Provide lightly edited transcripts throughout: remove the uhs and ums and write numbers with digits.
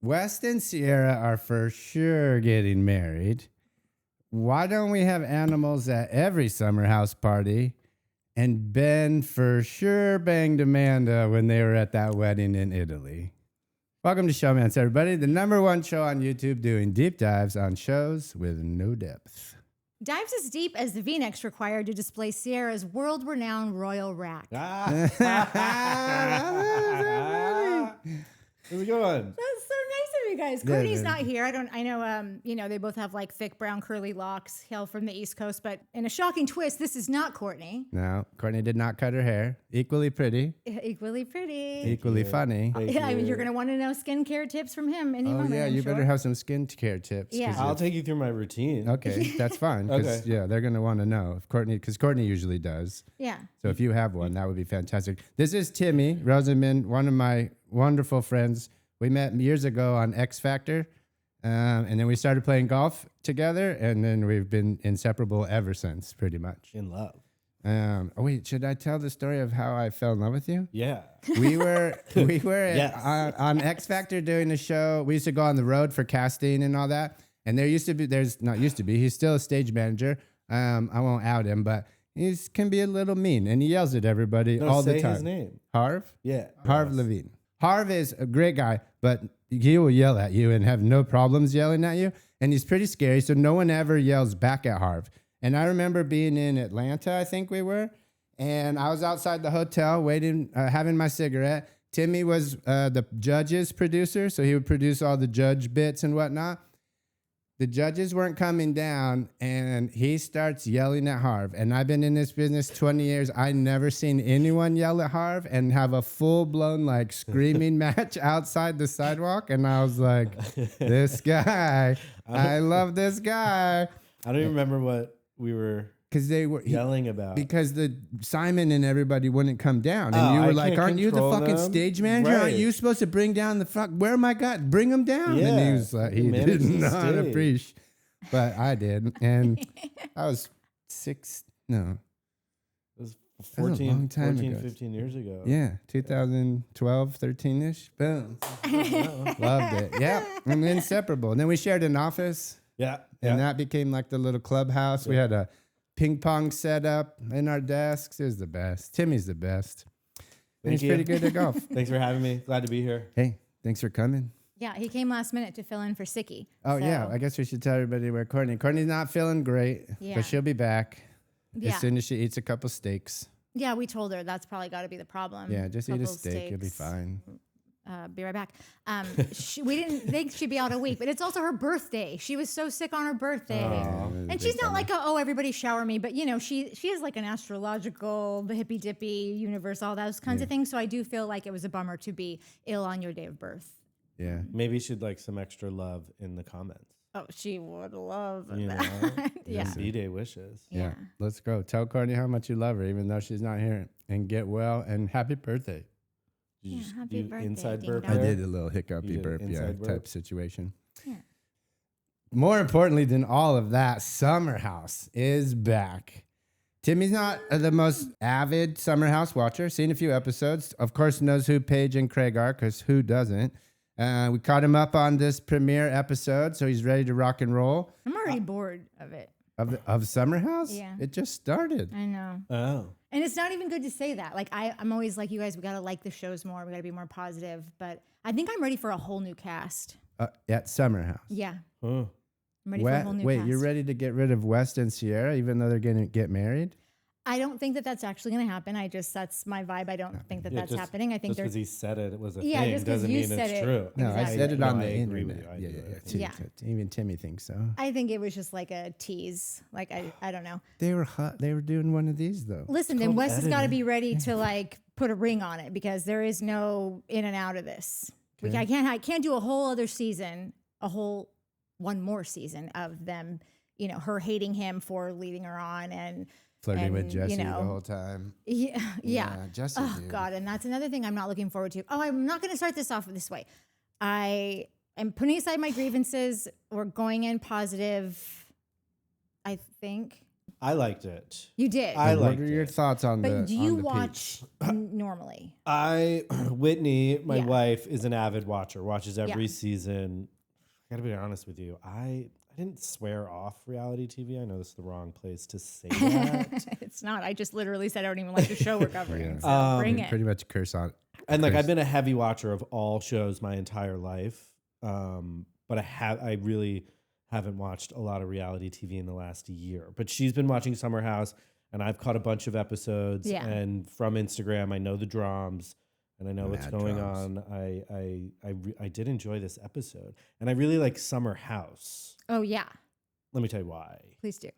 West and Ciara are for sure getting married. Why don't we have animals at every summer house party? And Ben for sure banged Amanda when they were at that wedding in Italy. Welcome to Showmance, everybody. The #1 show on YouTube doing deep dives on shows with no depth. Dives as deep as the V-necks required to display Ciara's world-renowned royal rack. How's it going? That's so nice of you guys. Courtney's not here. I know, they both have like thick brown curly locks, hail from the East Coast, but in a shocking twist, this is not Courtney. No, Courtney did not cut her hair. Equally pretty. Equally pretty. Equally funny. I mean, you're going to want to know skincare tips from him any moment. Yeah, you better have some skincare tips. Yeah. I'll take you through my routine. Okay, that's fine. Okay. Yeah, they're going to want to know if Courtney, because Courtney usually does. Yeah. So if you have one, that would be fantastic. This is Timmy Rosenman, one of my wonderful friends. We met years ago on X Factor, and then we started playing golf together, and then we've been inseparable ever since, pretty much. In love. Wait, should I tell the story of how I fell in love with you? Yeah. We were Yes. on X Factor doing a show. We used to go on the road for casting and all that. And he's still a stage manager. I won't out him, but he can be a little mean, and he yells at everybody all the time. Say his name. Harv? Yeah. Harv Levine. Harv is a great guy, but he will yell at you and have no problems yelling at you. And he's pretty scary, so no one ever yells back at Harv. And I remember being in Atlanta, I think we were, and I was outside the hotel waiting, having my cigarette. Timmy was the judge's producer, so he would produce all the judge bits and whatnot. The judges weren't coming down, and he starts yelling at Harv. And I've been in this business 20 years. I never seen anyone yell at Harv and have a full-blown, like, screaming match outside the sidewalk. And I was like, this guy, I love this guy. I don't even remember what we were yelling about. Because Simon and everybody wouldn't come down. And you were like, aren't you the fucking stage manager? Right. Aren't you supposed to bring down the fuck? Where my guy? Bring him down. Yeah. And he was like, he did not appreciate. But I did. And I was It was 14, 15 years ago. Yeah, 2012, 13-ish. Boom. Loved it. Yeah, I'm inseparable. And then we shared an office. Yeah. And that became like the little clubhouse. Yeah. We had a ping pong set up in our desks. It was the best. Timmy's the best. He's pretty good at golf. Thanks for having me. Glad to be here. Hey, thanks for coming. Yeah, he came last minute to fill in for Sicky. Oh, yeah. I guess we should tell everybody where Courtney's not feeling great, but she'll be back as soon as she eats a couple steaks. Yeah, we told her that's probably got to be the problem. Yeah, just eat a steak. You'll be fine. Be right back. We didn't think she'd be out a week, but it's also her birthday. She was so sick on her birthday. And she's not like, everybody shower me. But, she is like an astrological, the hippy dippy universe, all those kinds of things. So I do feel like it was a bummer to be ill on your day of birth. Yeah. Maybe she'd like some extra love in the comments. Oh, she would love that. Know? Yeah. B-Day wishes. Yeah. Let's go. Tell Courtney how much you love her, even though she's not here. And get well and happy birthday. Happy birthday. Inside burp. I did a little hiccupy burp, burp? type situation. Yeah. More importantly than all of that, Summer House is back. Timmy's not the most avid Summer House watcher. Seen a few episodes. Of course, knows who Paige and Craig are, because who doesn't? We caught him up on this premiere episode, so he's ready to rock and roll. I'm already bored of it. Of Summer House? Yeah. It just started. I know. Oh. And it's not even good to say that. Like, I'm always like, you guys, we got to like the shows more. We got to be more positive. But I think I'm ready for a whole new cast. At Summer House. Yeah. Huh. I'm ready for a whole new cast. You're ready to get rid of West and Ciara, even though they're going to get married? I don't think that that's actually going to happen. That's my vibe. I don't think that that's happening. I think just because he said it was a Yeah, thing just 'cause doesn't you mean said it's it. true. No, Exactly. I said it on I the agree with internet. you. Yeah. Even Timmy thinks so. I think it was just like a tease. Like, I don't know. They were hot. They were doing one of these though. Listen, then Wes has got to be ready to like put a ring on it because there is no in and out of this. Okay. I can't do a whole other season, one more season of them, her hating him for leading her on and flirting with Jesse the whole time. Yeah. Jesse. Oh God, and that's another thing I'm not looking forward to. Oh, I'm not going to start this off this way. I am putting aside my grievances. We're going in positive, I think. I liked it. You did. I What liked are your it. thoughts on the? But do you on the watch peach? normally? Whitney, my Yeah. wife, is an avid watcher. Watches every Yeah. season. I gotta be honest with you. I didn't swear off reality TV. I know this is the wrong place to say that. It's not. I just literally said I don't even like the show we're covering. Yeah. So bring it. Pretty much curse on. And like I've been a heavy watcher of all shows my entire life, but I really haven't watched a lot of reality TV in the last year. But she's been watching Summer House, and I've caught a bunch of episodes. Yeah. And from Instagram, I know the drums, and I know what's Mad going drums. on. I did enjoy this episode, and I really like Summer House. Oh yeah, Let me tell you why. please do.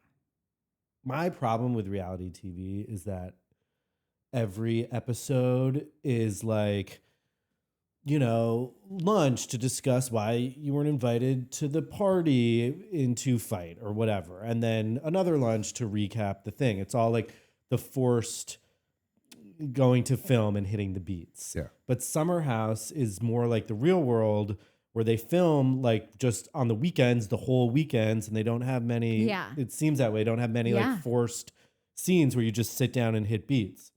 My problem with reality TV is that every episode is like, lunch to discuss why you weren't invited to the party into Fight or whatever. And then another lunch to recap the thing. It's all like the forced going to film and hitting the beats. Yeah. But Summer House is more like the real world where they film like just on the weekends, the whole weekends, and they don't have many. Yeah. It seems that way. Don't have many Yeah. like forced scenes where you just sit down and hit beats.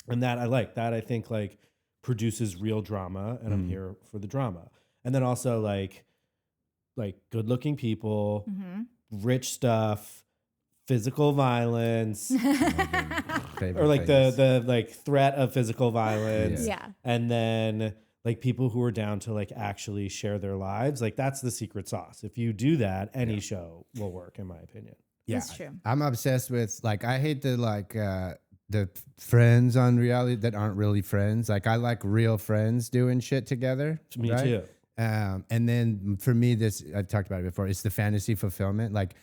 And that I like. That I think like produces real drama, and I'm here for the drama. And then also like good looking people, rich stuff, physical violence, or like the like threat of physical violence. Yeah. And then like people who are down to like actually share their lives. Like that's the secret sauce. If you do that, any show will work, in my opinion. Yeah, That's true. I'm obsessed with like I hate the friends on reality that aren't really friends. Like I like real friends doing shit together. Me right? too. And then for me, this I've talked about it before. It's the fantasy fulfillment. Like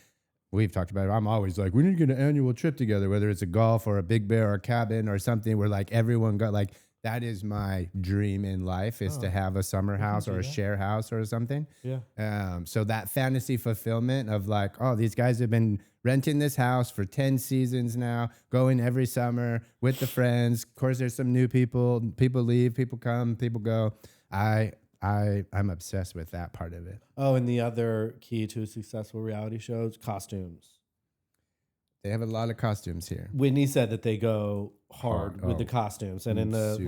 we've talked about it. I'm always like, we need to get an annual trip together, whether it's a golf or a Big Bear or a cabin or something where like everyone got like that is my dream in life is to have a summer house or a share house or something. Yeah. So that fantasy fulfillment of like, oh, these guys have been renting this house for 10 seasons now, going every summer with the friends. Of course, there's some new people. People leave, people come, people go. I'm obsessed with that part of it. Oh, and the other key to a successful reality show is costumes. They have a lot of costumes here. Whitney said that they go hard with Oh. the costumes, and in the Super.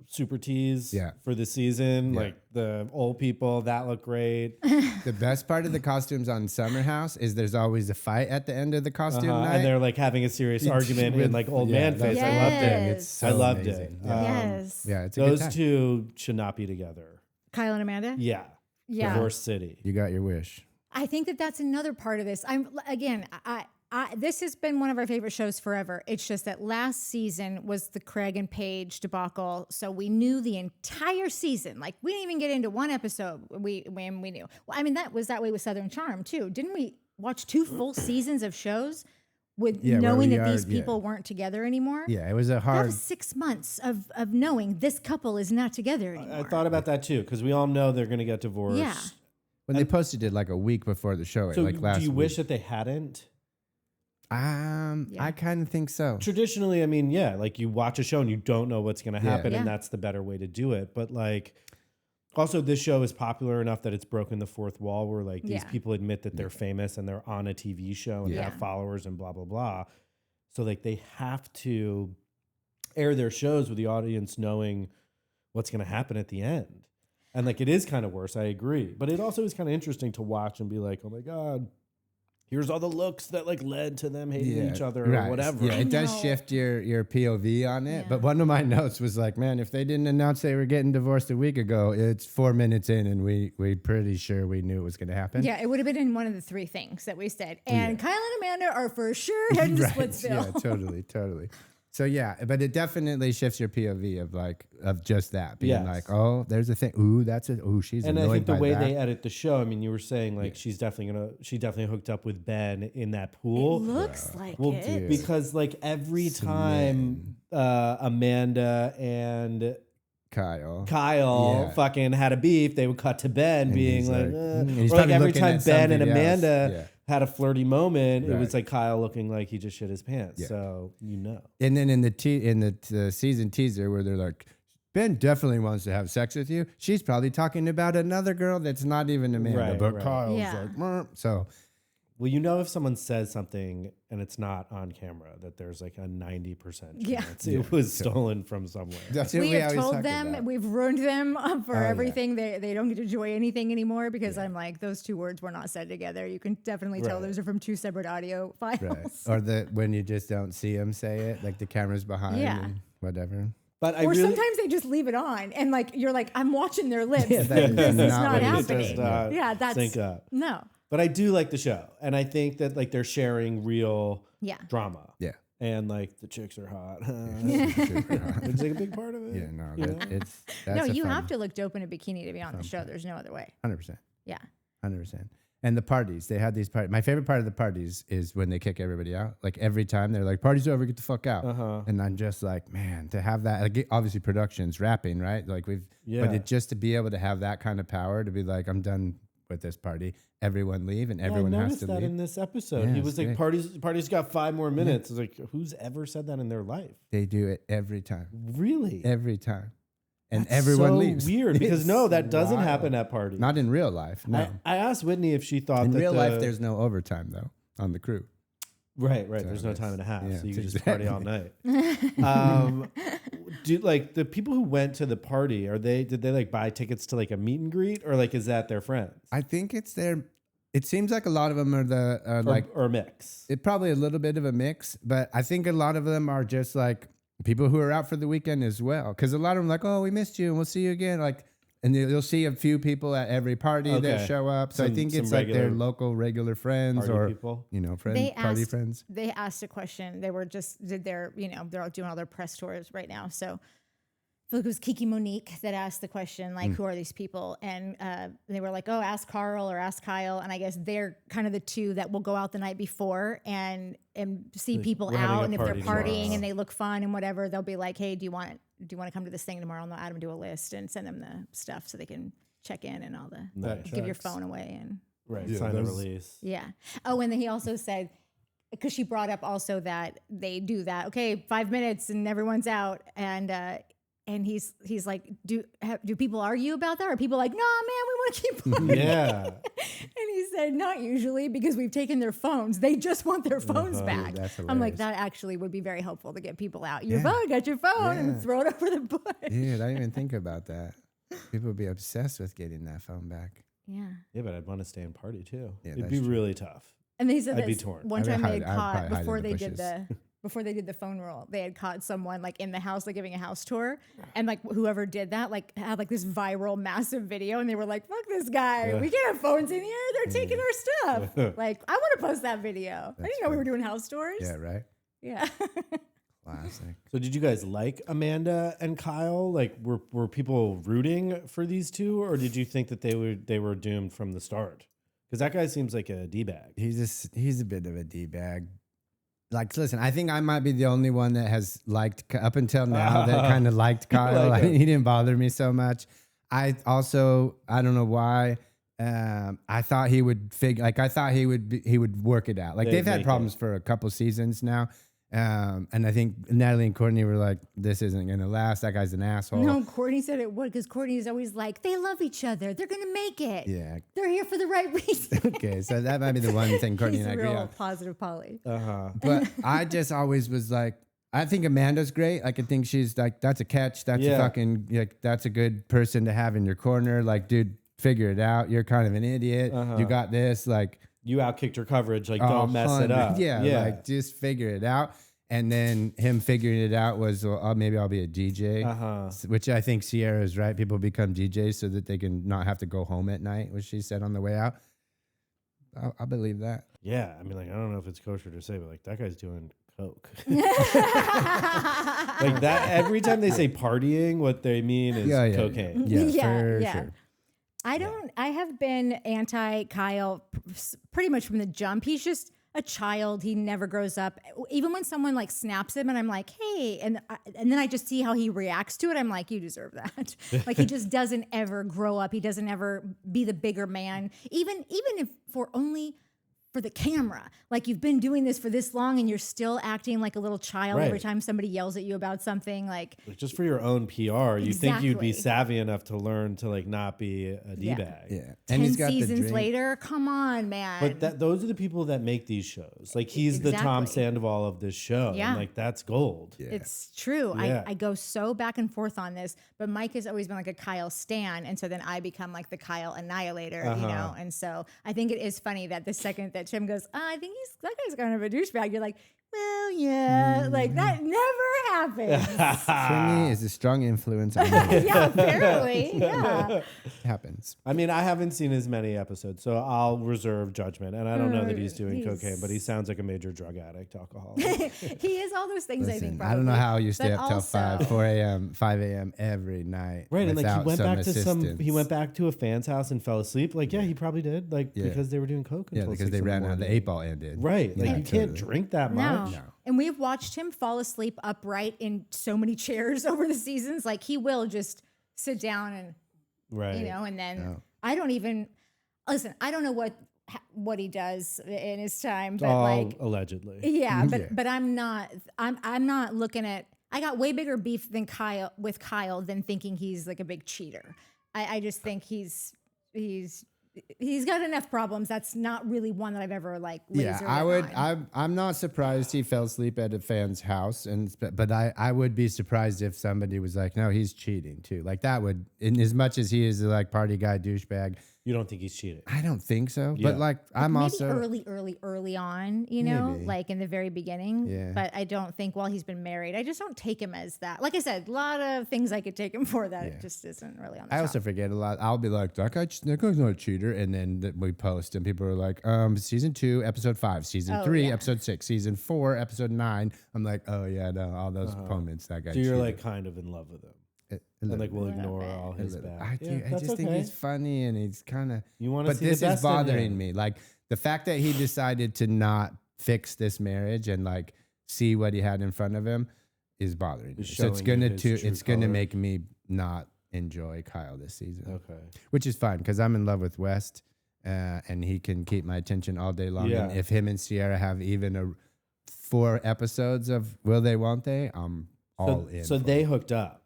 super teas Yeah. for the season, Yeah. like the old people that look great. The best part of the costumes on Summer House is there's always a fight at the end of the costume night. And they're like having a serious argument in like old man face. that's I loved the it. thing. It's so I loved amazing. it. Yes. Yeah, it's a good Those time. two should not be together. Kyle and Amanda. Yeah. Yeah. Divorce City. You got your wish. I think that that's another part of this. This has been one of our favorite shows forever. It's just that last season was the Craig and Paige debacle, so we knew the entire season. Like we didn't even get into one episode. When we knew. Well, I mean that was that way with Southern Charm too. Didn't we watch 2 full seasons of shows with Yeah, where knowing we that these are- yeah. people weren't together anymore? Yeah, it was a That hard. was 6 months of knowing this couple is not together anymore. I thought about that too, because we all know they're going to get divorced. Yeah. When they posted it like a week before the show, So like last do you wish week. that they hadn't? I kind of think so. Traditionally, I mean, yeah, like you watch a show and you don't know what's going to happen, Yeah. and that's the better way to do it. But like, also, this show is popular enough that it's broken the fourth wall where like these Yeah. people admit that they're famous and they're on a TV show and they Yeah. have followers and blah, blah, blah. So like they have to air their shows with the audience knowing what's going to happen at the end. And like it is kind of worse, I agree. But it also is kind of interesting to watch and be like, oh my God, here's all the looks that like led to them hating each other or whatever. Yeah, it does know. shift your POV on it. Yeah. But one of my notes was like, man, if they didn't announce they were getting divorced a week ago, it's 4 minutes in and we pretty sure we knew it was going to happen. Yeah, it would have been in one of the 3 things that we said. And Kyle and Amanda are for sure heading to Splitsville. Yeah, totally. So yeah, but it definitely shifts your POV of just that being Yes. like, oh, there's a thing. Ooh, she's And I annoyed think the by way that. they edit the show, I mean, you were saying like she definitely hooked up with Ben in that pool. Looks like Well, it. because like every time Amanda and Kyle. Kyle Yeah. fucking had a beef, they would cut to Ben being he's like, like, and he's or like probably every looking time at Ben and somebody else. Amanda Yeah. had a flirty moment, it Right. was like Kyle looking like he just shit his pants. Yeah. So you know. And then in the season teaser where they're like, Ben definitely wants to have sex with you. She's probably talking about another girl that's not even Amanda, Right, but right. Kyle's Yeah. like, "Meh." So Well, you know, if someone says something and it's not on camera, that there's like a 90% chance it was stolen from somewhere. That's what We have always told talk them, about. we've ruined them for yeah. everything. They don't get to enjoy anything anymore because I'm like, those two words were not said together. You can definitely tell those are from two separate audio files. Right. Or when you just don't see them say it, like the camera's behind and whatever. But Or sometimes they just leave it on and like you're like, I'm watching their lips. that This is is not not what it happening. does Yeah, that's sync up. no. But I do like the show, and I think that like they're sharing real drama. Yeah. And like the chicks are hot, which is like a big part of it. Yeah, no, that's No, you fun, have to look dope in a bikini to be on the show. There's no other way. 100%. Yeah. 100%. And the parties, they had these parties. My favorite part of the parties is when they kick everybody out. Like every time they're like, party's over, get the fuck out. And I'm just like, man, to have that, like, obviously production's rapping, right? Like but just to be able to have that kind of power to be like, I'm done with this party. Everyone leave and everyone I has noticed to that leave. in this episode. Yeah, He was like, great. party's got 5 more minutes. It's like, who's ever said that in their life? They do it every time. Really? Every time. And That's everyone so leaves. weird because It's no, that doesn't wild. happen at parties. Not in real life. No. I asked Whitney if she thought in that real life, there's no overtime though on the crew. right. So There's no time and a half, yeah, so you can just exactly. party all night. Do like the people who went to the party? Did they like buy tickets to like a meet and greet, or like is that their friends? I think it's their. It seems like a lot of them are Or a mix. It probably a little bit of a mix, but I think a lot of them are just like people who are out for the weekend as well. Because a lot of them are like, oh, we missed you and we'll see you again. Like, and you'll see a few people at every party that show up. So I think it's like their local regular friends or people. Party friends. They asked a question. They were did their, they're all doing all their press tours right now. So I feel like it was Kiki Monique that asked the question, like, who are these people? And they were like, oh, ask Carl or ask Kyle. And I guess they're kind of the two that will go out the night before and see people we're having out. a And if they're party partying tomorrow. and they look fun and whatever, they'll be like, hey, do you want to come to this thing tomorrow? And they'll add them to a list and send them the stuff so they can check in and all the Nice. give your phone away and Sign the release. yeah. Oh, and then he also said, because she brought up also that they do that. Okay, 5 minutes and everyone's out, and he's like, do people argue about that? Or are people like, nah, man, we want to keep partying? Yeah. And he said, not usually, because we've taken their phones. They just want their phones back. That's I'm like, hilarious. that actually would be very helpful to get people out. Your phone, got your phone, and throw it over the bush. Dude, I didn't even think about that. People would be obsessed with getting that phone back. Yeah. Yeah, but I'd want to stay and party too. Yeah, It'd that's be true. really tough. And they said I'd be that torn. one I would time they hide- had I'd caught probably hide before in the they did bushes. before they did the phone roll, they had caught someone like in the house, like giving a house tour, and like whoever did that like had like this viral massive video, and they were like, "Fuck this guy, we can't have phones in here. They're taking our stuff." Like, I want to post that video. I didn't know we were doing house tours. Yeah, right? Yeah. Classic. So did you guys like Amanda and Kyle? Like were people rooting for these two, or did you think that they were doomed from the start? Because that guy seems like a D-bag. He's a bit of a D-bag. Like, listen, I think I might be the only one that has liked, up until now, that kind of liked Kyle. Like him. He didn't bother me so much. I don't know why. I thought he would I thought he would work it out. Like, They'd they've had make problems for a couple seasons now. And I think Natalie and Courtney were like, this isn't going to last. That guy's an asshole. No, Courtney said it would, because Courtney is always like, they love each other. They're gonna make it. Yeah. They're here for the right reason. Okay, so that might be the one thing Courtney He's and I a agree real on. positive Polly. But I just always was like, I think Amanda's great. Like, I think she's like, that's a catch. That's a fucking, like, that's a good person to have in your corner. Like, dude, figure it out. You're kind of an idiot. You got this. Like, You outkicked your coverage. Like, don't mess it 100. up. Yeah, like, just figure it out. And then him figuring it out was, well, maybe I'll be a DJ, which I think Ciara is right. People become DJs so that they can not have to go home at night, which she said on the way out. I believe that. Yeah, I mean, like, I don't know if it's kosher to say, but like that guy's doing coke. Like that. Every time they say partying, what they mean is cocaine. Yeah, Yeah, for yeah. sure. I have been anti Kyle pretty much from the jump. He's just a child. He never grows up. Even when someone like snaps him and I'm like, hey, and then I just see how he reacts to it. I'm like, you deserve that. Like, he just doesn't ever grow up. He doesn't ever be the bigger man. Even if for only for the camera. Like you've been doing this for this long and you're still acting like a little child every time somebody yells at you about something. Like just for your own PR, you think you'd be Exactly. savvy enough to learn to like not be a D-bag. Yeah. 10 he's got the seasons drink. later, come on, man. But those are the people that make these shows. Like he's the Tom Exactly. Sandoval of this show. Yeah. And like that's gold. Yeah. It's true. Yeah. I go so back and forth on this, but Mike has always been like a Kyle stan. And so then I become like the Kyle annihilator, you know? And so I think it is funny that the second that Tim goes, I think that guy's kind of a douchebag, you're like, well, yeah, like that never happens. For me, is a strong influence on me. Yeah, apparently. Yeah. Happens. I mean, I haven't seen as many episodes, so I'll reserve judgment. And I don't know that he's doing cocaine, but he sounds like a major drug addict, alcoholic. He is all those things, I think. Listen, Probably. I don't know how you stay But up till also- 4 a.m., 5 a.m. every night. Right, and like he without went back to assistance. he went back to a fan's house and fell asleep. Like, yeah, he probably did. Like because they were doing coke. Yeah, Until because 6 they in the ran out. The morning. 8 ball ended. Right, like Yeah, you can't totally. drink that No. much. And we've watched him fall asleep upright in so many chairs over the seasons. Like he will just sit down and, Right, you know, and then No. I don't even listen. I don't know what he does in his time, but all like, allegedly. yeah, Yeah. but I'm not looking at. I got way bigger beef than Kyle than thinking he's like a big cheater. I just think he's got enough problems. That's not really one that I've ever like. Yeah, lasered I in would. on. I'm not surprised he fell asleep at a fan's house, but I would be surprised if somebody was like, no, he's cheating too. Like that would, in as much as he is a like party guy douchebag. You don't think he's cheating? I don't think so. Yeah. But like I'm Maybe also early on, you know, Maybe. like in the very beginning. Yeah. But I don't think while he's been married, I just don't take him as that. Like I said, a lot of things I could take him for that it just isn't really on the I top. also forget a lot. I'll be like, that guy's not a cheater, and then we post, and people are like, season 2, episode 5, season 3, yeah. episode 6, season 4, episode 9. I'm like, oh yeah, no, all those comments that guy. So you're cheated. like kind of in love with him, A and little like we'll bit. ignore bit. all A his little. bad. I Yeah, just that's think okay. he's funny, and he's kind of. You want to But see this the is best in bothering him. me. Like the fact that he decided to not fix this marriage and like see what he had in front of him is bothering me. He's So it's showing you gonna his true it's gonna colors. make me not enjoy Kyle this season, Okay. which is fine because I'm in love with West, and he can keep my attention all day long. And Yeah. if him and Ciara have even 4 episodes of Will They Won't They, I'm all in. So for they it. hooked up.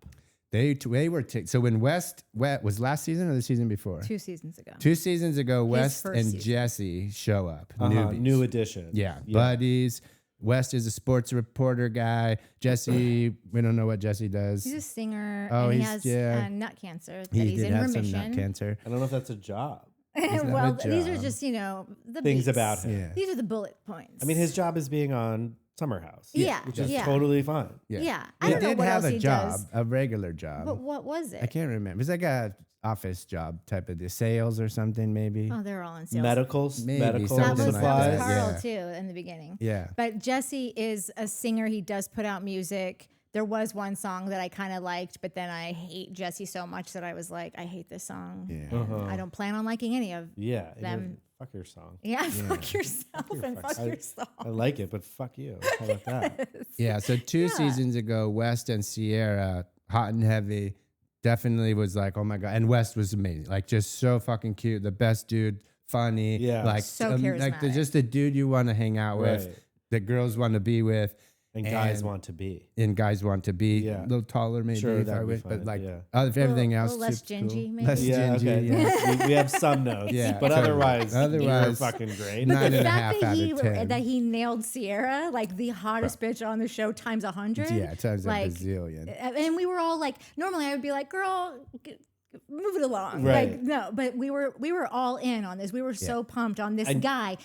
They were so when West was last season or the season before? 2 seasons ago. 2 seasons ago, West first and season. Jesse show up. Newbies. New edition. Yeah, buddies. West is a sports reporter guy. Jesse, we don't know what Jesse does. He's a singer Oh, and he he's- has yeah. nut cancer that He he's did in have remission. some nut cancer. I don't know if that's a job. not Well, a these are job. just, you know, the Things beats. about him. Yeah. These are the bullet points. I mean, his job is being on Summer House. Yeah, Which is yeah. totally fine. Yeah. I He don't know did what have else a he job, does. a regular job. But what was it? I can't remember. It was like a office job type of sales or something, maybe. Oh, they're all in sales. Medical Maybe medical something That was like supplies. that, Carl yeah. too in the beginning. Yeah. But Jesse is a singer. He does put out music. There was one song that I kind of liked, but then I hate Jesse so much that I was like, I hate this song. Yeah. And I don't plan on liking any of. Yeah. Them. Fuck your song. Yeah, fuck yourself and fuck your song. I like it, but fuck you. How about that? Yeah. So 2 seasons ago, West and Ciara, hot and heavy, definitely was like, oh my God. And West was amazing. Like just so fucking cute. The best dude, funny. Yeah. Like, So like charismatic. just a dude you want to hang out with, Right. that girls want to be with. And guys And- want to be. And guys want to be Yeah. a little taller, maybe, Sure, if that'd I be wish. But fine, like yeah. everything else, little less super cool. gingy, maybe? Less Yeah, gingy, okay. yeah. we have some notes, Yeah, but totally. otherwise, you're Otherwise- fucking great. Nine The and a fact half that out of 10. that he nailed Ciara, like the hottest bitch on the show times 100. Yeah, times like, a bazillion. And we were all like, normally I would be like, girl, move it along. Right. Like, no, but we were all in on this. We were so pumped on this guy,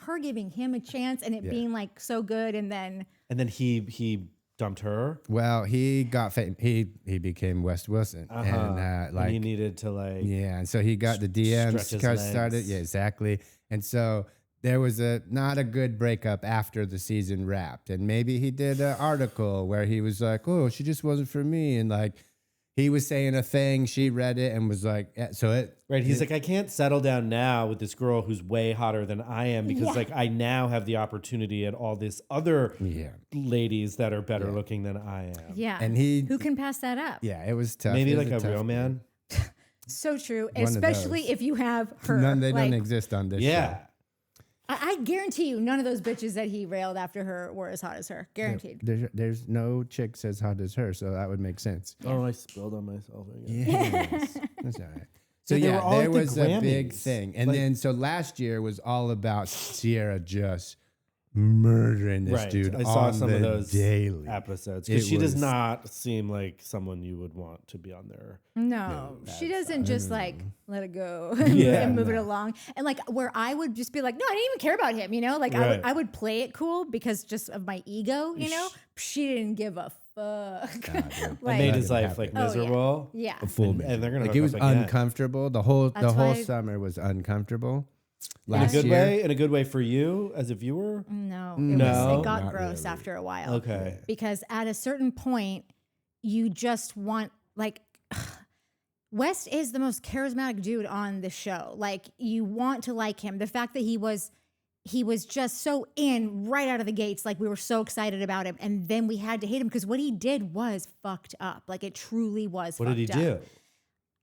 her giving him a chance and it being like so good. And then And then he dumped her. Well, he got fame. He became West Wilson, and And like he needed to like. yeah, and so he got the DMs stretch his cause started. legs. Yeah, exactly. And so there was not a good breakup after the season wrapped, and maybe he did an article where he was like, "Oh, she just wasn't for me," and like he was saying a thing, she read it and was like, yeah, so it. Right, he's like, I can't settle down now with this girl who's way hotter than I am because, Yeah. like, I now have the opportunity at all these other Yeah, ladies that are better looking than I am. yeah, and he. who can pass that up? Yeah, it was tough. Maybe It was like a tough real one. man. So true, One of especially those. if you have her. None, they like, don't exist on this. Yeah. show. I guarantee you, none of those bitches that he railed after her were as hot as her. Guaranteed. There's no chicks as hot as her, so that would make sense. Oh, I spilled on myself again. Yes. That's all right. So Yeah, they were all there at the was a big Grammys. thing. And Like- then so last year was all about Ciara just murdering this Right. dude I saw on some the of those daily. episodes It because she does was- not seem like someone you would want to be on there. No, she doesn't just like let it go Yeah, and move it along. And like where I would just be like, no, I didn't even care about him, you know? Like Right. I would play it cool because just of my ego, you know? She didn't give a fuck. It Like, made his That life didn't like happen. Oh, yeah. miserable. yeah. And they're gonna Like hook it was up again. uncomfortable. The whole That's why- summer was uncomfortable. In a Last good year, way, in a good way for you as a viewer. No, No? it got Not gross really. after a while. Okay. Because at a certain point, you just want like West is the most charismatic dude on the show. Like you want to like him. The fact that he was just so in right out of the gates. Like we were so excited about him, and then we had to hate him because what he did was fucked up. Like it truly was. What did he fucked up. do?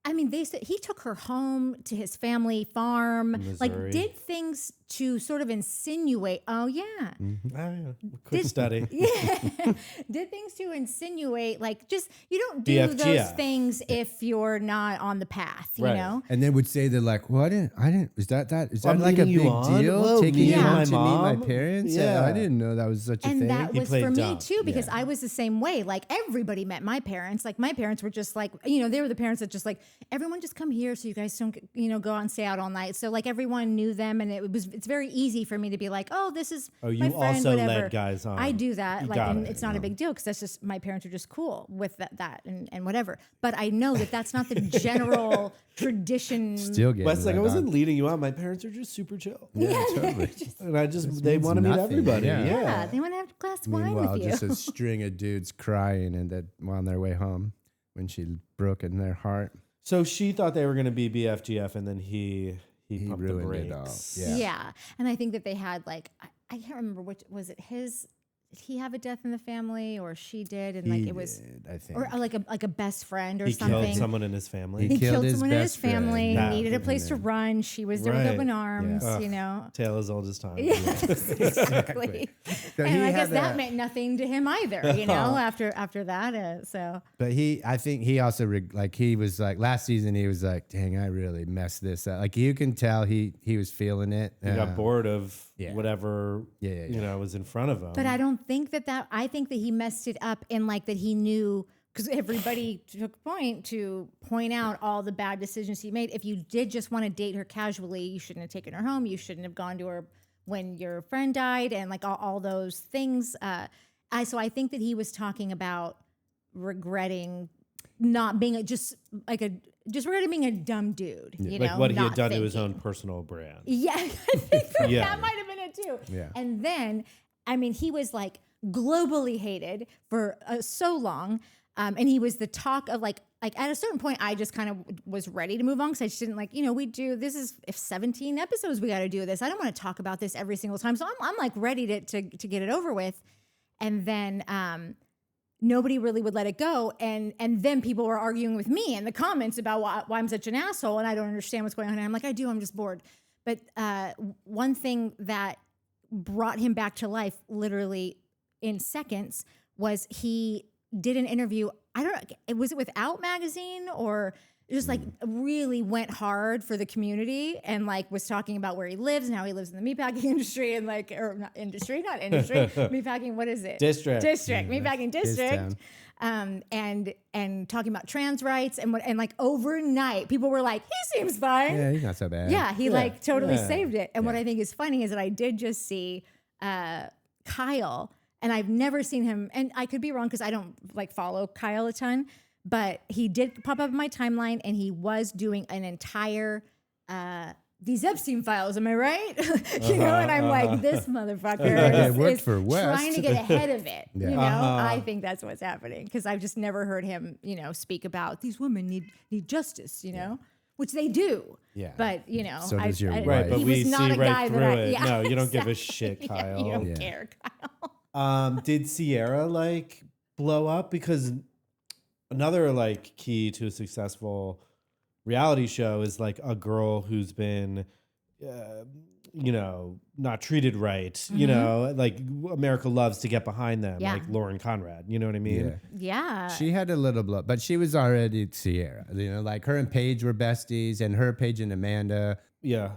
I mean, they said he took her home to his family farm, like Missouri. did things to sort of insinuate. Oh yeah, Oh, yeah. Quick study. yeah, did things to insinuate like just you don't do those BFGF. things if you're not on the path, you Right. know. and then would say they're like, "Well, I didn't. Is that is that I'm like a leading you big on? deal? Whoa, Taking meeting you my home to meet my mom? parents? Yeah. I didn't know that was such a thing." And that He was played for me dumb. too, because Yeah. I was the same way. Like everybody met my parents. Like my parents were just like, you know, they were the parents that just like, everyone just come here so you guys don't, you know, go out and stay out all night. So like everyone knew them, and it's very easy for me to be like, oh, this is Oh, you my friend, also led whatever. guys on. I do that, You like, got and it, it's not a big deal because that's just my parents are just cool with that and whatever. But I know that that's not the general tradition. Still getting Wes, like I led wasn't on. leading you on. My parents are just super chill. Yeah, totally. And I just they means want to meet nothing. everybody. Yeah. Yeah. Yeah, they want to have a glass of wine Meanwhile, with you. just a string of dudes crying and that on their way home when she broken their heart. So she thought they were going to be BFGF, and then he pumped the ruined it brakes. all. Yeah. Yeah. And I think that they had like I can't remember which was it his did he have a death in the family or she did and like He it was did, I think. or like a best friend or He something. killed someone in his family. He killed killed his someone in his best friend. family, That- needed a and place to then- run. She was there with Right. open arms, Yeah. you know. Tale as old as time. Yes, exactly. So he And I had guess that that- meant nothing to him either, you know, after that. So But I think he also like he was like last season he was like, dang, I really messed this up. Like you can tell he was feeling it. He got bored of Yeah. whatever Yeah. you know was in front of him. but I don't think that I think that he messed it up in like that he knew because everybody took point to point out all the bad decisions he made. If you did just want to date her casually, you shouldn't have taken her home. You shouldn't have gone to her when your friend died and like all those things. So I think that he was talking about regretting not being just regretting being a dumb dude. You like know, what he had not done to his thinking. own personal brand. Yeah, I think that, Yeah. that might have been it too. Yeah. And then, I mean, he was like globally hated for so long. And he was the talk of like at a certain point, I just kind of was ready to move on because I just didn't like, you know, if 17 episodes we got to do this. I don't want to talk about this every single time. So I'm like ready to get it over with. And then, nobody really would let it go. And then people were arguing with me in the comments about why I'm such an asshole and I don't understand what's going on. And I'm like, I'm just bored. But one thing that brought him back to life literally in seconds was he did an interview. I don't know, was it with Out Magazine or just like really went hard for the community and like was talking about where he lives and how he lives in the meatpacking industry and like, or not industry, meatpacking, what is it? District. Meatpacking district. Town. And talking about trans rights and like overnight people were like, he seems fine. Yeah, he's not so bad. Yeah, he like totally Yeah. saved it. And what I think is funny is that I did just see Kyle, and I've never seen him, and I could be wrong because I don't like follow Kyle a ton, but he did pop up in my timeline and he was doing an entire these Epstein files, am I right? You know, and I'm like, this motherfucker It worked is for West. trying to get ahead of it. Yeah. You know, I think that's what's happening because I've just never heard him, you know, speak about these women need justice, you know, which they do. Yeah. But you know, So does your Right, wife. but he we was not see a right guy through that it. yeah, No, you don't give a exactly. shit, Yeah, Kyle. you don't Yeah. care, Kyle. Did Ciara like blow up? Because another like key to a successful reality show is like a girl who's been not treated right. You know, like America loves to get behind them, Yeah. like Lauren Conrad. You know what I mean? Yeah. She had a little blow, but she was already Ciara. Like her and Paige were besties, and her, Paige, and Amanda, Yeah.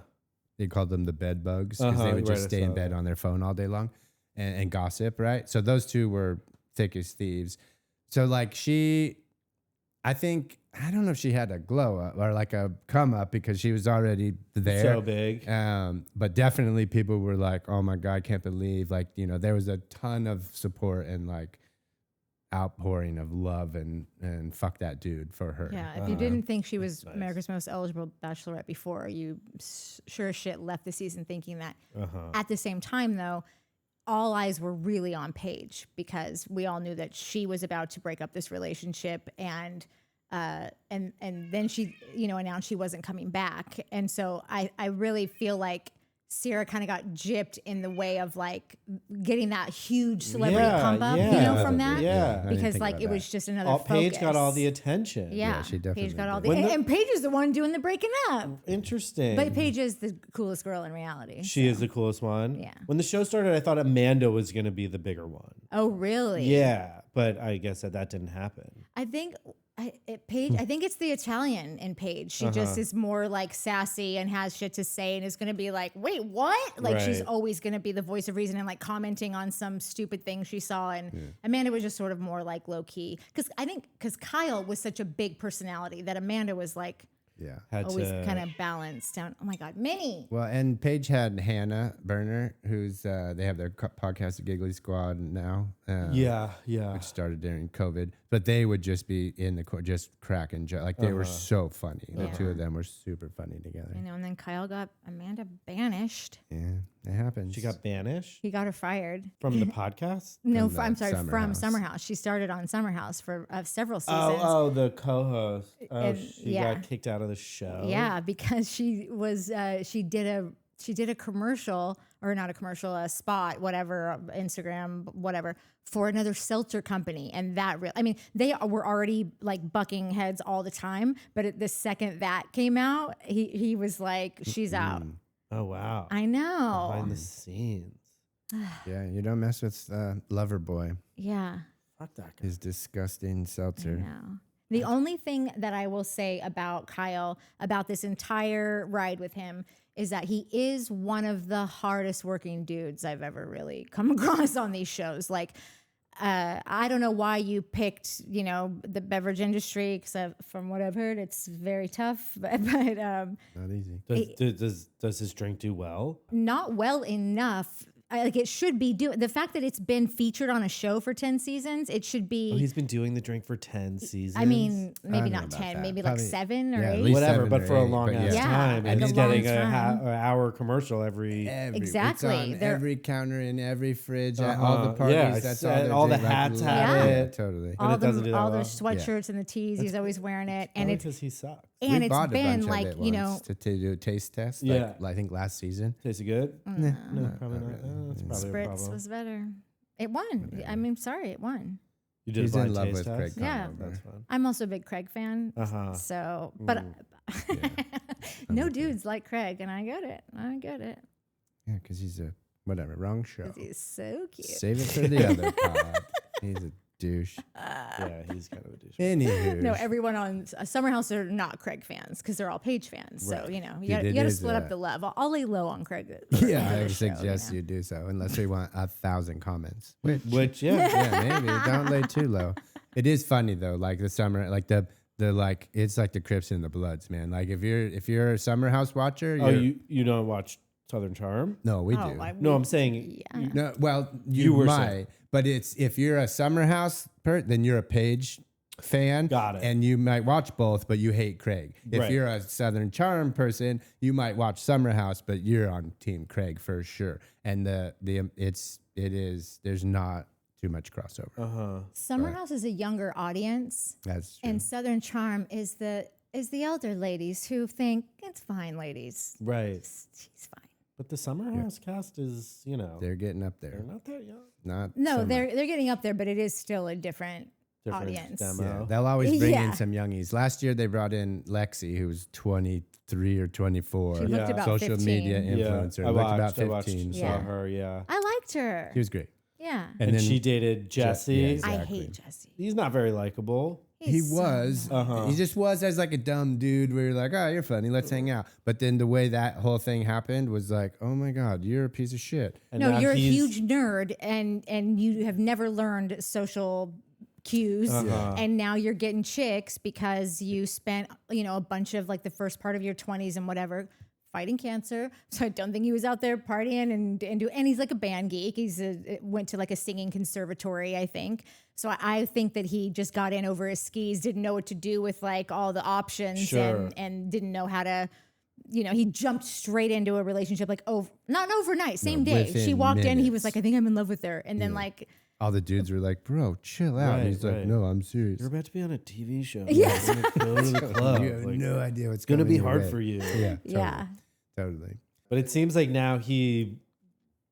they called them the bed bugs because they would right, just I stay saw in bed that. on their phone all day long and gossip, right? So those two were thick as thieves. So like I don't know if she had a glow up or like a come up because she was already there. So big. But definitely people were like, oh my God, I can't believe, like, there was a ton of support and like outpouring of love and fuck that dude for her. Yeah, if you didn't think she was America's Most Eligible Bachelorette before, you sure as shit left the season thinking that. At the same time, though, all eyes were really on Paige because we all knew that she was about to break up this relationship, and then she, announced she wasn't coming back, and so I really feel like Ciara kind of got gypped in the way of like getting that huge celebrity come up, from that. Yeah. Because like it was just another focus. Paige got all the attention. Yeah, she definitely Paige got all did. the, and Paige is the one doing the breaking up. Interesting. But Paige is the coolest girl in reality. She is the coolest one. Yeah. When the show started, I thought Amanda was going to be the bigger one. Oh, really? Yeah, but I guess that didn't happen. I think Paige. I think it's the Italian in Paige. She just is more like sassy and has shit to say and is going to be like, "Wait, what?" Like she's Right. always going to be the voice of reason and like commenting on some stupid thing she saw. And Amanda was just sort of more like low key because Kyle was such a big personality that Amanda was like Had always to- kind of balanced down. Oh my God, Minnie. Well, and Paige had Hannah Berner, who's they have their podcast, the Giggly Squad now. Yeah. Which started during COVID, but they would just be in the court, just cracking jokes. Like they were so funny. The two of them were super funny together. I know, and then Kyle got Amanda banished. Yeah, it happens. She got banished He got her fired. from the podcast. No, From the I'm sorry, Summer from House. Summer House. She started on Summer House for several seasons. Oh, the co-host. Oh, And- she yeah. got kicked out of the show. Yeah, because she was she did a commercial, or not a commercial, a spot, whatever, Instagram, whatever, for another seltzer company, and that they were already like bucking heads all the time, but the second that came out, he was like, she's out. Oh wow. I know. Behind the scenes. Yeah, you don't mess with Loverboy. Yeah. Fuck that guy. His disgusting seltzer. No. The only thing that I will say about Kyle, about this entire ride with him, is that he is one of the hardest working dudes I've ever really come across on these shows. Like, I don't know why you picked, the beverage industry, because from what I've heard, it's very tough, but Not easy. Does his drink do well? not well enough. Like it should be doing the fact that it's been featured on a show for 10 seasons. It should be. Oh, he's been doing the drink for 10 seasons. I mean, maybe don't know not about 10, that. maybe Probably- like 7 or yeah, at 8. least whatever, 7 but or for a 8, long but ass yeah. time, Yeah, and like he's a long getting an time. hour commercial every. Exactly. It's on They're- every counter in every fridge at all the parties. Yeah, that's it's- all. all the they're doing, hats like, had Yeah. it. Totally. And it doesn't do that all well? their sweatshirts and the tees. He's always wearing it, and Probably it's because he sucks. and we it's bought a been bunch like of it once, to do a taste test. Yeah. I think last season. Tastes it good? No, probably not. really. That's probably a Spritz problem. was better. It won. I mean, sorry, it won. You did He's a in blind love taste with test? Craig Yeah. Conover. That's fun. I'm also a big Craig fan. So, but no dudes like Craig, and I get it. Yeah, because he's a whatever wrong show. 'Cause he's so cute. Save it for the other pod. He's a douche. Yeah, he's kind of a douche. Anywho, No, everyone on Summer House are not Craig fans because they're all Paige fans. So, Right. you Dude, got to is, split up the love. I'll lay low on Craig. yeah, I for would the show, suggest you do so, unless we want 1,000 comments. Which, yeah. Yeah, maybe don't lay too low. It is funny though, like the summer, like the like it's like the Crips and the Bloods, man. Like if you're a Summer House watcher, Oh, you're, you don't watch Southern Charm? no, we Oh, do. No, I'm saying Yeah. No, well, You you were might, saying. but it's if you're a Summer House then you're a Paige fan. Got it. And you might watch both, but you hate Craig. If Right. you're a Southern Charm person, you might watch Summer House, but you're on Team Craig for sure. And there's not too much crossover. Summer House is a younger audience, That's true. and Southern Charm is the elder ladies who think it's fine, ladies. right. She's fine. But the Summer House cast is, They're getting up there. they're not that young. No, So much. they're getting up there, but it is still a different different audience. demo. Yeah, they'll always bring Yeah. in some youngies. Last year they brought in Lexi, who was 23 or 24. She looked Yeah. about Social 15. media influencer. I Looked about watched, 15. saw Yeah. her, yeah. I liked her. She was great. Yeah. And then she dated Jesse. yeah, I exactly. hate Jesse. He's not very likable. He He's so was. Uh-huh. He just was as like a dumb dude where you're like, oh, you're funny. Let's hang out. But then the way that whole thing happened was like, oh my God, you're a piece of shit. And No, now you're a he's- huge nerd and you have never learned social cues and now you're getting chicks because you spent, a bunch of like the first part of your 20s and whatever fighting cancer. So I don't think he was out there partying and he's like a band geek. Went to like a singing conservatory, I think. So I think that he just got in over his skis, didn't know what to do with like all the options Sure. and didn't know how to, he jumped straight into a relationship like not overnight, same day. She within walked in, he was minutes. like, I think I'm in love with her. And then like, All the dudes were like, bro, chill out. And Right, he's like, right. no, I'm serious. You're about to be on a TV show. Yes. You're gonna go to the club. You have Like, no idea what's it's gonna coming be your hard way. for you. Yeah. yeah. Totally. But it seems like now he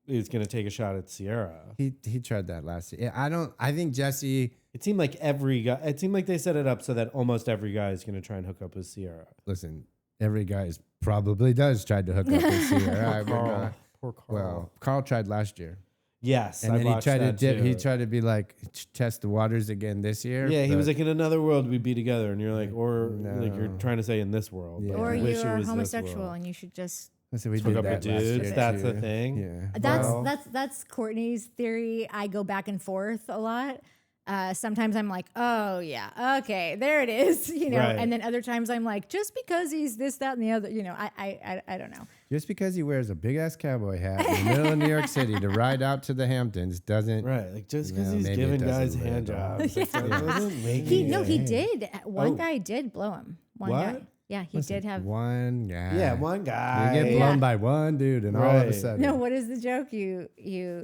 is gonna take a shot at Ciara. He tried that last year. Yeah, I think Jesse, It seemed like every guy. It seemed like they set it up so that almost every guy is gonna try and hook up with Ciara. listen, every guy probably does try to hook up with Ciara. I would Carl. not- Poor Carl. Well, Carl tried last year. yes, And I then he watched tried to that dip. He too. tried to be like test the waters again this year. Yeah, he but was like, in another world we'd be together, and you're like, or like you're No. trying to say in this world. Yeah. but Or I wish you it are was this homosexual world. and you should just listen, we Hook did up that with last dudes. year, That's too. the thing. Yeah. Well- that's Courtney's theory. I go back and forth a lot. Sometimes I'm like, oh yeah, okay, there it is, Right. and then other times I'm like, just because he's this, that, and the other, I don't know. Just because he wears a big ass cowboy hat in the middle of New York City to ride out to the Hamptons doesn't. Right, like just because No, he's maybe it giving guys doesn't hand live on. jobs, it doesn't make He it. did. One Oh. guy did blow him. One What? guy. Yeah, he did have. One guy. Yeah, one guy. You get blown by one dude, and all of a Right. sudden, No, what is the joke? You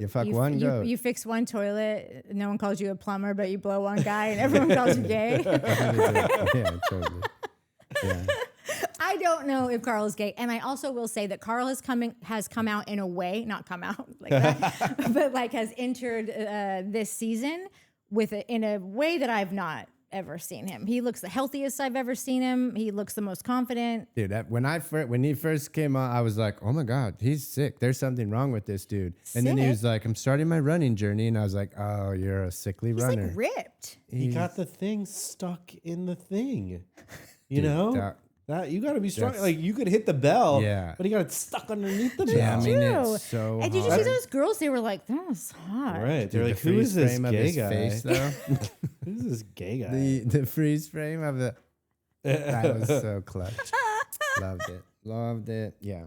fuck one goat. You fix one toilet. No one calls you a plumber, but you blow one guy, and everyone calls you gay. yeah, totally. Yeah. I don't know if Carl is gay, and I also will say that Carl has come out in a way, not come out like that, but like has entered this season in a way that I've not ever seen him. He looks the healthiest I've ever seen him. He looks the most confident. Dude, when he first came on, I was like, oh my God, he's sick. There's something wrong with this dude. And then he Sick? was like, I'm starting my running journey. And I was like, oh, you're a sickly He's runner. like ripped. He got the thing stuck in the thing. You Dude, know? That you got to be strong. that's- Like you could hit the bell, Yeah. but he got it stuck underneath the bell. Yeah, I mean, True. it's so And did you hard. see those girls? They were like, that was hot. Right. They're Dude, like, the who is freeze this frame of gay his guy? face, though. Who's this gay guy? the freeze frame of the. That was so clutch. Loved it. Yeah.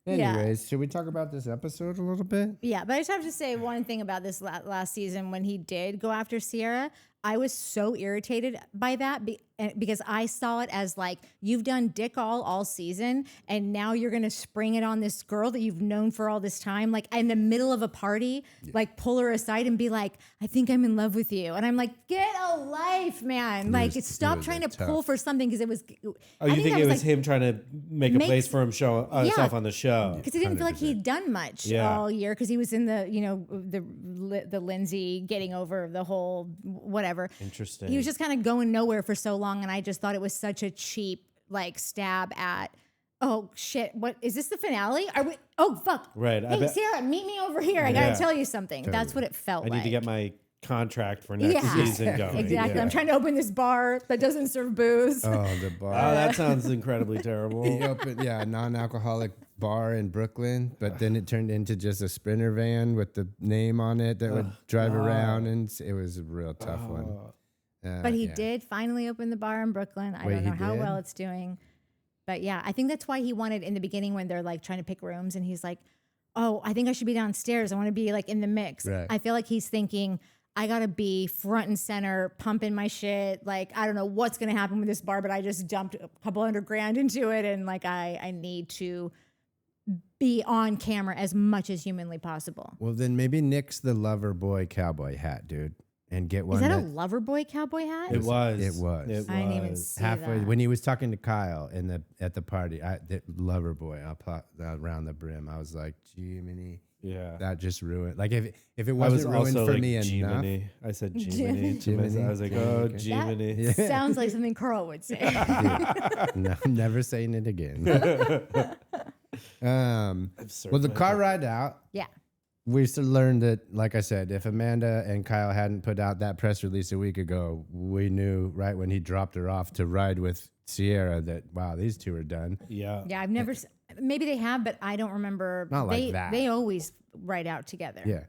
Yeah. Anyways, should we talk about this episode a little bit? Yeah, but I just have to say one thing about this last season when he did go after Ciara. I was so irritated by that because I saw it as like, you've done dick all season, and now you're going to spring it on this girl that you've known for all this time. Like in the middle of a party, like pull her aside and be like, I think I'm in love with you. And I'm like, get a life, man. Like stop trying to tough. pull for something because it was. Oh, you think that it was like, him trying to make a place for himself on the show? because he didn't feel like he'd done much Yeah. all year because he was in the Lindsay getting over the whole whatever. Interesting. He was just kind of going nowhere for so long, and I just thought it was such a cheap like stab at. Oh shit! What is this? The finale? Are we? Oh fuck! Right, I Hey, bet- Ciara, meet me over here. I Yeah. gotta tell you something. That's what it felt I like. need to get my contract for next Yeah. season going. Exactly. Yeah. I'm trying to open this bar that doesn't serve booze. Oh, the bar. Oh, that sounds incredibly terrible. He opened, a non-alcoholic bar in Brooklyn, but then it turned into just a Sprinter van with the name on it that would drive around, and it was a real tough one. But he Yeah. did finally open the bar in Brooklyn. I Wait, don't know he how did? well it's doing. But yeah, I think that's why he wanted in the beginning when they're like trying to pick rooms and he's like, oh, I think I should be downstairs. I want to be like in the mix. Right. I feel like he's thinking, I got to be front and center, pumping my shit. Like, I don't know what's going to happen with this bar, but I just dumped a couple $100,000 into it. And like, I need to be on camera as much as humanly possible. Well, then maybe nix the Loverboy cowboy hat, dude. and get one. Is that a Loverboy cowboy hat? It was. It was. I didn't even see Halfway that. when he was talking to Kyle at the party, the Loverboy around the brim. I was like, Jiminy. Yeah. That just ruined. Like if it I was wasn't ruined also for like me enough. Jiminy. I said Jiminy. to myself. I was like, oh, Jiminy. That sounds like something Carl would say. No, I'm never saying it again. Well, the car ride out. Yeah. We still learned that, like I said, if Amanda and Kyle hadn't put out that press release a week ago, we knew right when he dropped her off to ride with Ciara that, wow, these two are done. Yeah. Yeah, I've never. Maybe they have, but I don't remember. Not like that. They always ride out together. Yeah.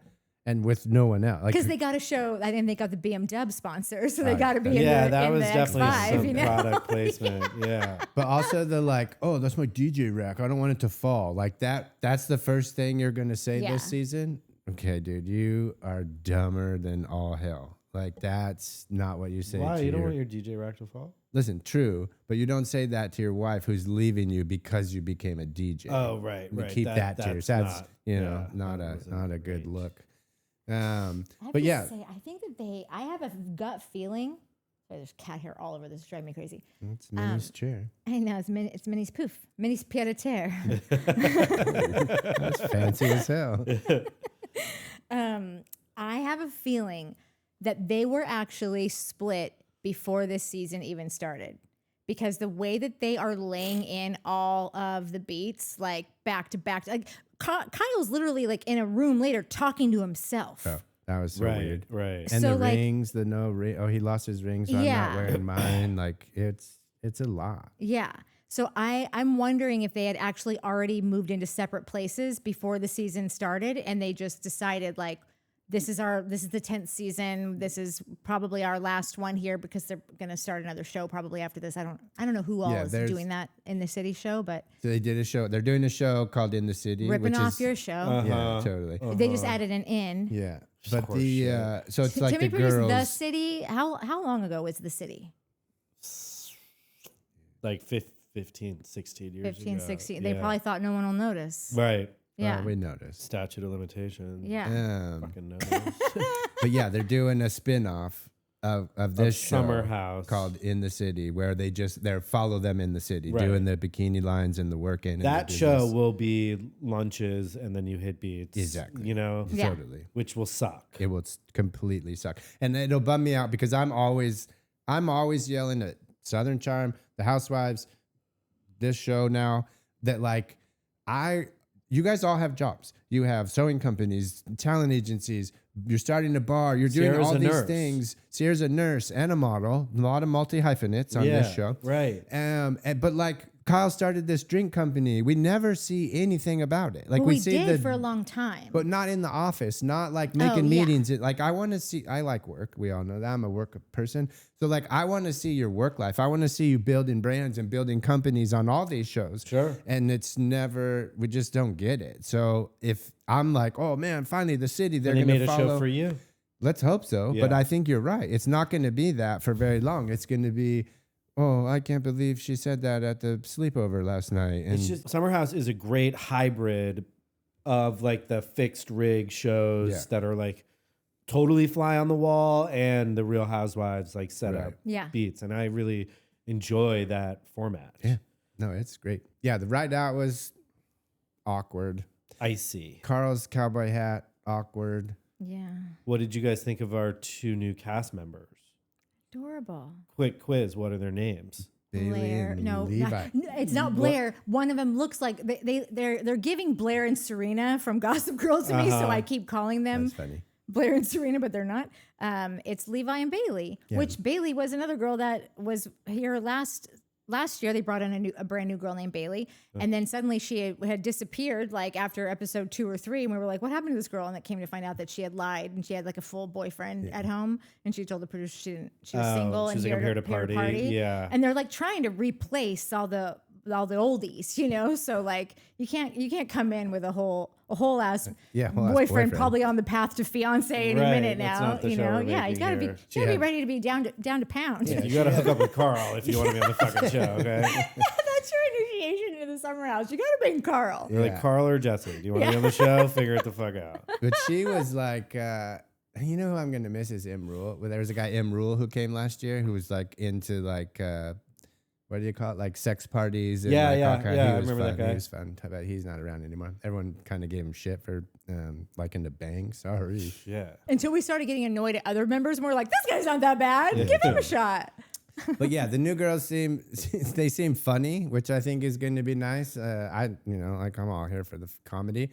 And with no one else. Because they got to show. I think they got the BMW sponsor, so they got to be in Yeah, the, that in was the definitely X5. some You know? product placement. Yeah. But also the like, oh, that's my DJ rack. I don't want it to fall. Like that's the first thing you're going to say Yeah. this season? Okay, dude, you are dumber than all hell. Like that's not what you say Why? to You don't your... want your DJ rack to fall? Listen, true, but you don't say that to your wife who's leaving you because you became a DJ. Oh, right, You right. keep that to yourself. That's, yeah, not that a wasn't good great. look. I have But to yeah, say, I think that I have a gut feeling. Sorry, there's cat hair all over this. It's driving me crazy. it's Minnie's chair. I know it's Minnie's poof. Minnie's pied à terre. That's fancy as hell. I have a feeling that they were actually split before this season even started. Because the way that they are laying in all of the beats, like back to back, like Kyle's literally like in a room later talking to himself. Oh, that was so weird. Right. And So, the like- rings, the no ring. Oh, he lost his rings. So Yeah. I'm not wearing mine. Like it's a lot. Yeah. So I'm wondering if they had actually already moved into separate places before the season started, and they just decided like, this is the 10th season. This is probably our last one here because they're gonna start another show probably after this. I don't know who all is doing that in the city show, but So they did a show. They're doing a show called In the City, ripping which off is your show. yeah, totally. They just added an in. Yeah, but horse the so it's like Timmy the produced girls. The City. How long ago was The City? Like 15, 16 years 15, ago. 16. They Yeah. probably thought no one will notice. Right. Yeah. we noticed. Statute of limitations. Yeah. Fucking notice. But yeah, they're doing a spin-off of this show Summer House called In the City, where they follow them in the city, Right. doing the bikini lines and the working. and That the show business. will be lunches and then you hit beats. Exactly. You know? Yeah. Totally. Which will suck. It will completely suck, and it'll bum me out because I'm always yelling at Southern Charm, the Housewives, this show now that like you guys all have jobs. You have sewing companies, talent agencies. You're starting a bar. You're doing Ciara's all a these nurse. things. Ciara's a nurse and a model. A lot of multi-hyphenates on this show. Right. But like Kyle started this drink company. We never see anything about it. Like Well, we see did the for a long time. but not in the office, not like making yeah. meetings. Like I want to see, I like work. We all know that I'm a work person. So like, I want to see your work life. I want to see you building brands and building companies on all these shows. Sure. And we just don't get it. So if I'm like, oh man, finally the city, they're And they going made to a follow. show for you. Let's hope so. Yeah. But I think you're right. It's not going to be that for very long. It's going to be, oh, I can't believe she said that at the sleepover last night. And It's just Summer House is a great hybrid of like the fixed rig shows Yeah. that are like totally fly on the wall and the Real Housewives like set Right. up Yeah. beats. And I really enjoy that format. yeah, no, it's great. Yeah, the ride out was awkward. Icy. Carl's cowboy hat, awkward. Yeah. What did you guys think of our two new cast members? Adorable. Quick quiz. What are their names? Bailey Blair. and No, Levi. it's not Blair. One of them looks like they're giving Blair and Serena from Gossip Girl to me, so I keep calling them That's funny. Blair and Serena, but they're not. It's Levi and Bailey, which Bailey was another girl that was here last year. They brought in a brand new girl named Bailey, and then suddenly she had disappeared like after episode 2 or 3, and we were like, what happened to this girl? And it came to find out that she had lied and she had like a full boyfriend at home, and she told the producer she was single she and was like, I'm here to party. Yeah. and they're like trying to replace all the oldies, you know. So like you can't come in with a whole ass whole ass boyfriend, boyfriend. probably on the path to fiance any Right, minute that's now. not the You show know, we're yeah, you making gotta here. be ready to be down to pound. You got to hook up with Carl if you want to be on the fucking show, okay? That's your initiation into the summer house. You gotta bring Carl. You're like Carl or Jesse. Do you want to be on the show? Figure it the fuck out. But she was like, You know who I'm gonna miss is M Rule. Well, there was a guy M Rule who came last year who was like into like what do you call it? Like sex parties. And Yeah, like yeah, all kind. yeah, He I was remember fun. that guy. He was fun. But he's not around anymore. Everyone kind of gave him shit for like into bang. Sorry. Yeah. Until we started getting annoyed at other members, and we're like, this guy's not that bad. Give him a shot. But yeah, the new girls seem funny, which I think is going to be nice. Like I'm all here for the comedy.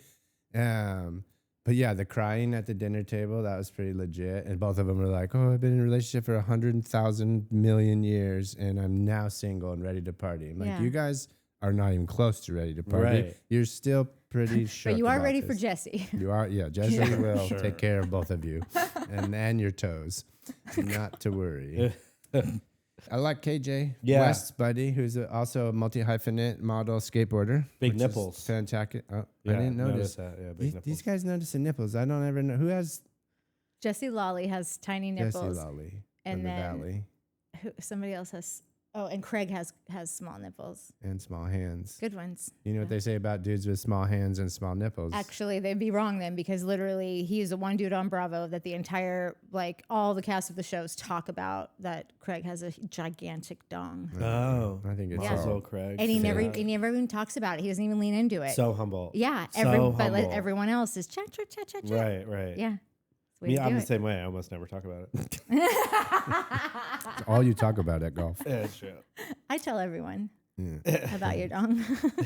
But yeah, the crying at the dinner table, that was pretty legit. And both of them were like, oh, I've been in a relationship for 100,000 million years and I'm now single and ready to party. I'm like, Yeah. you guys are not even close to ready to party. Right. You're still pretty sure. But you are ready for Jesse. You are, yeah. Jesse will take care of both of you and your toes. Not to worry. I like KJ West's buddy, who's also a multi-hyphenate model skateboarder. Big which is nipples. Fantastic. Oh, Yeah, I didn't notice. that. Yeah, big nipples. These guys notice the nipples. I don't ever know. Who has Jesse Lolly has tiny nipples. Jesse Lolly And in the then- Valley Somebody else has. Oh, and Craig has small nipples. and small hands? Good ones. You know what they say about dudes with small hands and small nipples? Actually, they'd be wrong then because literally he's the one dude on Bravo that the entire, like all the cast of the shows talk about that Craig has a gigantic dong. Oh. I think it's Yeah. Mazel, all. Craig. And he never Yeah. even talks about it. He doesn't even lean into it. So humble. yeah, So but like humble. everyone else is chat, chat, chat, chat, chat. Right, right. Yeah. That's the way Me, to I'm do the it. same way. I almost never talk about it. All you talk about at golf. Yeah, it's true. I tell everyone Yeah. about your dong.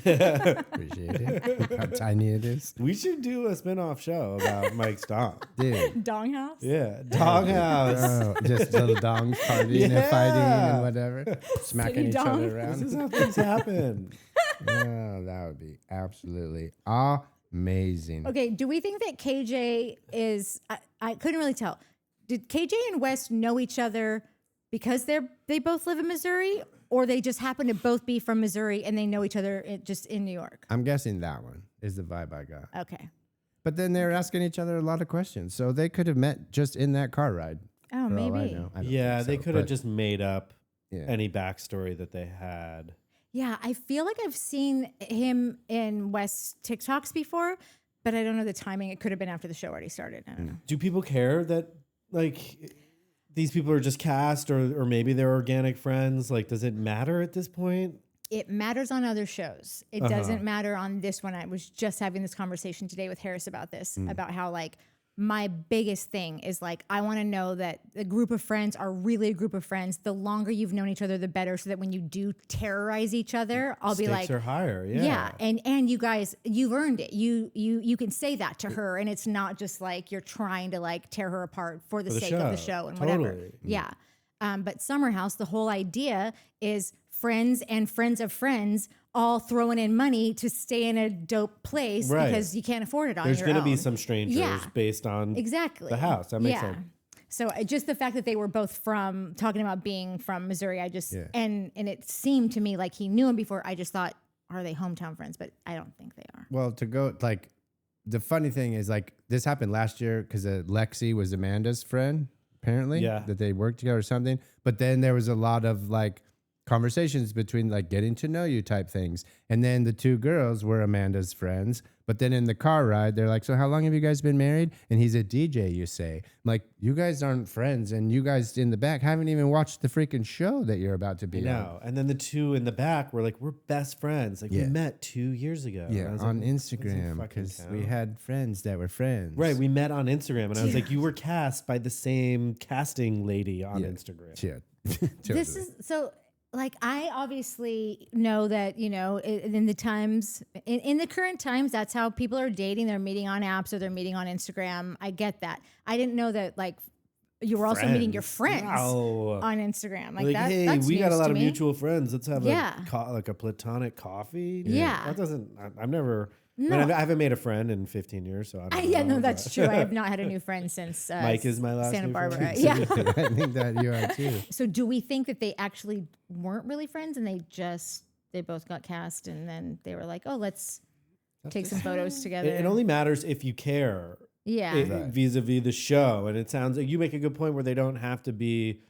Appreciate it. How tiny it is. We should do a spin-off show about Mike's dong. Dude. Dong house? Yeah, doghouse. Oh, just little dongs partying and fighting Yeah. and whatever. Smacking City each dong. other This around. is how things happen. Oh, that would be absolutely amazing. Okay, do we think that KJ is? I couldn't really tell. Did KJ and West know each other because they both live in Missouri, or they just happen to both be from Missouri and they know each other just in New York? I'm guessing that one is the vibe I got. Okay. But then they were asking each other a lot of questions. So they could have met just in that car ride. Oh, for all I maybe. know. I don't Yeah, think they so, could have but just made up yeah. any backstory that they had. Yeah, I feel like I've seen him in West's TikToks before, but I don't know the timing. It could have been after the show already started. I don't know. Do people care that like these people are just cast or maybe they're organic friends? Like, does it matter at this point? It matters on other shows. It doesn't matter on this one. I was just having this conversation today with Harris about this, about how like my biggest thing is like, I want to know that the group of friends are really a group of friends. The longer you've known each other, the better. So that when you do terrorize each other, I'll be like, Stakes are higher. Yeah. yeah. And you guys, you've earned it. You can say that to her, and it's not just like you're trying to like tear her apart for the the sake of the show. show and whatever. Totally. Yeah. But Summer House, the whole idea is friends and friends of friends all throwing in money to stay in a dope place Right. because you can't afford it on There's your going to own. be some strangers Yeah. based on Exactly. the house. That makes yeah. sense. So just the fact that they were both talking about being from Missouri, I just, Yeah. and it seemed to me like he knew him before. I just thought, are they hometown friends? But I don't think they are. Well, to go, like, the funny thing is, like, this happened last year because Lexi was Amanda's friend, apparently. Yeah. That they worked together or something. But then there was a lot of, like, conversations between, like, getting to know you type things. And then the two girls were Amanda's friends. But then in the car ride, they're like, so how long have you guys been married? And he's a DJ, you say. I'm like, you guys aren't friends. And you guys in the back haven't even watched the freaking show that you're about to be on. No. And then the two in the back were like, we're best friends. Like, we Yeah. met 2 years ago. And I Yeah, was on like, Instagram, fucking because we count. had friends that were friends. Right, we met on Instagram, and I was like, "You were cast by the same casting lady on Yeah. Instagram." Yeah. This is so. Like, I obviously know that, you know, in the times, in the current times, that's how people are dating. They're meeting on apps or they're meeting on Instagram. I get that. I didn't know that, like, you were also meeting your friends No. on Instagram. Like, Like, that, hey, that's we got a news lot to of me. mutual friends. Let's have Yeah. like a platonic coffee. Yeah. That doesn't. I've never. No. I haven't made a friend in 15 years, so I don't know. Yeah, no, but- that's true. I have not had a new friend since Mike is my last Santa new Barbara. friend. Yeah. I think that you are too. So do we think that they actually weren't really friends and they both got cast and then they were like, oh, let's take some photos together? It only matters if you care. Yeah. Vis-a-vis the show, and it sounds like you make a good point where they don't have to be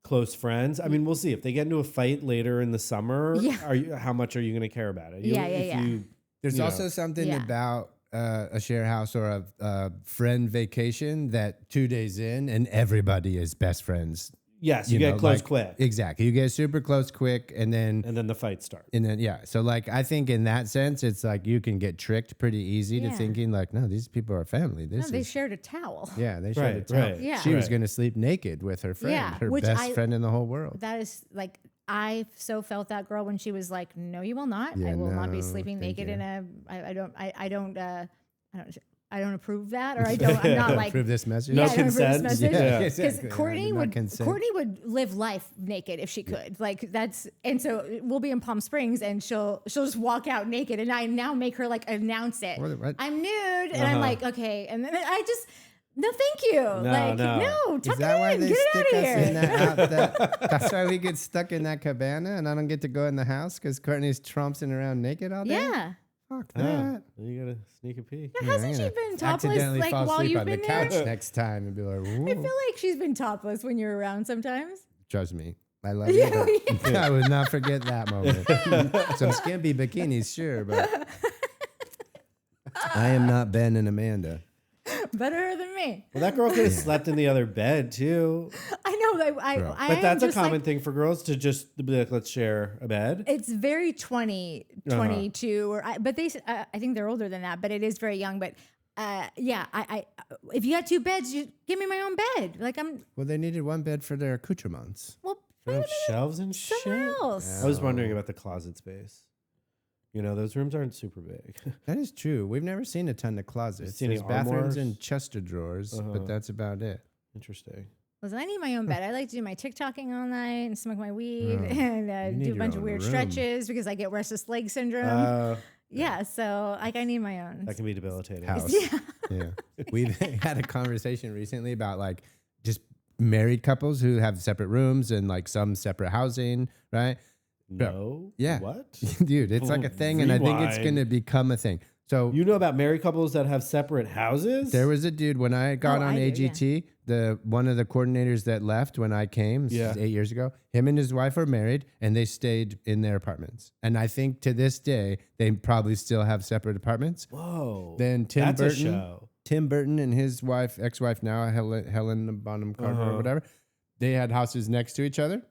close friends. I mean, we'll see if they get into a fight later in the summer. Yeah. How much are you going to care about it? Yeah. There's you also know. something Yeah. about a share house or a friend vacation that 2 days in and everybody is best friends. Yes, you get close quick. Exactly. You get super close quick and then the fight starts. And then, yeah. So, like, I think in that sense, it's like you can get tricked pretty easy to thinking, like, no, these people are family. They shared a towel. Yeah, they shared a towel. Right. Yeah. She was going to sleep naked with her friend, her best friend in the whole world. That is, like, I so felt that girl when she was like, no, you will not. Yeah, I will not be no, sleeping thank naked you. in a, I don't approve that, or I'm not like Approve this message? No I don't approve this consent? message. Yeah. Because Exactly. Courtney I do not would consent. Courtney would live life naked if she could. Like and so we'll be in Palm Springs and she'll just walk out naked, and I now make her like announce it. What? I'm nude, and I'm like, okay, and then I just no, thank you. No, tuck Is that it why in, they get it stick out of us here. in that's why we get stuck in that cabana and I don't get to go in the house because Courtney's trompsing around naked all day? Yeah. Fuck Oh, that. you gotta sneak a peek. Yeah, hasn't I'm she gonna been topless accidentally like fall while asleep you've on the been couch there? next time and be like, I "Ooh." feel like she's been topless when you're around sometimes. Trust me. I love you. But I would not forget that moment. Some skimpy bikinis, sure, but I am not Ben and Amanda. Better her than me. Well, that girl could have slept in the other bed too. I know. I But that's a just common like, thing for girls to just be like, let's share a bed. It's very 20, Uh-huh. 22, but I think they're older than that, but it is very young. But yeah, I if you had two beds, you give me my own bed. Like Well, they needed one bed for their accoutrements. well, They have shelves and shit. somewhere else. I was wondering about the closet space. You know, those rooms aren't super big. That is true. We've never seen a ton of closets. seen any There's bathrooms armoires? and chest of drawers, but that's about it. Interesting. Listen, I need my own bed. I like to do my TikToking all night and smoke my weed and need do a your bunch of own weird room. stretches because I get restless leg syndrome. Yeah, so like I need my own. That can be debilitating. House. Yeah. We've had a conversation recently about like just married couples who have separate rooms and like some separate housing, right? No. Yeah. What? Dude, it's like a thing, and I think it's Rewind. going to become a thing. So You know about married couples that have separate houses? there was a dude when I got on I do, yeah. AGT, one of the coordinators that left when I came this is 8 years ago. Him and his wife are married, and they stayed in their apartments. And I think to this day they probably still have separate apartments. Whoa. Then Tim That's a Burton, show. Tim Burton and his wife, ex-wife now, Helen Bonham Carter or whatever, they had houses next to each other.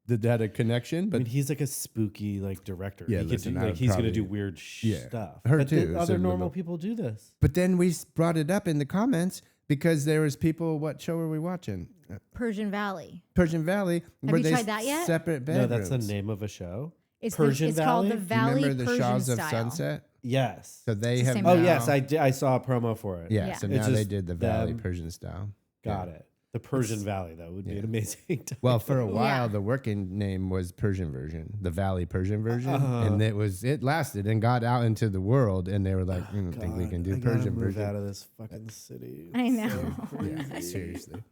They had a connection, I but mean, he's like a spooky like director. Yeah, He could listen, do, I like he's gonna probably- do weird Yeah. stuff. Her but too, then it's other a normal little- people do this. But then we brought it up in the comments because there was people. What show were we watching? Persian Valley. Persian Valley. Have you tried that yet? Separate No, bedrooms. that's the name of a show. It's Persian it's called the Valley? Valley Remember the Persian Shaws style. of Sunset? Yes. So they It's the have. same Oh now. yes, I saw a promo for it. Yeah. Yeah. So It's now they just did the Valley them. Persian style. Got Yeah. it. The Persian Valley though would be an amazing. title. Well, for a while, Yeah. the working name was Persian version, the Valley Persian version, and it lasted and got out into the world, and they were like, "I don't think we can do I gotta Persian move version." out of this fucking city. I know. Yeah, seriously.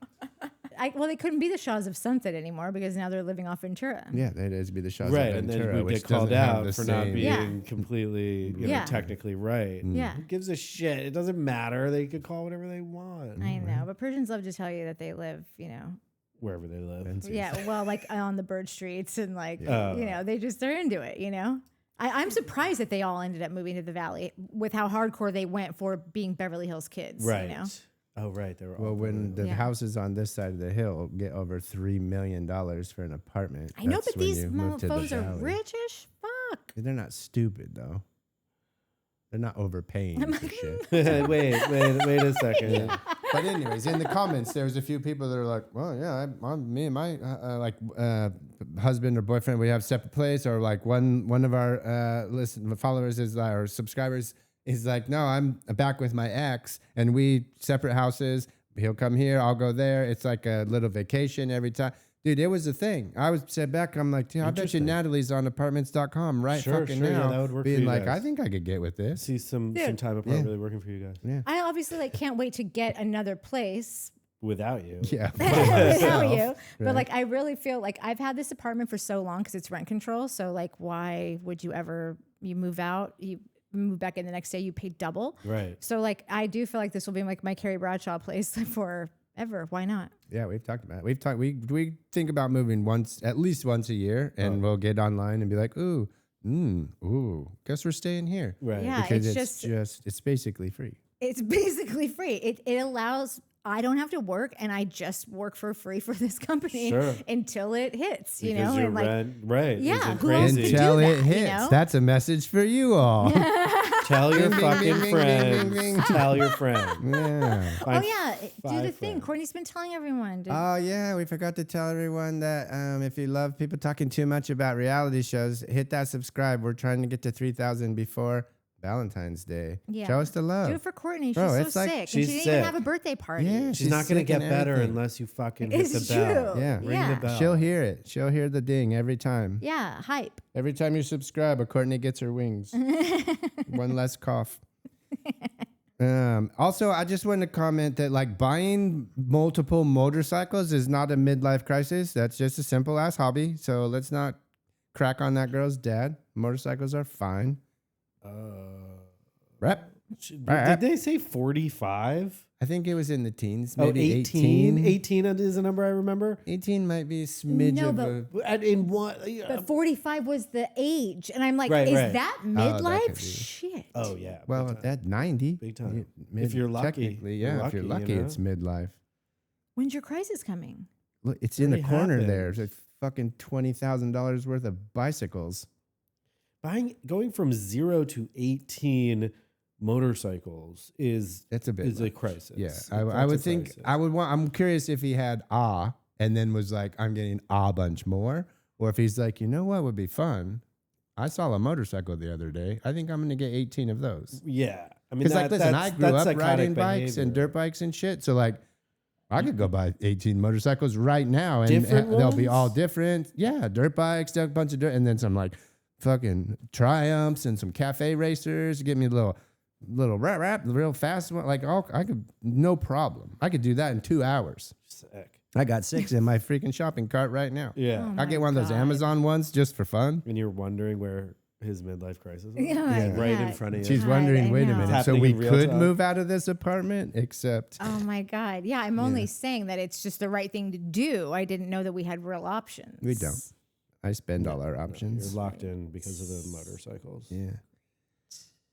Well, they couldn't be the Shaws of Sunset anymore because now they're living off Ventura. Yeah, that is be the Shaws Right, of and Ventura, then we which get called doesn't have out the for not same- being Yeah. completely, you know, Yeah. technically right. Yeah. Who gives a shit? It doesn't matter. They could call whatever they want, I know, but Persians love to tell you that they live, wherever they live. Fancy. yeah, well, like on the bird streets and like, Yeah. they're into it, I'm surprised that they all ended up moving to the Valley with how hardcore they went for being Beverly Hills kids, Right. Oh, right. They were all Well, when the Yeah. houses on this side of the hill get over $3 million for an apartment, I know, that's but when these you move to the mofos are Valley. rich as fuck. They're not stupid though. They're not overpaying for shit. wait a second. But anyways, in the comments, there was a few people that are like, "Well, yeah, me and my husband or boyfriend, we have separate place," or like one of our followers is or subscribers is like, "No, I'm back with my ex, and we separate houses. He'll come here, I'll go there. It's like a little vacation every time." Dude, it was a thing. I was said back, I'm like, dude, I bet you Interesting. Natalie's on apartments.com right Sure, fucking sure, yeah, now. that would work for being you like, guys. I think I could get with this. See some time apart really working for you guys I obviously can't wait to get another place without you. Yeah. without you. But right. like, I really feel like I've had this apartment for so long because it's rent control. So like, why would you move out? You move back in the next day, you pay double. Right. So like, I do feel like this will be like my Carrie Bradshaw place forever. Why not? Yeah, we've talked about it. We think about moving at least once a year, and we'll get online and be like, "Ooh, Ooh. Guess we're staying here. Right. Yeah, Because it's just it's basically free. it's basically free. It allows I don't have to work, and I just work for free for this company Sure. until it hits. You Because know, your and like rent, right? Yeah, isn't who else crazy. could do Until it that, hits. you know? That's a message for you all. Tell your Bing, bing, fucking bing, bing, friends. bing, bing. Tell your friends. Yeah. Oh Find yeah, do the 5 thing. friends. Courtney's been telling everyone. Oh yeah, we forgot to tell everyone that if you love people talking too much about reality shows, hit that subscribe. We're trying to get to 3,000 before Valentine's Day. Yeah. Show us the love. Do it for Courtney. Bro, She's it's so like- sick, and She's she didn't sick. even have a birthday party. Yeah, She's not going to sick get and better everything. unless you fucking hit It's the bell. true. Yeah. Ring Yeah. the bell. She'll hear it. She'll hear the ding every time. Yeah, hype. Every time you subscribe, a Courtney gets her wings. One less cough. Also, I just want to comment that like buying multiple motorcycles is not a midlife crisis. That's just a simple ass hobby. So let's not crack on that girl's dad. Motorcycles are fine. Rep. Did they say 45? I think it was in the teens, Oh, maybe 18. 18 is a number I remember. 18 might be a smidge No, of but- a... In what? But 45 was the age, and I'm like, Right, is right. that that midlife? could be. Shit. Oh, yeah. Well, big time. at 90. Big time. you- If you're lucky, Technically, you're yeah. If you're lucky, lucky, you know? it's midlife. When's your crisis coming? Look, it's in the already corner happened. there. It's like fucking $20,000 worth of bicycles. Going from 0 to 18 motorcycles is That's a bit a much. crisis. Yeah, That's I a would think crisis. I would want. I'm curious if he had and then was like, I'm getting a bunch more, or if he's like, you know what would be fun? I saw a motorcycle the other day. I think I'm going to get 18 of those. Yeah, I mean, Because like, listen, I grew that's up riding psychotic bikes and behavior. dirt bikes and shit. So like, I could go buy 18 motorcycles right now, and Different they'll be ones? all different. Yeah, dirt bikes, a bunch of dirt, and then some like fucking Triumphs and some cafe racers. Get me a little rap, real fast one. Like, I could, no problem. I could do that in 2 hours. Sick. I got 6 in my freaking shopping cart right now. Yeah, Oh I get my one of those God. Amazon ones just for fun. and you're wondering where his midlife crisis is. Yeah, right yeah. in front of you. She's God, wondering, I wait a know. minute, It's so happening we in real could time. move out of this apartment, except Oh my God. Yeah, I'm only saying that it's just the right thing to do. I didn't know that we had real options. we don't. I spend all our You're options. locked in because of the motorcycles. Yeah.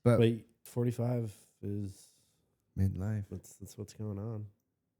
But But 45 is midlife, that's what's going on.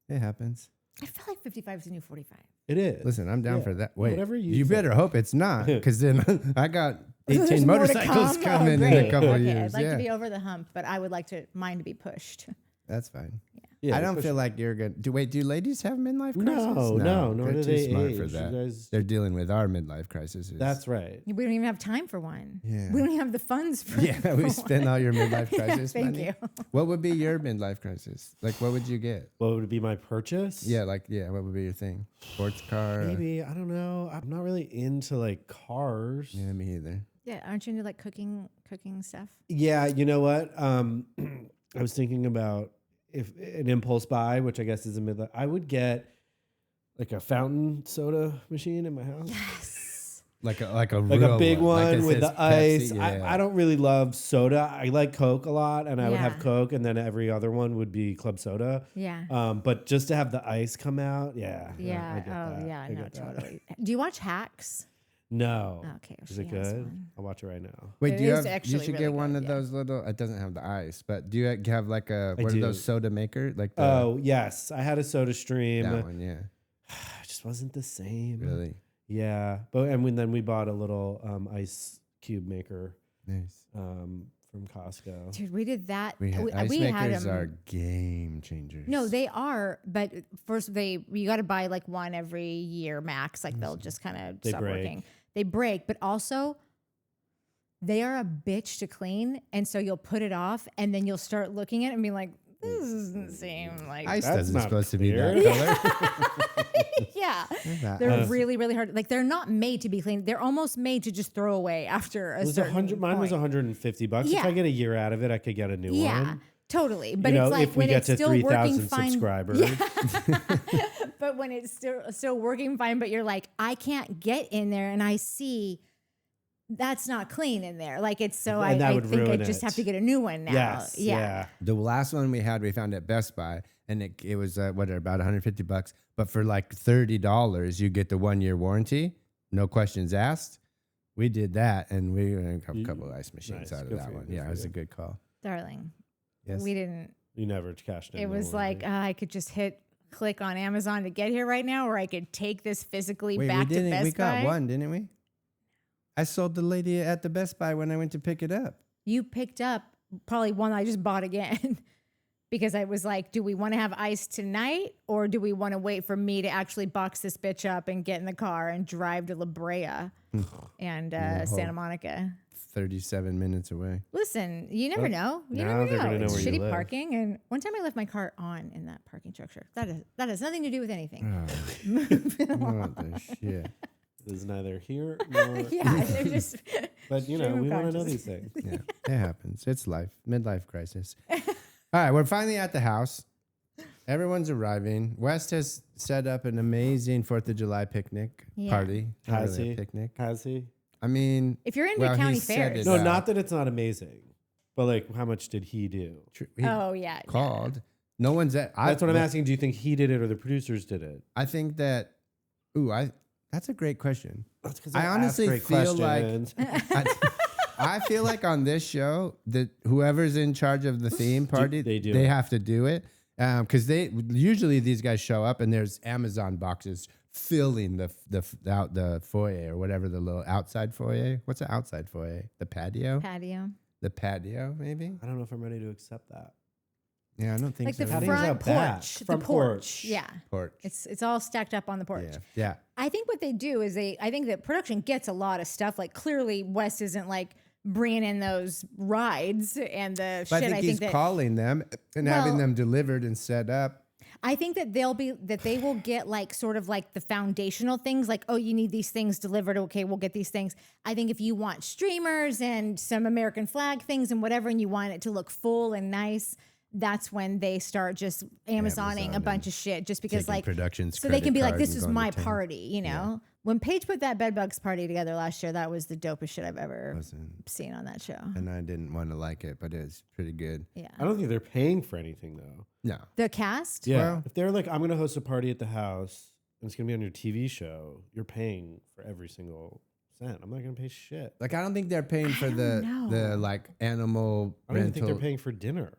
it happens. I feel like 55 is the new 45. It is. Listen, I'm down Yeah. for that. Wait, Whatever you you think. better hope it's not, because then I got There's 18 more to motorcycles come? coming in great. a couple Okay, years. I'd like Yeah, to be over the hump, but I would like mine to be pushed. that's fine. Yeah, I don't push feel it. like you're gonna. Do ladies have midlife crises? No, nor they're do too they smart age. for You that. guys- They're dealing with our midlife crises. That's right. We don't even have time for one. Yeah. We don't even have the funds for Yeah, for we one. spend all your midlife crisis Thank money. you. What would be your midlife crisis? Like, what would you get? What would be my purchase? Yeah, what would be your thing? Sports car? Maybe, I don't know. I'm not really into like cars. Yeah, me either. Yeah, aren't you into like cooking stuff? Yeah, you know what? I was thinking about if an impulse buy, which I guess is a midlife, I would get like a fountain soda machine in my house. Yes. Like a Like real a big Like one it with says the ice. Pepsi, yeah. I don't really love soda. I like Coke a lot, and I would have Yeah. Coke, and then every other one would be club soda. Yeah. But just to have the ice come out, yeah. Yeah. I get Oh, that. yeah. I No, get that. totally. Do you watch Hacks? No. Okay. well, Is it she has good? one. I'll watch it right now. Wait, It do you is have? You actually should really get one good, of yeah. those little. It doesn't have the ice, but do you have like a I one of those do. soda maker? Like the, Oh yes, I had a Soda Stream. that one, yeah. It just wasn't the same. Really Yeah, then we bought a little ice cube maker nice. from Costco. Dude, we did that. We had ice we had makers 'em- are game changers. No, they are, but first you got to buy like one every year max. Like they'll just kind of They stop break. working. They break, but also they are a bitch to clean, and so you'll put it off, and then you'll start looking at it and be like, "This doesn't seem like." ice That's doesn't not supposed to clear. be that color. Yeah, that they're ice. really, really hard. Like they're not made to be cleaned. They're almost made to just throw away after a It was certain 100. Mine was point. $150. If Yeah. I get a year out of it, I could get a new Yeah, one. totally. But You know, it's like if we when get it's to still working 3,000 fine. subscribers. But when it's still working fine, but you're like, I can't get in there, and I see that's not clean in there. Like it's so And that I would think I ruin just it. have to get a new one now. Yes. Yeah. Yeah. The last one we found at Best Buy, and it was about $150. But for like $30, you get the 1 year warranty, no questions asked. we did that, and we got a couple ice machines Nice. out of Good that for you, one. good Yeah, for it was you. a good call. Darling, Yes. we didn't. You never cashed in. It was like I could just click on Amazon to get here right now, or I could take this physically Wait, back we to didn't. Best We got Buy. one, didn't we? I sold the lady at the Best Buy when I went to pick it up. You picked up probably one I just bought again because I was like, do we want to have ice tonight, or do we want to wait for me to actually box this bitch up and get in the car and drive to La Brea and Santa Monica? 37 minutes away. Listen, you never know. You now never they're know. gonna know It's where you shitty live. parking. And one time I left my car on in that parking structure. That has nothing to do with anything. What the shit? It's neither here nor. Yeah, they're just. But you know, Stream of we want to know consciousness. these things. Yeah, it happens. It's life, midlife crisis. All right, we're finally at the house. Everyone's arriving. West has set up an amazing 4th of July picnic Yeah. party. Not Has really a he? picnic. Has he? I mean, If you're into Well, he county said fairs. it. No, Yeah. not that it's not amazing, but like, how much did he do? he Oh yeah. called. No one's at. That's what I'm asking. Do you think he did it or the producers did it? I think that. That's a great question. That's because I honestly feel like I feel like on this show that whoever's in charge of the theme party, they do they it. have to do it because they usually these guys show up and there's Amazon boxes filling the foyer or whatever, the little outside foyer. What's the outside foyer? The patio. The patio, maybe. I don't know if I'm ready to accept that. Yeah, I don't think Like so. the Patio's front out back. porch. The Front porch. porch. Yeah. porch. It's all stacked up on the porch. Yeah. I think what they do is I think that production gets a lot of stuff. Like clearly West isn't like bringing in those rides and the But shit. I think he's calling them and having Well- them delivered and set up. I think that they will get like sort of like the foundational things, like, oh, you need these things delivered. Okay, we'll get these things. I think if you want streamers and some American flag things and whatever, and you want it to look full and nice, that's when they start just Amazoning a bunch of shit just because Taking like productions so they can credit be like, card this and is going to my town. party, you know? When Paige put that Bedbugs party together last year, that was the dopest shit I've ever seen on that show. And I didn't want to like it, but it was pretty good. Yeah. I don't think they're paying for anything though. No. The cast? Yeah. Well- If they're like, I'm going to host a party at the house and it's going to be on your TV show, you're paying for every single cent. I'm not going to pay shit. Like I don't think they're paying for don't know. the like animal I don't even rental. think they're paying for dinner.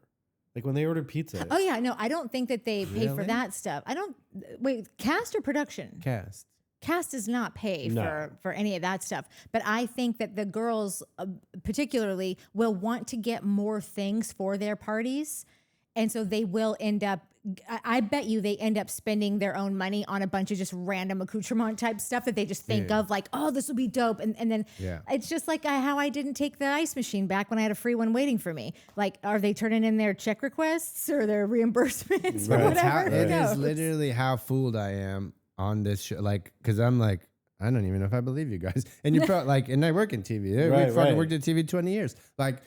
Like when they order pizza. Oh yeah, no, I don't think that they pay for Really? that stuff. I don't wait, cast or production? Cast. Cast does not pay No. for any of that stuff. But I think that the girls particularly will want to get more things for their parties. And so they will end up, I bet you they end up spending their own money on a bunch of just random accoutrement type stuff that they just think of like, oh, this will be dope. And then it's just like how I didn't take the ice machine back when I had a free one waiting for me. Like, are they turning in their check requests or their reimbursements or Right. whatever? It Who is knows? literally how fooled I am on this show. Like, cause I'm like, I don't even know if I believe you guys. And you probably like, and I work in TV. Right, We fucking right. worked in TV 20 years. Like,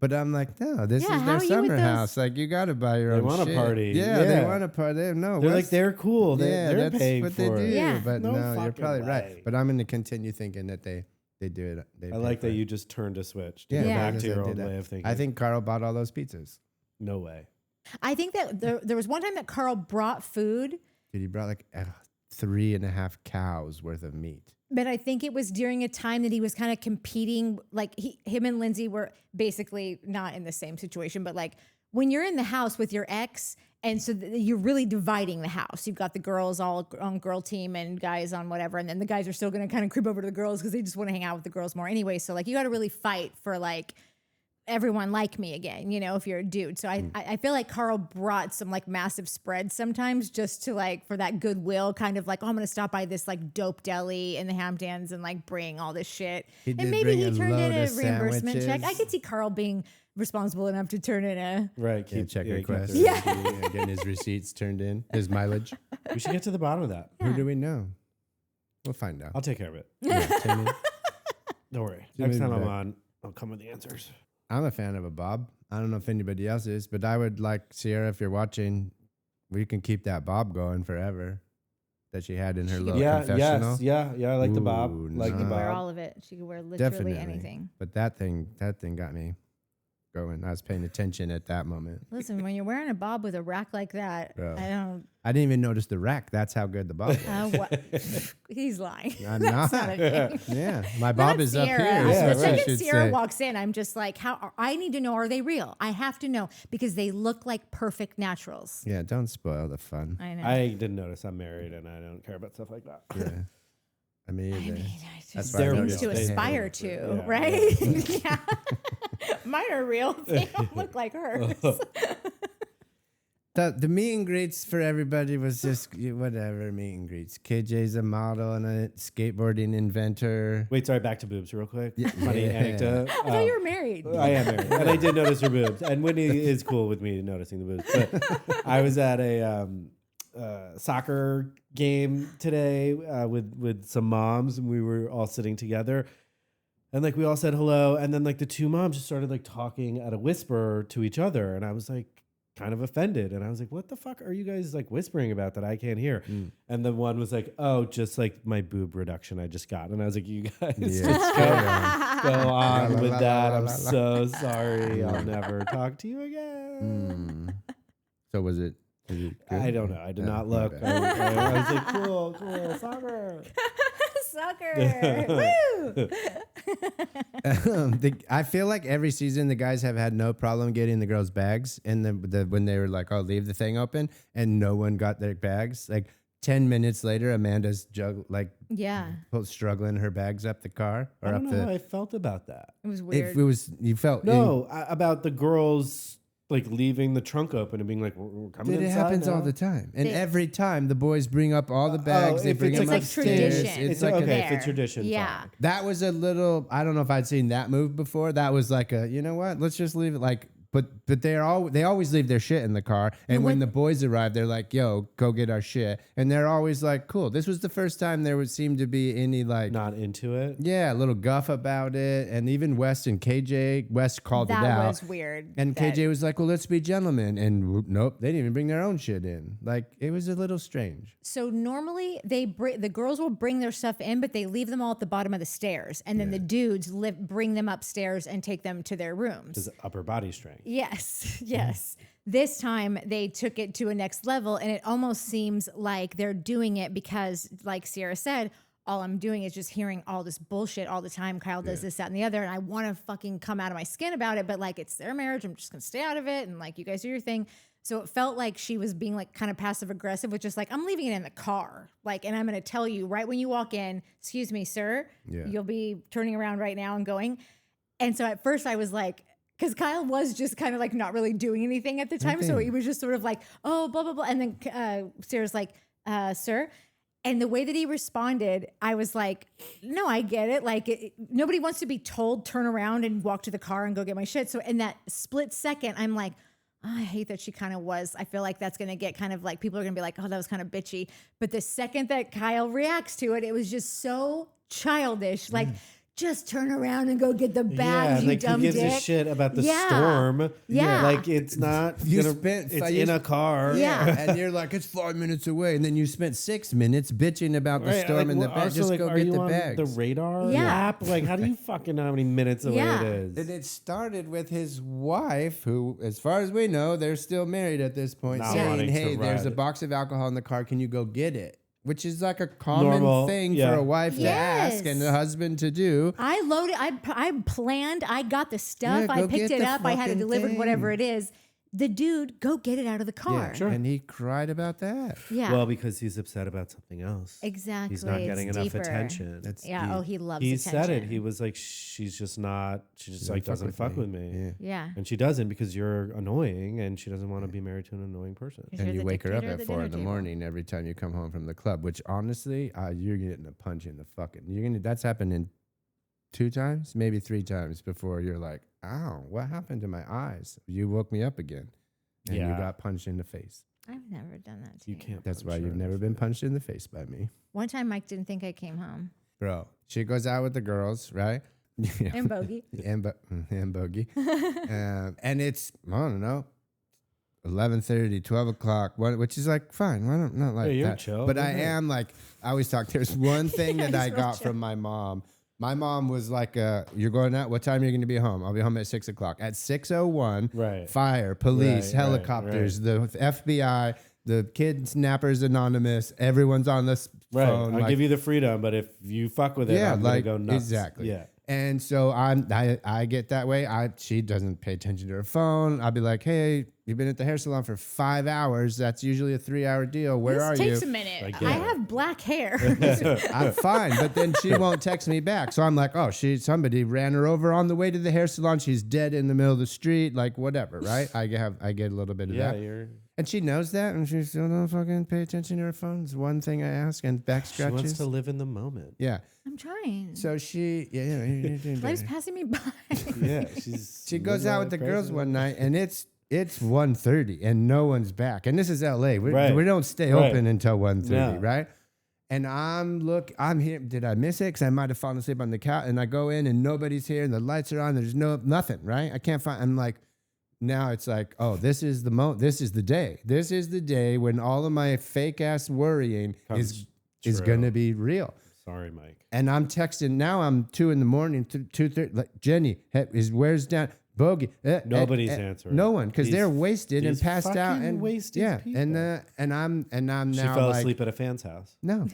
but I'm like, no, this Yeah, is how their are you with summer those- house. Like, you got to buy your They own want a shit. party. Yeah, they Yeah. want a party. No, They're like, West- they're cool. They're that's paying what for they do. it. Yeah. But No no, you're fucking probably way. right. But I'm going to continue thinking that they do it. They I pay like for that it. you just turned a switch to Yeah, go Yeah. back because to I your did old that. way of thinking. I think Carl bought all those pizzas. No way. I think that there was one time that Carl brought food, Dude, he brought like 3.5 cows worth of meat. but I think it was during a time that he was kind of competing. Like him and Lindsay were basically not in the same situation, but like when you're in the house with your ex, and so you're really dividing the house. You've got the girls all on girl team and guys on whatever, and then the guys are still going to kind of creep over to the girls because they just want to hang out with the girls more anyway. So like you got to really fight for like everyone like me again, you know, if you're a dude. So I feel like Carl brought some like massive spreads sometimes just to like for that goodwill kind of like, oh, I'm going to stop by this like dope deli in the Hamptons and like bring all this shit. He And did maybe bring he a turned in load a of reimbursement check. I sandwiches. could see Carl being responsible enough to turn in a. Right. Yeah, check keep request. the- Yeah. Getting his receipts turned in, his mileage. We should get to the bottom of that. Who do we know? We'll find out. I'll take care of it. Yeah, Timmy. Don't worry. Timmy Next time I'm back. on, I'll come with the answers. I'm a fan of a bob. I don't know if anybody else is, but I would like, Ciara, if you're watching, we can keep that bob going forever that she had in her little Yeah. confessional. Yes. Yeah. I like the bob. Ooh, Like She the could wear bob. all of it. She could wear literally Definitely. anything. But that thing got me. going. I was paying attention at that moment. Listen, when you're wearing a bob with a rack like that, Bro. I I didn't even notice the rack. That's how good the bob was. what? He's lying. I'm That's not. not a thing. Yeah, my bob is up here. Ciara. Yeah, The right. second should Ciara say. walks in, I'm just like, how? I need to know, are they real? I have to know because they look like perfect naturals. Yeah, don't spoil the fun. I know. I didn't notice. I'm married and I don't care about stuff like that. Yeah. I mean, I mean, either. I just That's why I They're things noticed to real. the aspire hair. to, Yeah. right? Yeah. Mine are real. They don't look like hers. The meet and greets for everybody was just whatever meet and greets. KJ's a model and a skateboarding inventor. Wait, sorry, back to boobs real quick. Yeah. Funny Yeah. anecdote. I thought you were married. I am married, and I did notice her boobs. And Whitney is cool with me noticing the boobs. But I was at a soccer game today with some moms, and we were all sitting together, and like we all said hello, and then like the two moms just started like talking at a whisper to each other, and I was like kind of offended, and I was like, "What the fuck are you guys like whispering about that I can't hear?" And the one was like, "Oh, just like my boob reduction I just got," and I was like, "You guys Yeah. just go on La, with la, that. la, I'm la, la. so sorry. I'll never talk to you again." So was it good? I don't know. I did Oh, not my look. bad. I was like, cool, soccer. Sucker. Woo! I feel like every season the guys have had no problem getting the girls' bags, and when they were like, "Oh, leave the thing open," and no one got their bags. Like 10 minutes later, Amanda's Yeah. struggling her bags up the car I or don't up know how the. I felt about that. It was weird. If it was, you felt No, about the girls like leaving the trunk open and being like, we're coming It inside happens now." all the time, and They- every time the boys bring up all the bags, they if bring it's them like upstairs. tradition. It's It's like okay. a, If it's tradition, Yeah. fine. that was a little. I don't know if I'd seen that move before. That was like a, you know what? Let's just leave it like. But they always leave their shit in the car, and when the boys arrive, they're like, "Yo, go get our shit," and they're always like, "Cool." This was the first time there would seem to be any like. Not into it. Yeah, a little guff about it. And even West and KJ, West called it that out. was weird. And that- KJ was like, well, let's be gentlemen. And nope, they didn't even bring their own shit in. Like, it was a little strange. So normally the girls will bring their stuff in, but they leave them all at the bottom of the stairs, and then the dudes bring them upstairs and take them to their rooms. Is upper body strength. Yes, yes. This time they took it to a next level, and it almost seems like they're doing it because, like Ciara said, all I'm doing is just hearing all this bullshit all the time. Kyle does this, that, and the other, and I want to fucking come out of my skin about it, but like it's their marriage. I'm just gonna stay out of it, and like you guys do your thing. So it felt like she was being like kind of passive aggressive, with just like, I'm leaving it in the car, like, and I'm gonna tell you right when you walk in, excuse me, sir, you'll be turning around right now and going. And so at first I was like, because Kyle was just kind of like not really doing anything at the time. So he was just sort of like, oh, blah, blah, blah. And then Sarah's like, sir. And the way that he responded, I was like, no, I get it. Like nobody wants to be told, turn around and walk to the car and go get my shit. So in that split second, I'm like, oh, I hate that she kind of was. I feel like that's going to get kind of like, people are going to be like, oh, that was kind of bitchy. But the second that Kyle reacts to it, it was just so childish. Like, just turn around and go get the bags, you like dumb who gives dick. a shit about the Yeah. storm? Yeah. Like it's not. It's in a car. Yeah. And you're like, it's 5 minutes away. And then you spent 6 minutes bitching about the storm like, and the well, bags. also, Just like, go are get you the on bags. the radar Yeah. app? Like, how do you fucking know how many minutes away Yeah. it is? And it started with his wife, who, as far as we know, they're still married at this point, Not saying, wanting to hey, there's a ride. box of alcohol in the car. Can you go get it? Which is like a common Normal, thing yeah. for a wife to ask Yes. and a husband to do. I loaded, I planned, I got the stuff, Yeah, I go picked get it the up, I had it fucking delivered, whatever thing. it is. The dude, go get it out of the car. Sure. And he cried about that. Yeah, Well, because he's upset about something else. exactly. He's not It's getting enough deeper. attention. That's Yeah. deep. Oh, he loves He attention. said it. He was like, she just like doesn't fuck with me. Yeah. Yeah. And she doesn't because you're annoying and she doesn't want to be married to an annoying person. You're And you the wake her up dictator at of 4 in dinner the table. morning every time you come home from the club, which honestly, you're getting a punch in the fucking. That's happened in 2 times, maybe 3 times before you're like, ow, what happened to my eyes? You woke me up again. And you Yeah. got punched in the face. I've never done that to You can't. That's why punch her you've in the never been face. punched in the face by me. One time Mike didn't think I came home. Bro, she goes out with the girls, right? And Bogey. and Bogey. And it's, I don't know, 11:30, 12 o'clock, which is like, fine. Why not like Yeah, you're that? chill. But Go I ahead. am like, I always talk, there's one thing that He's I real got chill. from my mom My mom was like, "You're going out. What time are you going to be home? I'll be home at 6 o'clock. At 6:01, Right. fire, police, Right, helicopters, the FBI, the Kidnappers Anonymous. Everyone's on this Right. phone. I'll give you the freedom, but if you fuck with it, yeah, I'm like gonna go nuts. exactly. Yeah. And so I get that way. She doesn't pay attention to her phone. I'll be like, hey, you've been at the hair salon for 5 hours. That's usually a 3-hour deal. Where are This you? takes a minute. I get I it. have black hair. I'm fine, but then she won't text me back. So I'm like, oh, somebody ran her over on the way to the hair salon. She's dead in the middle of the street, like whatever, right? I get a little bit of Yeah, that. And she knows that, and she still don't fucking pay attention to her phone. It's one thing I ask, and back she scratches. wants to live in the moment. Yeah. I'm trying. So you're doing Life's better. passing me by. Yeah, She goes out with the girls one night, and it's 1:30, and no one's back. And this is LA. We don't stay open until 1:30, No. right? And I'm here. Did I miss it? Because I might have fallen asleep on the couch. And I go in, and nobody's here, and the lights are on. There's nothing, right? I can't find. I'm like, now it's like, oh, this is the moment. This is the day. This is the day when all of my fake ass worrying is going to be real. Sorry, Mike. And I'm texting. Now I'm 2 in the morning, 2:30. Like, Jenny, where's down? Bogey. Nobody's answering. No one, because they're wasted and these passed out fucking and wasted yeah. people. And I'm now She fell like, asleep at a fan's house. no,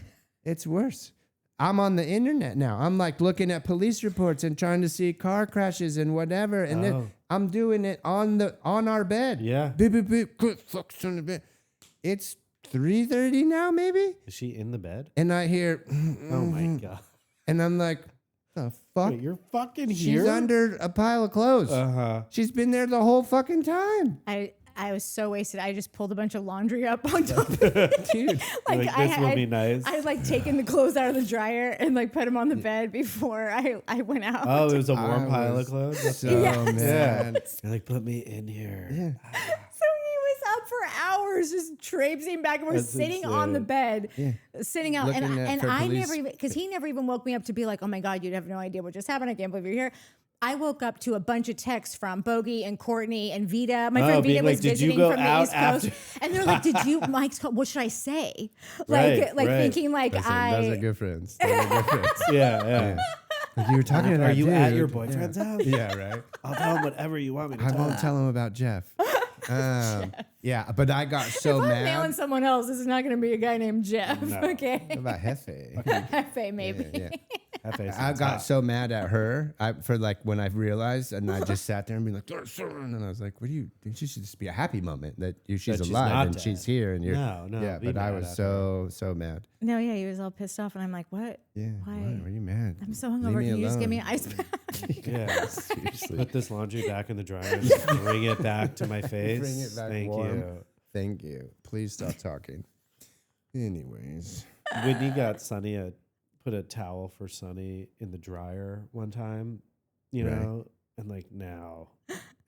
it's worse. I'm on the internet now. I'm like looking at police reports and trying to see car crashes and whatever. And then I'm doing it on our bed. Yeah. Beep, beep, beep. Good fuck's on the bed. It's 3:30 now, maybe. Is she in the bed? And I hear, Oh my god. and I'm like, the fuck? Wait, you're fucking here? She's under a pile of clothes. Uh-huh. She's been there the whole fucking time. I was so wasted. I just pulled a bunch of laundry up on top of it. Dude. Like, This will be nice. I had like taken the clothes out of the dryer and like put them on the bed before I went out. Oh, it was a I warm pile of was clothes? That's So Yes. mad. You're like, put me in here. Yeah. So he was up for hours just traipsing back and forth, That's sitting on the bed, sitting out. Looking at for I police. never even, because he never even woke me up to be like, oh my God, you'd have no idea what just happened. I can't believe you're here. I woke up to a bunch of texts from Bogey and Courtney and Vita. My friend being Vita like, was "Did you visiting go from the out East Coast. after?" And they're like, did you, Mike's called, what should I say? Right, Like right. thinking like Those are good friends. Those are good friends. Yeah. Like, you were talking about Are you dude. at your boyfriend's house? Yeah, right. I'll tell him whatever you want me to I tell won't him. tell him about Jeff. Yeah, but I got so if I'm mad. mailing someone else, this is not going to be a guy named Jeff. No. Okay. What about Hefe? Hefe, maybe. Yeah. Hefe I sounds got hot. so mad at her for like when I realized, and I just sat there and be like, and I was like, "What do you? It should just be a happy moment that she's she's alive not and dead. she's here and you're." No, Yeah, be but I mad was at so mad. No, yeah, he was all pissed off, and I'm like, what? Yeah, Why? why are you mad? I'm so Leave hungover. me Can you just give me alone. an ice pack? Yeah. Seriously. Put this laundry back in the dryer and just bring it back to my face. Bring it back Thank warm. you. Thank you. Please stop talking. Anyways, Whitney got Sunny put a towel for Sunny in the dryer one time, you Right. know, and like now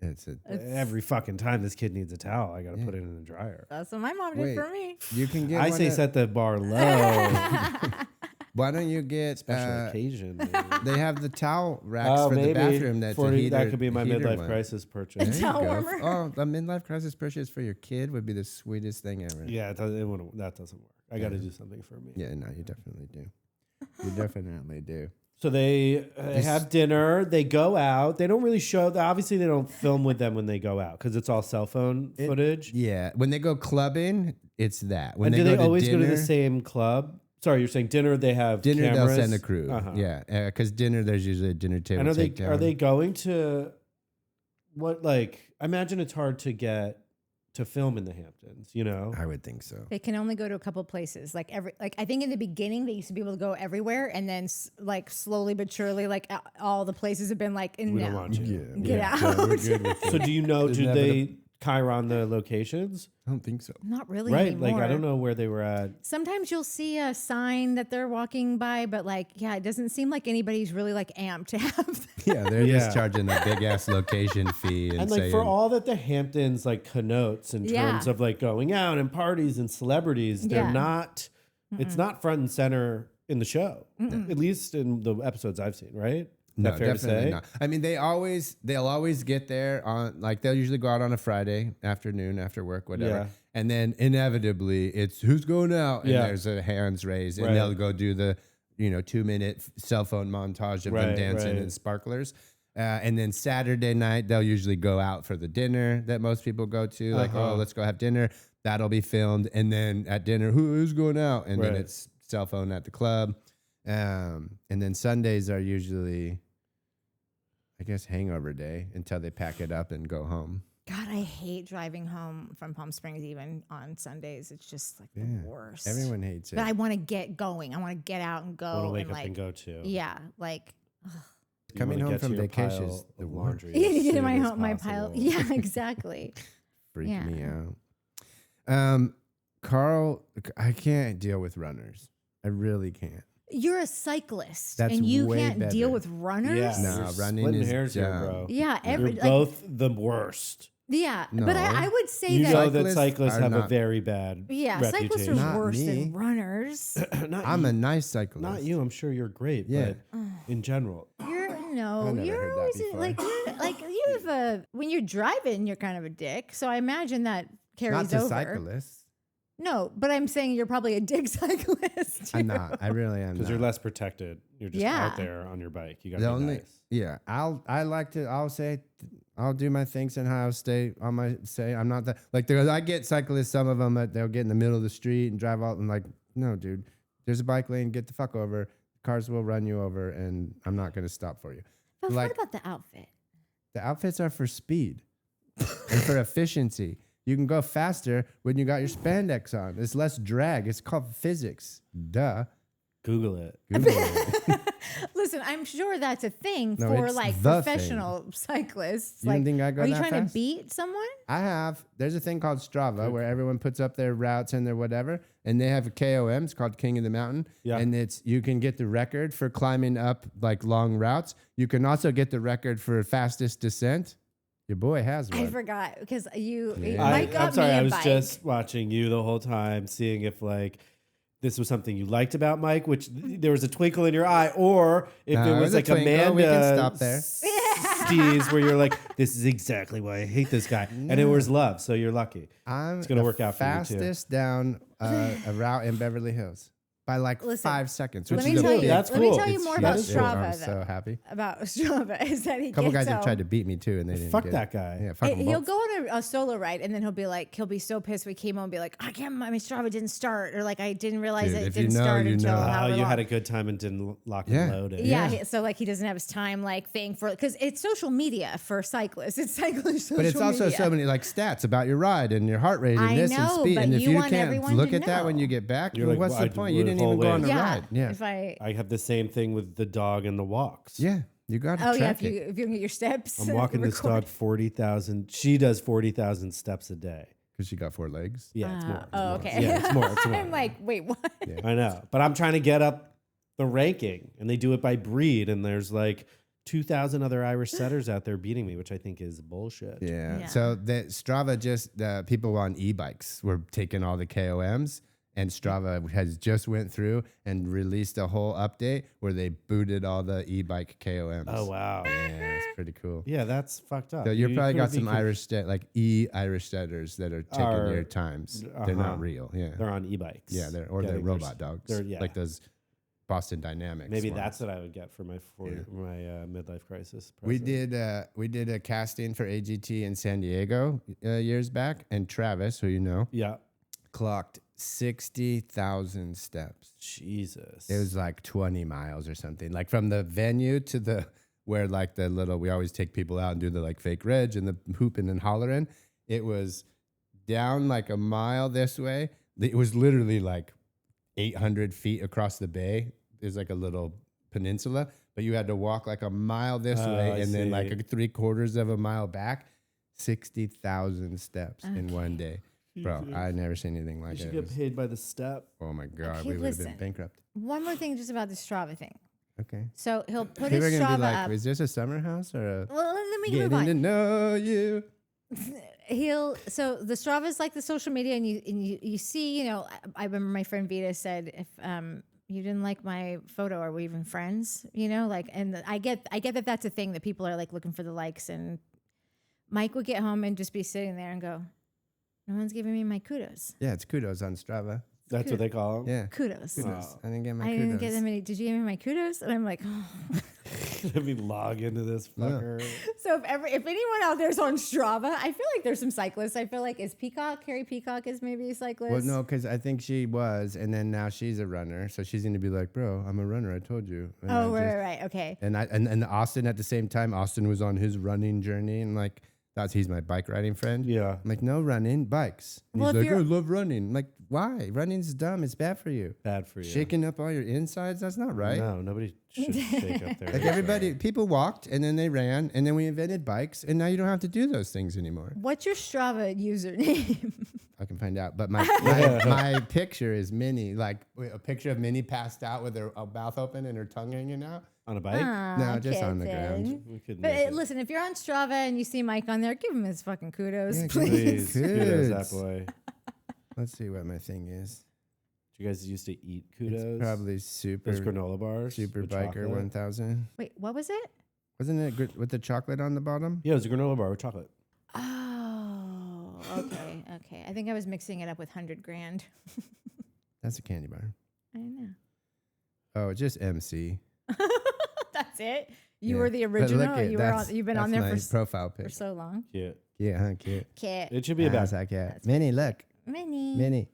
it's every fucking time this kid needs a towel, I gotta put it in the dryer. That's what my mom did Wait. for me. you can get. I one say of- set the bar low. Why don't you get Special occasion. Maybe. They have the towel racks for the bathroom. That's a heater, that could be my heater midlife one. crisis There purchase. you Towel go. warmer. Oh, a midlife crisis purchase for your kid would be the sweetest thing ever. Yeah, that doesn't work. I got to do something for me. Yeah, no, you definitely do. You definitely do. So they have dinner. They go out. They don't really show. Obviously, they don't film with them when they go out because it's all cell phone footage. Yeah, when they go clubbing, it's that. When And they do they go always to go to dinner, the same club? Sorry, you're saying dinner. They have dinner, cameras? they'll send a crew. Uh-huh. Yeah, because dinner, there's usually a dinner table. And takedown. are they going to what? Like, I imagine it's hard to get to film in the Hamptons. You know, I would think so. They can only go to a couple places. Like I think in the beginning they used to be able to go everywhere, and then like slowly but surely, like all the places have been like, we no, don't want you. get out. we're good with So it. do you know? There's Do never they Chiron the locations? I don't think so. Not really Right. anymore. Like I don't know where they were at. Sometimes you'll see a sign that they're walking by, but like, yeah, it doesn't seem like anybody's really like amped to have. Yeah, they're Yeah. just charging a big ass location fee and, And like saying, for all that the Hamptons like connotes in Yeah. terms of like going out and parties and celebrities, they're Yeah. not. It's not front and center in the show, at least in the episodes I've seen. Right? Is No, that fair to definitely say? not. I mean, they'll always get there on, like, they'll usually go out on a Friday afternoon after work, whatever. Yeah. And then inevitably it's who's going out, and Yeah. there's a hands raised, and Right. they'll go do the 2-minute cell phone montage of them Right, dancing right. in sparklers. And then Saturday night, they'll usually go out for the dinner that most people go to. Like, oh, let's go have dinner. That'll be filmed. And then at dinner, who's going out? And then Right. it's cell phone at the club. And then Sundays are usually, I guess, hangover day until they pack it up and go home. God, I hate driving home from Palm Springs even on Sundays. It's just like the worst. Everyone hates it. But I want to get going. I want to get out and go. Want to wake and up like, and go to. Yeah, like You Coming wanna home get to from your vacation pile is the of worst. laundry. yeah, as to get in soon my as home, my pile. possible. Yeah, exactly. Freak Yeah. me out. Carl, I can't deal with runners. I really can't. You're a cyclist, That's and you way can't deal better. with runners. Yeah, No, you're running splitting is hairs here, dumb. bro. Yeah, You're like, both the worst. yeah. No. But I would say You that. know that Cyclists cyclists are have a not- very bad Yeah, cyclists reputation. are Not worse me. than runners. Not I'm you, a nice cyclist. not you. I'm sure you're great, Yeah. but in general, You're I never you're heard that always before. like you have a when you're driving, you're kind of a dick. So I imagine that carries Not to over. cyclists. No, but I'm saying you're probably a dick cyclist. I'm not. I really am. because not. you're less protected. You're just Yeah. out there on your bike. You got to The be only, nice. yeah. I'll do my things and I'll stay on my say. I'm not that like I get cyclists. Some of them that they'll get in the middle of the street and drive out and like, no, dude. There's a bike lane. Get the fuck over. Cars will run you over, and I'm not going to stop for you. But Like- what about the outfit? The outfits are for speed and for efficiency. You can go faster when you got your spandex on. It's less drag. It's called physics. Duh. Google it. Google it. Listen, I'm sure that's a thing No, for it's like the professional cyclists. You like, don't think I go are you that trying fast? to beat someone? I have. There's a thing called Strava where everyone puts up their routes and their whatever, and they have a KOM. It's called King of the Mountain. Yeah. And you can get the record for climbing up like long routes. You can also get the record for fastest descent. Your boy has one. I forgot because you Yeah. Mike got I'm sorry. me a I was bike. just watching you the whole time, seeing if like this was something you liked about Mike, which there was a twinkle in your eye, or if No, it was there's a like twinkle. Amanda We can stop there. Steez, where you're like, this is exactly why I hate this guy, and it was love. So you're lucky. I'm It's gonna the work out for you, too. fastest down a route in Beverly Hills by like Listen, 5 seconds. let Which me is a tell you. big That's Let me cool. tell you It's more about huge. Strava. I'm though. so happy. About Strava is that he A couple gets guys have so- tried to beat me too, and they didn't. Fuck get that it. guy. Yeah, fuck 'em He'll both. go on a solo ride and then he'll be like, he'll be so pissed we came home and be like, I can't, my Strava didn't start, or like I didn't realize Dude, it if you didn't know, start you until know. however You long. had a good time and didn't lock Yeah. and load it. Yeah, Yeah. so like he doesn't have his time like thing for because it's social media for cyclists. It's cyclist social But it's also media. so many like stats about your ride and your heart rate and I this and know, speed. but And if you you want can't everyone look to at that when know. you get back, You're well, like, what's well, the I point? went You the didn't whole even go on way. the yeah. ride. Yeah. If I I have the same thing with the dog and the walks. Yeah. You got to oh yeah, track if you it if you can get your steps. I'm walking this record. dog 40,000. She does 40,000 steps a day. because she got 4 legs. Yeah, it's more. It's Oh more. okay. Yeah, it's more. It's more. I'm like, wait, what? I know, but I'm trying to get up the ranking, and they do it by breed. And there's like 2,000 other Irish setters out there beating me, which I think is bullshit. Yeah. Yeah. So the Strava just people on e-bikes were taking all the KOMs, and Strava has just went through and released a whole update where they booted all the e-bike KOMs. Oh wow. Yeah, it's pretty cool. Yeah, that's fucked up. So you probably got couldn't some be- Irish like Irish setters that are taking Are- your times. They're uh-huh. not real. Yeah. They're on e-bikes. Yeah, they're Getting their- robot dogs. they're- yeah. Like those Boston Dynamics. Maybe ones. that's what I would get for my midlife crisis. We present. did a casting for AGT in San Diego years back, and Travis, who you know, Yeah. clocked 60,000 steps. Jesus. It was like 20 miles or something. Like from the venue to the where like the little we always take people out and do the like fake reg and the hooping and hollering. It was down like a mile this way. It was literally like 800 feet across the bay. There's like a little peninsula, but you had to walk like a mile this Oh, way I and then like see. 3/4 of a mile back. 60,000 steps in one day. Bro, I never seen anything You like should it. It get was- paid by the step. oh my God, Okay, we would have been listen. bankrupt. One more thing just about the Strava thing. Okay. So he'll put People his are gonna Strava be like, up. is this a summer house or a Well, let me getting move to on. know you? So the Strava is like the social media, and you see, I remember my friend Vita said, if you didn't like my photo, are we even friends? And I get that that's a thing that people are like looking for the likes, and Mike would get home and just be sitting there and go, no one's giving me my kudos. Yeah, it's kudos on Strava. That's what they call them. Yeah. Kudos. Kudos. I didn't get my I kudos. didn't get that many. Did you give me my kudos? And I'm like, oh. Let me log into this fucker. So if anyone out there's on Strava, I feel like there's some cyclists. I feel like Carrie Peacock is maybe a cyclist. Well, no, because I think she was, and then now she's a runner, so she's gonna be like, "Bro, I'm a runner. I told you." And Oh, right, okay. And Austin at the same time. Austin was on his running journey, and like he's my bike riding friend. Yeah. I'm like, no running, bikes. And Well, he's if like, I you're- love running. I'm like, why? Running's dumb. It's bad for you. Bad for you. Shaking up all your insides. That's not right. No, nobody should shake up there. Like everybody, people walked and then they ran and then we invented bikes and now you don't have to do those things anymore. What's your Strava username? I can find out. But my picture is Minnie, like a picture of Minnie passed out with her mouth open and her tongue hanging out. On a bike? No, just on the ground. We could But make it. listen, if you're on Strava and you see Mike on there, give him his fucking kudos, Yeah, please. Please, kudos that Kudos. boy. Let's see what my thing is. Did you guys used to eat It's kudos? probably super Those granola bars. super with biker chocolate? 1000. Wait, what was it? Wasn't it good with the chocolate on the bottom? Yeah, it was a granola bar with chocolate. Oh, okay, okay. I think I was mixing it up with 100 grand. That's a candy bar. I know. Oh, just MC. That's it. You Yeah. were the But original. look at- You were that's- on, you've been on that's there my for profile for pic. so long. Yeah. Yeah, huh, cute. Cat. It should be about How's that cat? Minnie, look. Minnie. Minnie.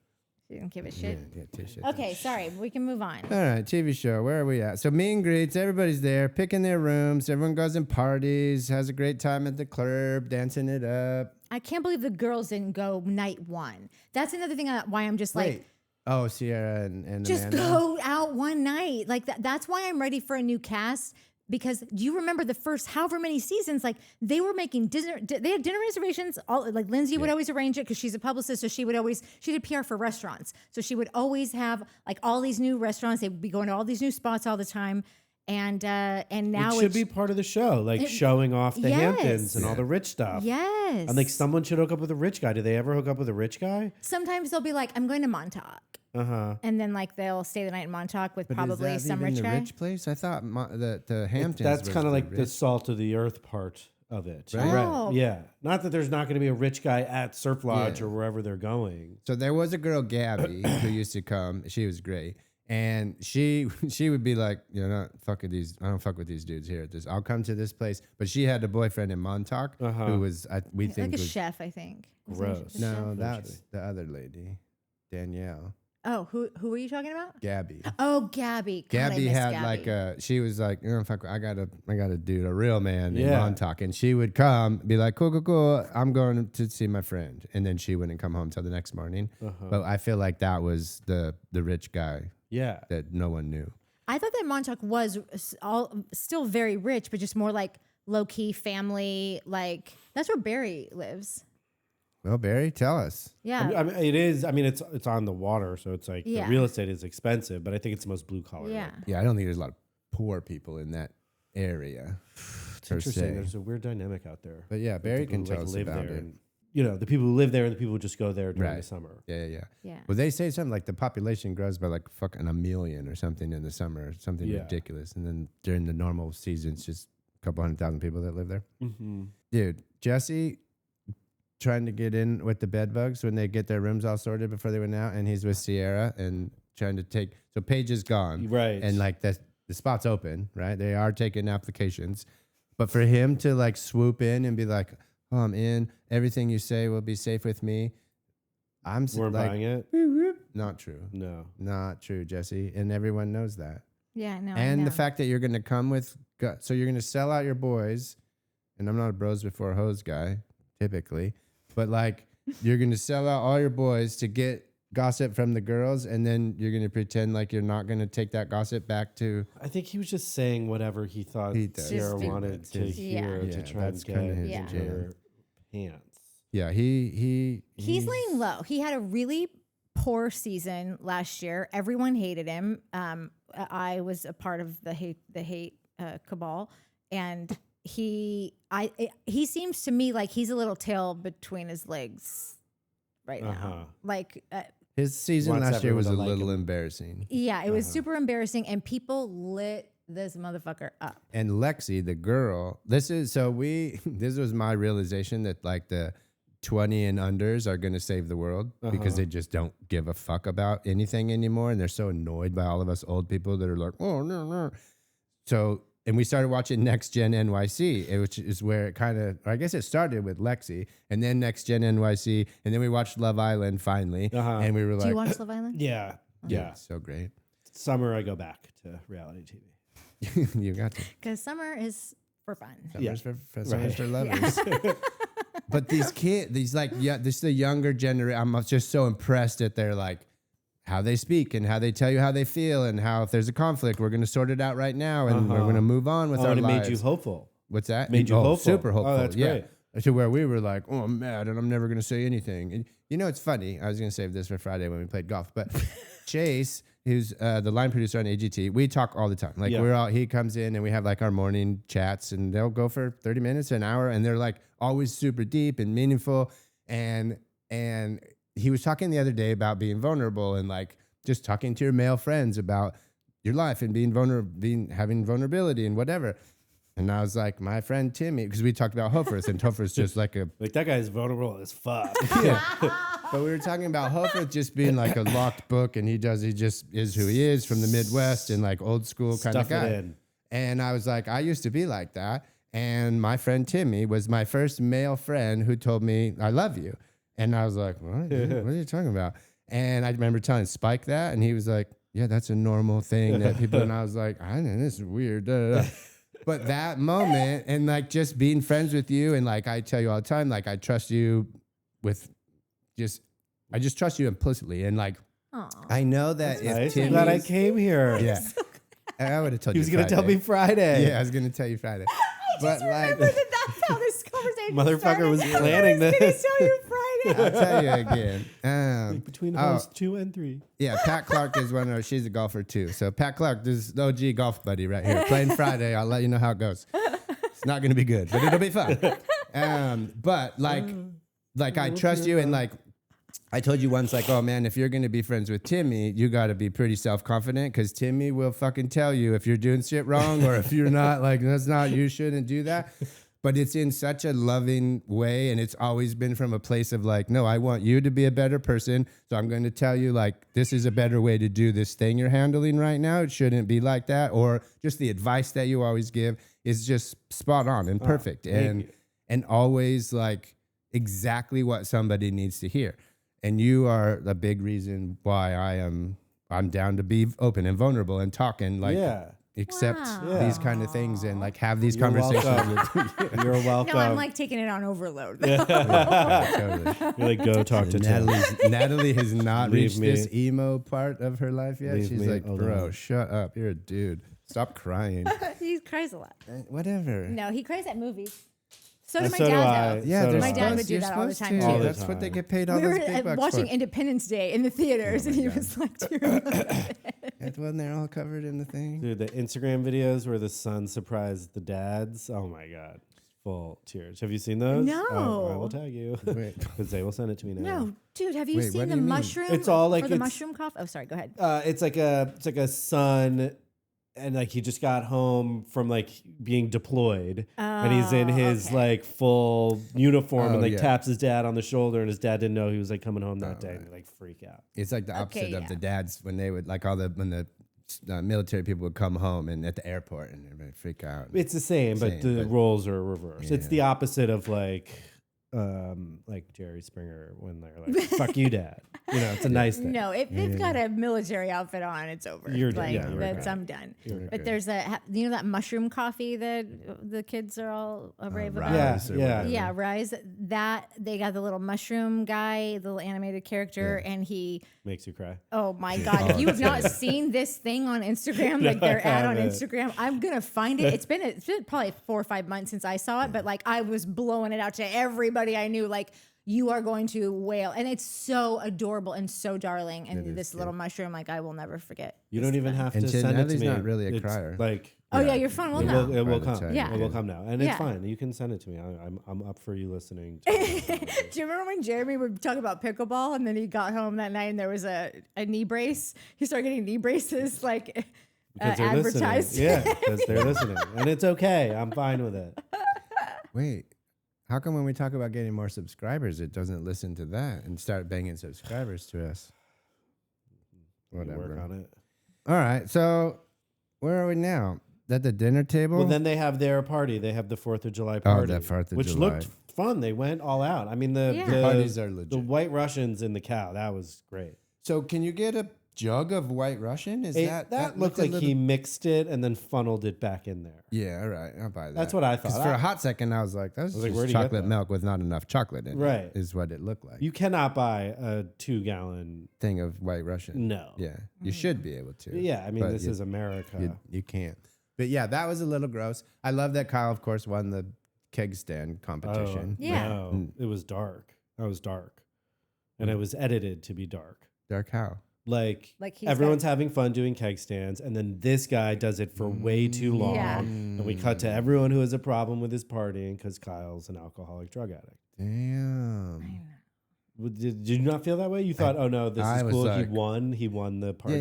She didn't give a shit. Yeah, tissue. Okay, sorry. We can move on. All right, TV show. Where are we at? So meet and greets. Everybody's there, picking their rooms. Everyone goes and parties, has a great time at the club, dancing it up. I can't believe the girls didn't go night one. That's another thing why I'm just like, Wait. Oh, Ciara and just Amanda. go out one night. Like that's why I'm ready for a new cast. Because do you remember the first however many seasons? Like they were making dinner. They had dinner reservations. All like Lindsay would always arrange it because she's a publicist, so she did PR for restaurants. So she would always have like all these new restaurants. They'd be going to all these new spots all the time. And now It should be part of the show, like showing off the Hamptons and all the rich stuff. Yes. And like someone should hook up with a rich guy. Do they ever hook up with a rich guy? Sometimes they'll be like, I'm going to Montauk. Uh-huh. And then like they'll stay the night in Montauk with But probably is that some even rich the guy. rich place? I thought the Hamptons. That's was kind of like the rich. salt of the earth part of it. Right. Oh. Yeah. Not that there's not going to be a rich guy at Surf Lodge Yeah. or wherever they're going. So there was a girl, Gabby, who used to come. She was great. And she would be like, you know, I don't fuck with these dudes here at this. I'll come to this place. But she had a boyfriend in Montauk who was, we think Like a was, chef, I think. Was Gross. it a chef? no, that's the other lady, Danielle. Oh, who were you talking about? Gabby. Oh, Gabby. God, I Gabby miss had Gabby. like she was like, you know, fuck, I got a dude, a real man in Yeah. Montauk. And she would come, be like, cool. I'm going to see my friend. And then she wouldn't come home till the next morning. But I feel like that was the rich guy Yeah. that no one knew. I thought that Montauk was still very rich, but just more like low key family. Like that's where Barry lives. Well, Barry, tell us. Yeah. I mean, it is. I mean, it's on the water, so it's like Yeah. the real estate is expensive, but I think it's the most blue collar. Yeah. Yeah, I don't think there's a lot of poor people in that area. It's per interesting. se. There's a weird dynamic out there. But yeah, Like, Barry people can who, like, tell us live about there it. and, you know, the people who live there and the people who just go there during Right. the summer. Yeah. Yeah. Well, they say something like the population grows by like fucking 1 million or something in the summer, something Yeah. ridiculous. And then during the normal season, it's just a couple 100,000 people that live there. Mm-hmm. Dude, Jesse trying to get in with the bed bugs when they get their rooms all sorted before they went out, and he's with Ciara and trying to take. So Paige is gone, Right. And like the spot's open, right? They are taking applications, but for him to like swoop in and be like, "Oh, I'm in. Everything you say will be safe with me." We're like, buying it? not true, No. not true, Jesse, and everyone knows that. Yeah. No. I And know. the fact that you're going to come with, so you're going to sell out your boys, and I'm not a bros before hoes guy, typically, but like you're going to sell out all your boys to get gossip from the girls, and then you're going to pretend like you're not going to take that gossip back to. I think he was just saying whatever he thought He does. Ciara Just wanted to his- hear Yeah, to try that's and kinda get his Yeah. into jam. her pants. Yeah, he's laying low. He had a really poor season last year. Everyone hated him. I was a part of the hate cabal, and he seems to me like he's a little tail between his legs right now. Like, His season Wants last year was a everyone to like little him. embarrassing. yeah, it was super embarrassing, and people lit this motherfucker up. And Lexi, the girl, this was my realization that like the 20 and unders are going to save the world because they just don't give a fuck about anything anymore. And they're so annoyed by all of us old people that are like, oh, no, no. So, and we started watching Next Gen NYC, which is where it kind of, I guess it started with Lexi and then Next Gen NYC. And then we watched Love Island finally. And we were like, Do you watch Love Island? Yeah. Yeah. So great. Summer, I go back to reality TV. You got to. Because summer is for fun. Summer's for lovers. But these kids, this is the younger generation. I'm just so impressed at their like how they speak and how they tell you how they feel and how if there's a conflict, we're going to sort it out right now and we're going to move on with our and it lives. made you hopeful. What's that? Made you hopeful. Super hopeful. Oh, that's great. To where we were like, oh, I'm mad and I'm never going to say anything. And you know, it's funny. I was going to save this for Friday when we played golf, but Chase, who's the line producer on AGT, we talk all the time. Like he comes in and we have like our morning chats and they'll go for 30 minutes, an hour. And they're like always super deep and meaningful. And he was talking the other day about being vulnerable and like just talking to your male friends about your life and being vulnerable, having vulnerability and whatever. And I was like, my friend Timmy, because we talked about Hoferth, and Hoferth's just like that guy's vulnerable as fuck. Yeah. But we were talking about Hoferth just being like a locked book, and he just is who he is from the Midwest and like old school kind of guy. In. And I was like, I used to be like that. And my friend Timmy was my first male friend who told me, I love you. And I was like, what are you talking about? And I remember telling Spike that, and he was like, yeah, that's a normal thing that people, and I was like, I know, this is weird. But that moment and like just being friends with you, and like I tell you all the time, like I trust you I just trust you implicitly. And like, I know that if I'm glad I came here. Yeah. I would have told you. He was going to tell me Friday. Yeah, I was going to tell you Friday. But like, that's how this conversation motherfucker started. was planning this. I was going to tell you Friday. I'll tell you again. Between holes 2 and 3. Yeah, Pat Clark is one of she's a golfer too. So Pat Clark, this is the OG golf buddy right here. Playing Friday. I'll let you know how it goes. It's not going to be good, but it'll be fun. But like I trust you, and like I told you once, like, oh man, if you're going to be friends with Timmy, you got to be pretty self-confident because Timmy will fucking tell you if you're doing shit wrong or if you're not, like, that's not, you shouldn't do that. But it's in such a loving way, and it's always been from a place of like, no, I want you to be a better person, so I'm going to tell you, like, this is a better way to do this thing you're handling right now. It shouldn't be like that. Or just the advice that you always give is just spot on and perfect and always like exactly what somebody needs to hear. And you are the big reason why I'm down to be open and vulnerable and talk and like accept these kind of things and like have these conversations. You're welcome. No, I'm like taking it on overload. Totally. You're like, go talk to Tim. Natalie has not Leave reached me. this emo part of her life yet. Leave She's me like, bro, alone. shut up. You're a dude. Stop crying. He cries a lot. Whatever. No, he cries at movies. So did my So do dad, I. though. Yeah, So do My I. dad would do you're that all the supposed time, to. too. All the That's what they time. get paid all We those were big bucks watching for. Independence Day in the theaters, and he was like, And when they're all covered in the thing. Dude, the Instagram videos where the son surprised the dads. Oh my God. Full tears. Have you seen those? No. I will tag you. Wait. Because they will send it to me now. no, dude, have you Wait, what seen do the you mean? mushroom? It's all like for the it's- mushroom cough. Oh, sorry, go ahead. It's like a son, and like he just got home from like being deployed, and he's in his like full uniform, Oh, and like yeah. taps his dad on the shoulder, and his dad didn't know he was like coming home that day, right. and they like freak out. It's like the opposite Okay, of yeah. the dads when they would like when the military people would come home and at the airport and everybody freak out. It's the same, but the roles are reversed. It's Yeah. the opposite of like Jerry Springer when they're like, "Fuck you, dad." You know, it's a nice thing. No, if they've got a military outfit on, it's over. You're done. like Yeah, you're that's done. I'm done. You're But there's that mushroom coffee that the kids are all rave about. Rise or Yeah. whatever. Yeah, Rise. That they got the little mushroom guy, the little animated character, and he. Makes you cry. Oh my God! If you have not seen this thing on Instagram, like their ad on Instagram, I'm gonna find it. It's been probably 4 or 5 months since I saw it, but like I was blowing it out to everybody I knew. Like, you are going to wail, and it's so adorable and so darling. And this little mushroom, like I will never forget. You don't even have And to send it to Natalie's me. not really a It's crier. Like, Oh yeah, your phone will it know. will, it will By the come. time. Yeah. It will come now, and Yeah. it's fine. You can send it to me. I'm up for you listening. Do you remember when Jeremy would talk about pickleball, and then he got home that night and there was a knee brace? He started getting knee braces like Because they're advertised. listening. Yeah, because they're listening, and it's okay. I'm fine with it. Wait, How come when we talk about getting more subscribers, it doesn't listen to that and start banging subscribers to us? Whatever. Work on it. All right. So where are we now? At the dinner table? Well, then they have their party. They have the 4th of July Oh, party. the 4th of which July. looked fun. They went all out. I mean, the parties are legit. The White Russians in the cow. That was great. So can you get a jug of White Russian? Is That looked like he mixed it and then funneled it back in there. Yeah, all right. I'll buy that. That's what I thought. Because for a hot second, I was like, that's like, just where'd you get chocolate that? milk with not enough chocolate in Right. it, is what it looked like. You cannot buy a 2-gallon. Thing of White Russian. No. Yeah. You should be able to. Yeah, I mean, but this is America. You can't. But yeah, that was a little gross. I love that Kyle, of course, won the keg stand competition. Yeah. No, it was dark. That was dark. And it was edited to be dark. Dark how? Like he's everyone's having fun doing keg stands, and then this guy does it for way too long. Yeah. And we cut to everyone who has a problem with his partying because Kyle's an alcoholic drug addict. Damn. Did you not feel that way? You thought, oh no, this I is was cool. like- He won the party.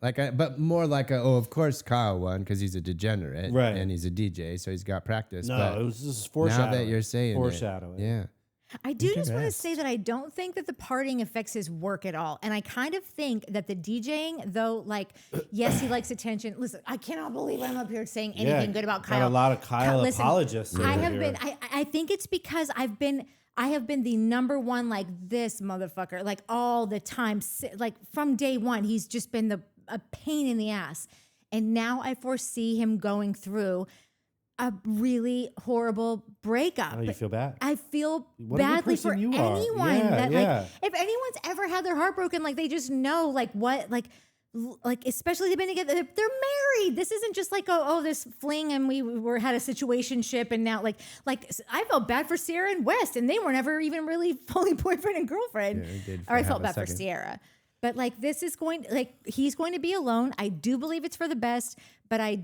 Yeah. But more like of course Kyle won because he's a degenerate, Right. And he's a DJ, so he's got practice. No, but it was just foreshadowing. now that you're saying foreshadowing. yeah. I do just want to Unaddressed. say that I don't think that the partying affects his work at all. And I kind of think that the DJing, though, like, yes, he likes attention. Listen, I cannot believe I'm up here saying anything good about got Kyle. a lot of Kyle Listen, apologists. I over have here. been, I think it's because I have been the number one, like, this motherfucker, like, all the time. Like, from day one, he's just been a pain in the ass. And now I foresee him going through a really horrible breakup. Oh, you feel bad. I feel What a good badly for person you are. anyone Yeah, that yeah. like if anyone's ever had their heart broken, like they just know like what like especially they've been together, they're married. This isn't just like this fling and we were had a situationship and now like I felt bad for Ciara and West and they were never even really fully boyfriend and girlfriend. Yeah, we did Or I have felt a bad for second. Ciara. But like this is going like he's going to be alone. I do believe it's for the best, but I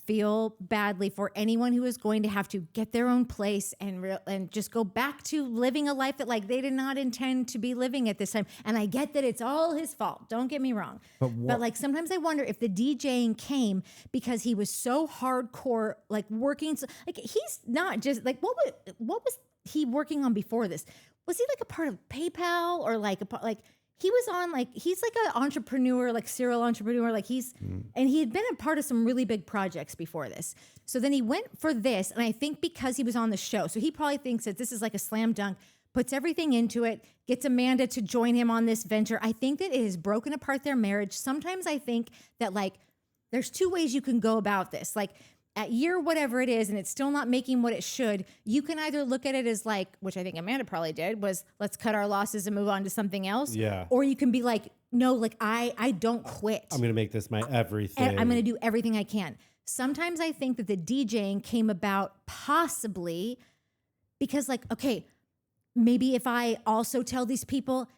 feel badly for anyone who is going to have to get their own place and just go back to living a life that like they did not intend to be living at this time. And I get that it's all his fault. Don't get me wrong. But like sometimes I wonder if the DJing came because he was so hardcore like working like he's not just like what was he working on before this? Was he like a part of PayPal or like he was on like he's like an entrepreneur, like serial entrepreneur, like and he had been a part of some really big projects before this. So then he went for this, and I think because he was on the show, so he probably thinks that this is like a slam dunk, puts everything into it, gets Amanda to join him on this venture. I think that it has broken apart their marriage. Sometimes I think that like there's two ways you can go about this. Like at year whatever it is, and it's still not making what it should, you can either look at it as like, which I think Amanda probably did, was let's cut our losses and move on to something else. Yeah. Or you can be like, no, like I don't quit. I'm going to make this my everything. And I'm going to do everything I can. Sometimes I think that the DJing came about possibly because like, okay, maybe if I also tell these people,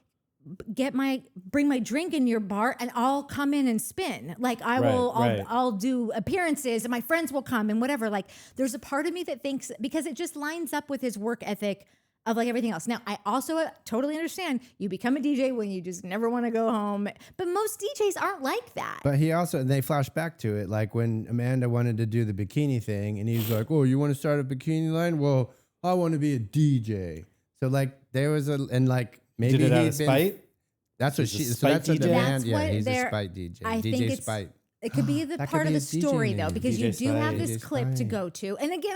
bring my drink in your bar and I'll come in and spin. Like I'll do appearances and my friends will come and whatever. Like there's a part of me that thinks because it just lines up with his work ethic of like everything else. Now I also totally understand you become a DJ when you just never want to go home, but most DJs aren't like that. But they flash back to it, like when Amanda wanted to do the bikini thing and he's like, oh, you want to start a bikini line? Well, I want to be a DJ. So like there was maybe Did it out he'd of been- spite? That's what He's a she. So spite that's a DJ? demand. That's Yeah, what he's a they're- spite DJ. I think DJ it's- Spite. It could be the That part could of be the a DJ story though, name. because you DJ do have Spite. this DJ clip to Spite. go to. And again,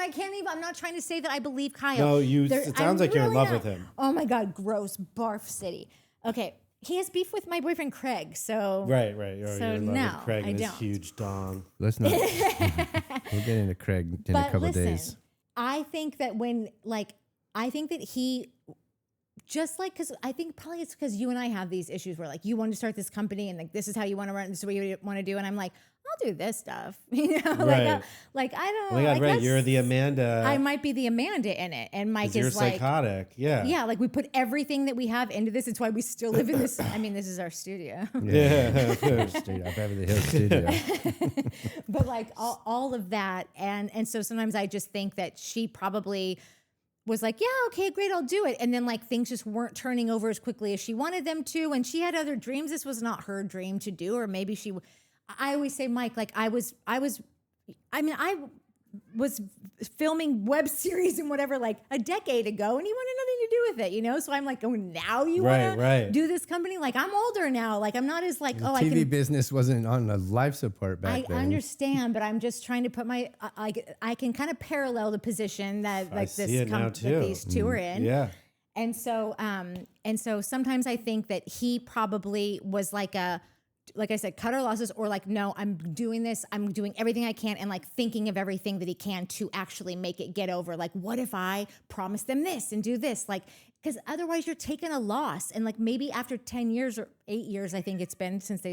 I'm not trying to say that I believe Kyle. No, it I'm sounds like you're in really love not. with him. Oh my God, gross, barf city. Okay, he has beef with my boyfriend Craig, so Right. So You're in love no, with Craig I and his don't. huge dong. Let's not. We'll get into Craig in a But couple listen, days. I think that I think that he just like because I think probably it's because you and I have these issues where like you want to start this company and like this is how you want to run, this is what you want to do, and I'm like I'll do this stuff, you know, Right. like I don't. Oh my God, like, right. You're that's- the Amanda. I might be the Amanda in it, and Mike 'cause you're is like psychotic. Yeah. yeah, like we put everything that we have into this. It's why we still live in this. I mean, this is our studio. Yeah. Studio, Beverly Hills studio. But like all of that, and so sometimes I just think that she probably was like, yeah, okay, great, I'll do it, and then like things just weren't turning over as quickly as she wanted them to, and she had other dreams. This was not her dream to do, or maybe she. I always say, Mike, like I was filming web series and whatever like a decade ago, and he wanted nothing to do with it, you know? So I'm like, oh, now you want to do this company? Like, I'm older now. Like, I'm not as like, the TV business wasn't on the life support back then. I understand, but I'm just trying to put my, I can kind of parallel the position that like that these two are in. Yeah. And so sometimes I think that he probably was like I said, cut our losses, or like, no, I'm doing this. I'm doing everything I can, and like thinking of everything that he can to actually make it get over. Like, what if I promise them this and do this? Like, because otherwise you're taking a loss. And like maybe after 10 years or 8 years, I think it's been since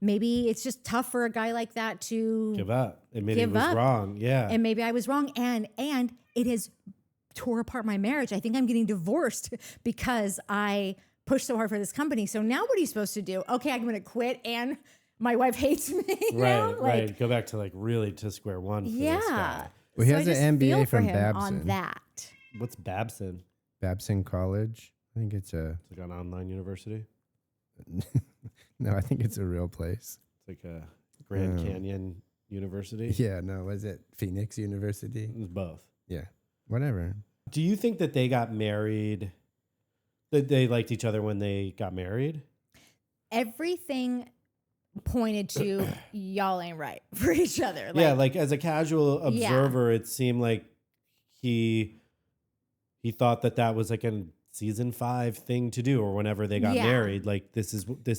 maybe it's just tough for a guy like that to give up. And maybe it was wrong. Yeah. And maybe I was wrong. And it has tore apart my marriage. I think I'm getting divorced because I pushed so hard for this company. So now what are you supposed to do? Okay, I'm going to quit and my wife hates me. Right. Go back to like really to square one. For this guy. Well, he has an MBA from Babson. On that. What's Babson? Babson College. I think it's like an online university. No, I think it's a real place. It's like a Grand Canyon University. Yeah, no, was it Phoenix University? It was both. Yeah, whatever. Do you think that they got married? That they liked each other when they got married? Everything pointed to y'all ain't right for each other. Like, yeah, like as a casual observer, it seemed like he thought that was like a season 5 thing to do, or whenever they got married. Like this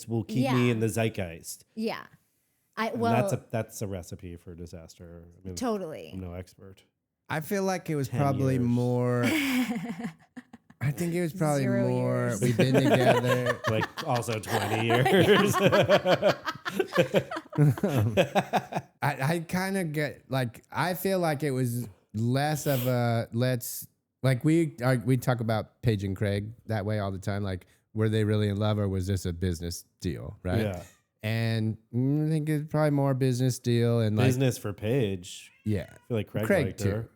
will keep me in the zeitgeist. Yeah, that's a recipe for disaster. I mean, totally. I'm no expert. I feel like it was probably more. I think it was probably 0 more. years. We've been together. Like also 20 years. I kind of get like, I feel like it was less of a like we talk about Paige and Craig that way all the time. Like, were they really in love, or was this a business deal? Right. Yeah. And I think it's probably more business deal and business for Paige. Yeah. I feel like Craig liked too. her.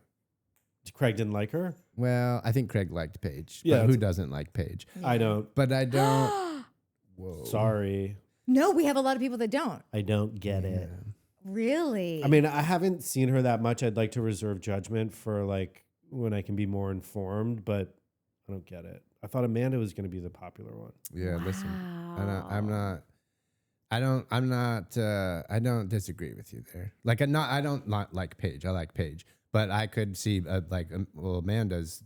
Craig didn't like her? Well, I think Craig liked Paige. Yeah, but who doesn't like Paige? Yeah. I don't. But I don't. Whoa. Sorry. No, we have a lot of people that don't. I don't get it. Really? I mean, I haven't seen her that much. I'd like to reserve judgment for like when I can be more informed, but I don't get it. I thought Amanda was going to be the popular one. Yeah, listen. I don't disagree with you there. Like, I don't not like Paige. I like Paige. But I could see Amanda's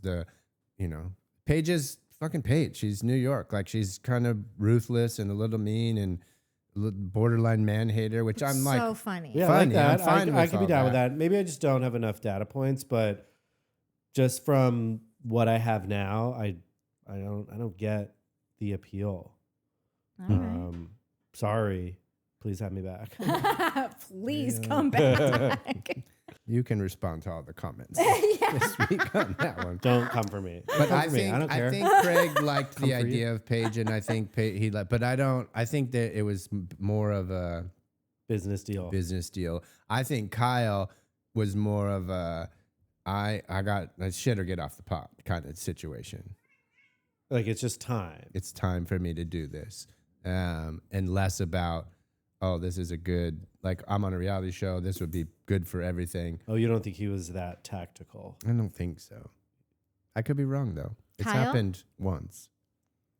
Paige is fucking Paige. She's New York. Like, she's kind of ruthless and a little mean and borderline man hater, which I'm like, so funny. Yeah, funny. I like I'm that. fine I with could be all down that. with that. Maybe I just don't have enough data points, but just from what I have now, I don't get the appeal. All right. Sorry. Please have me back. Please come back. You can respond to all the comments this week on that one. Don't come for me. But I I don't care. think Craig liked the for idea of Paige, and I think he liked. But I think that it was more of a business deal. I think Kyle was more of a I got shit or get off the pot kind of situation. Like, it's just time. It's time for me to do this, and less about, oh, this is a good, like, I'm on a reality show. This would be good for everything. Oh, you don't think he was that tactical? I don't think so. I could be wrong, though. It's Kyle? happened once.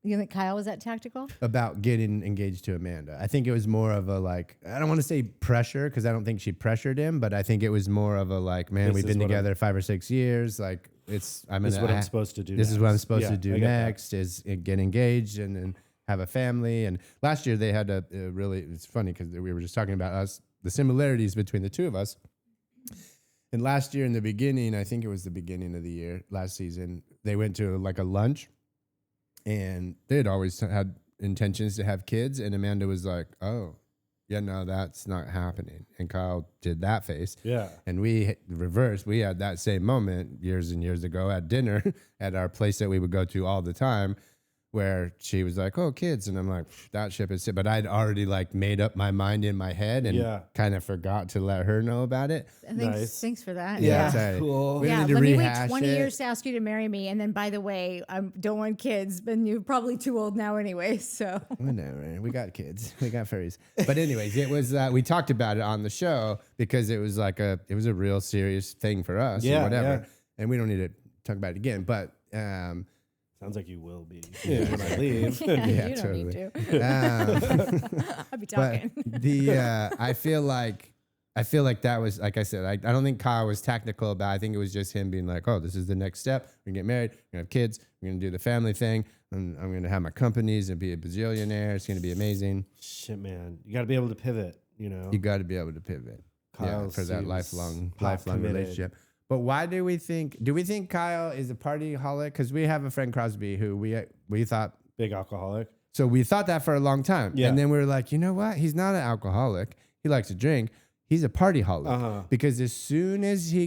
You think Kyle was that tactical? About getting engaged to Amanda. I think it was more of a, like, I don't want to say pressure, because I don't think she pressured him, but I think it was more of a, like, man, we've been together 5 or 6 years. Like, this is what I'm supposed to do. This is what I'm supposed Yeah, to do I get that. next, is get engaged and have a family. And last year they had a really, it's funny because we were just talking about us, the similarities between the two of us. And last year in the beginning, I think it was the beginning of the year, last season, they went to like a lunch, and they had always had intentions to have kids. And Amanda was like, oh, yeah, no, that's not happening. And Kyle did that face. Yeah. And we reversed. We had that same moment years and years ago at dinner at our place that we would go to all the time, where she was like, "Oh, kids," and I'm like, "That ship is," but I'd already like made up my mind in my head and kind of forgot to let her know about it. Thanks for that. Yeah, Yeah. Cool. We Yeah, need to let me wait rehash 20 it. years to ask you to marry me. And then, by the way, I don't want kids, but you're probably too old now anyway. So Whatever. We got kids. We got furries. But anyways, it was we talked about it on the show because it was like a real serious thing for us or whatever. And we don't need to talk about it again. But sounds like you will be when I leave. yeah, you don't totally. need to. I'll be talking. But I feel like that was, like I said, I don't think Kyle was technical about it. I think it was just him being like, oh, this is the next step. We're gonna get married. We're gonna have kids. We're gonna do the family thing. I'm gonna have my companies and be a bazillionaire. It's gonna be amazing. Shit, man, you got to be able to pivot. You know, You got to be able to pivot. Kyle for that seems lifelong committed. relationship. But why do we think Kyle is a partyholic? Because we have a friend Crosby who we thought. big alcoholic. So we thought that for a long time. Yeah. And then we were like, you know what? He's not an alcoholic. He likes to drink. He's a partyholic. Because as soon as he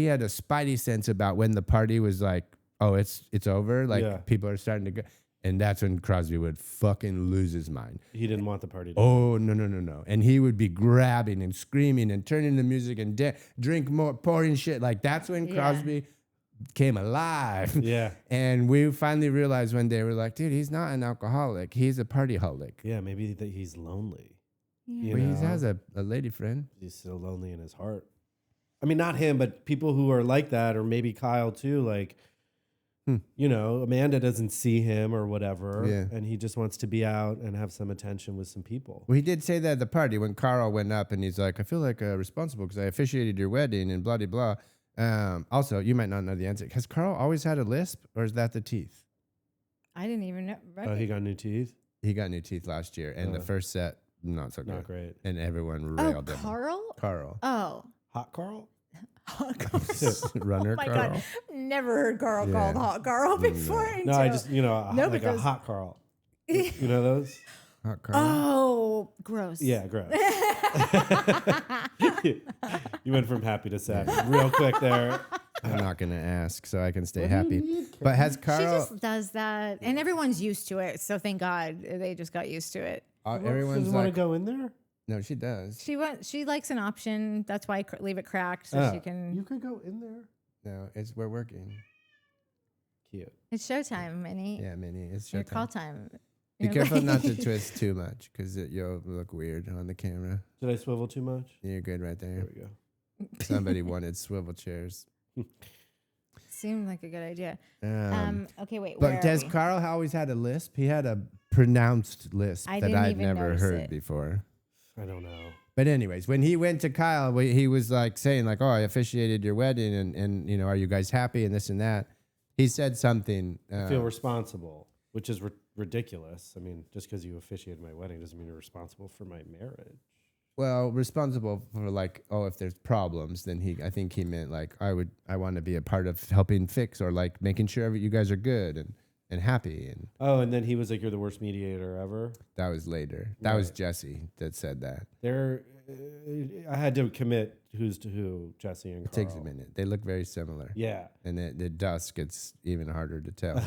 had a spidey sense about when the party was like, oh, it's over. Like people are starting to go. And that's when Crosby would fucking lose his mind. He didn't want the party to Oh, no. And he would be grabbing and screaming and turning the music and drink more, pouring shit. Like that's when Crosby came alive. Yeah. And we finally realized one day, we're like, dude, he's not an alcoholic. He's a partyholic. Yeah, maybe that he's lonely. Well, he has a lady friend. He's so lonely in his heart. I mean, not him, but people who are like that, or maybe Kyle too. Like, you know, Amanda doesn't see him or whatever, and he just wants to be out and have some attention with some people. Well, he did say that at the party when Carl went up and he's like, I feel like responsible because I officiated your wedding and blah, blah, blah. Also, you might not know the answer. Has Carl always had a lisp or is that the teeth? I didn't even know. Right? Oh, he got new teeth? He got new teeth last year and the first set, not so good. Not great. And everyone railed him. Carl? Oh. Hot Carl? Runner Oh my Carl. God. Never heard Carl called Hot Carl before. No, I just, like a hot Carl. You know those? Hot Carl. Oh, gross. Yeah, gross. You went from happy to sad real quick there. I'm not going to ask so I can stay happy. But has Carl... She just does that. And everyone's used to it. So thank God they just got used to it. everyone's doesn't like... want to go in there? No, she does. She likes an option. That's why I leave it cracked so she can... You could go in there. No, we're working. Cute. It's showtime, Minnie. Yeah, Minnie, it's Your showtime. call time. Be careful not to twist too much because you'll look weird on the camera. Did I swivel too much? You're good right there. There we go. Somebody wanted swivel chairs. Seemed like a good idea. Okay, wait. But where are does we? Carl always had a lisp? He had a pronounced lisp I that didn't I'd even never notice heard it. before. I don't know. But anyways, when he went to Kyle, he was like saying like, "Oh, I officiated your wedding, and you know, are you guys happy?" and this and that. He said something. I feel responsible, which is ridiculous. I mean, just because you officiated my wedding doesn't mean you're responsible for my marriage. Well, responsible for like, oh, if there's problems, then I think he meant like I want to be a part of helping fix or like making sure you guys are good and happy. And and then he was like, "You're the worst mediator ever." that was later. That was Jesse that said that. I had to commit who's to who, Jesse and Carl. It takes a minute. They look very similar. Yeah. And the dusk gets even harder to tell.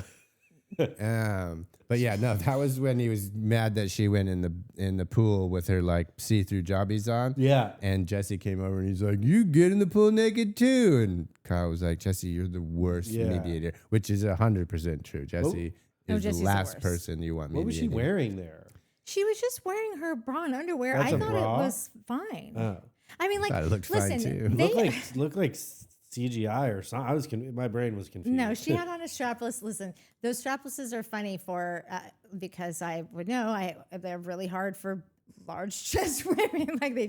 But yeah, no, that was when he was mad that she went in the pool with her like see-through jobbies on. Yeah. And Jesse came over and he's like, "You get in the pool naked too." And Kyle was like, "Jesse, you're the worst mediator," which is 100% true. Jesse is Jesse's the the last worst. person you want mediating. What was she wearing there? She was just wearing her bra and underwear. That's I a thought bra? it was fine. Oh. I mean, like, Thought it looked fine, listen, too. they, Looked like CGI or something. My brain was confused. no, she had on a strapless. Listen, those straplesses are funny for because I would know they're really hard for large chest women. Like they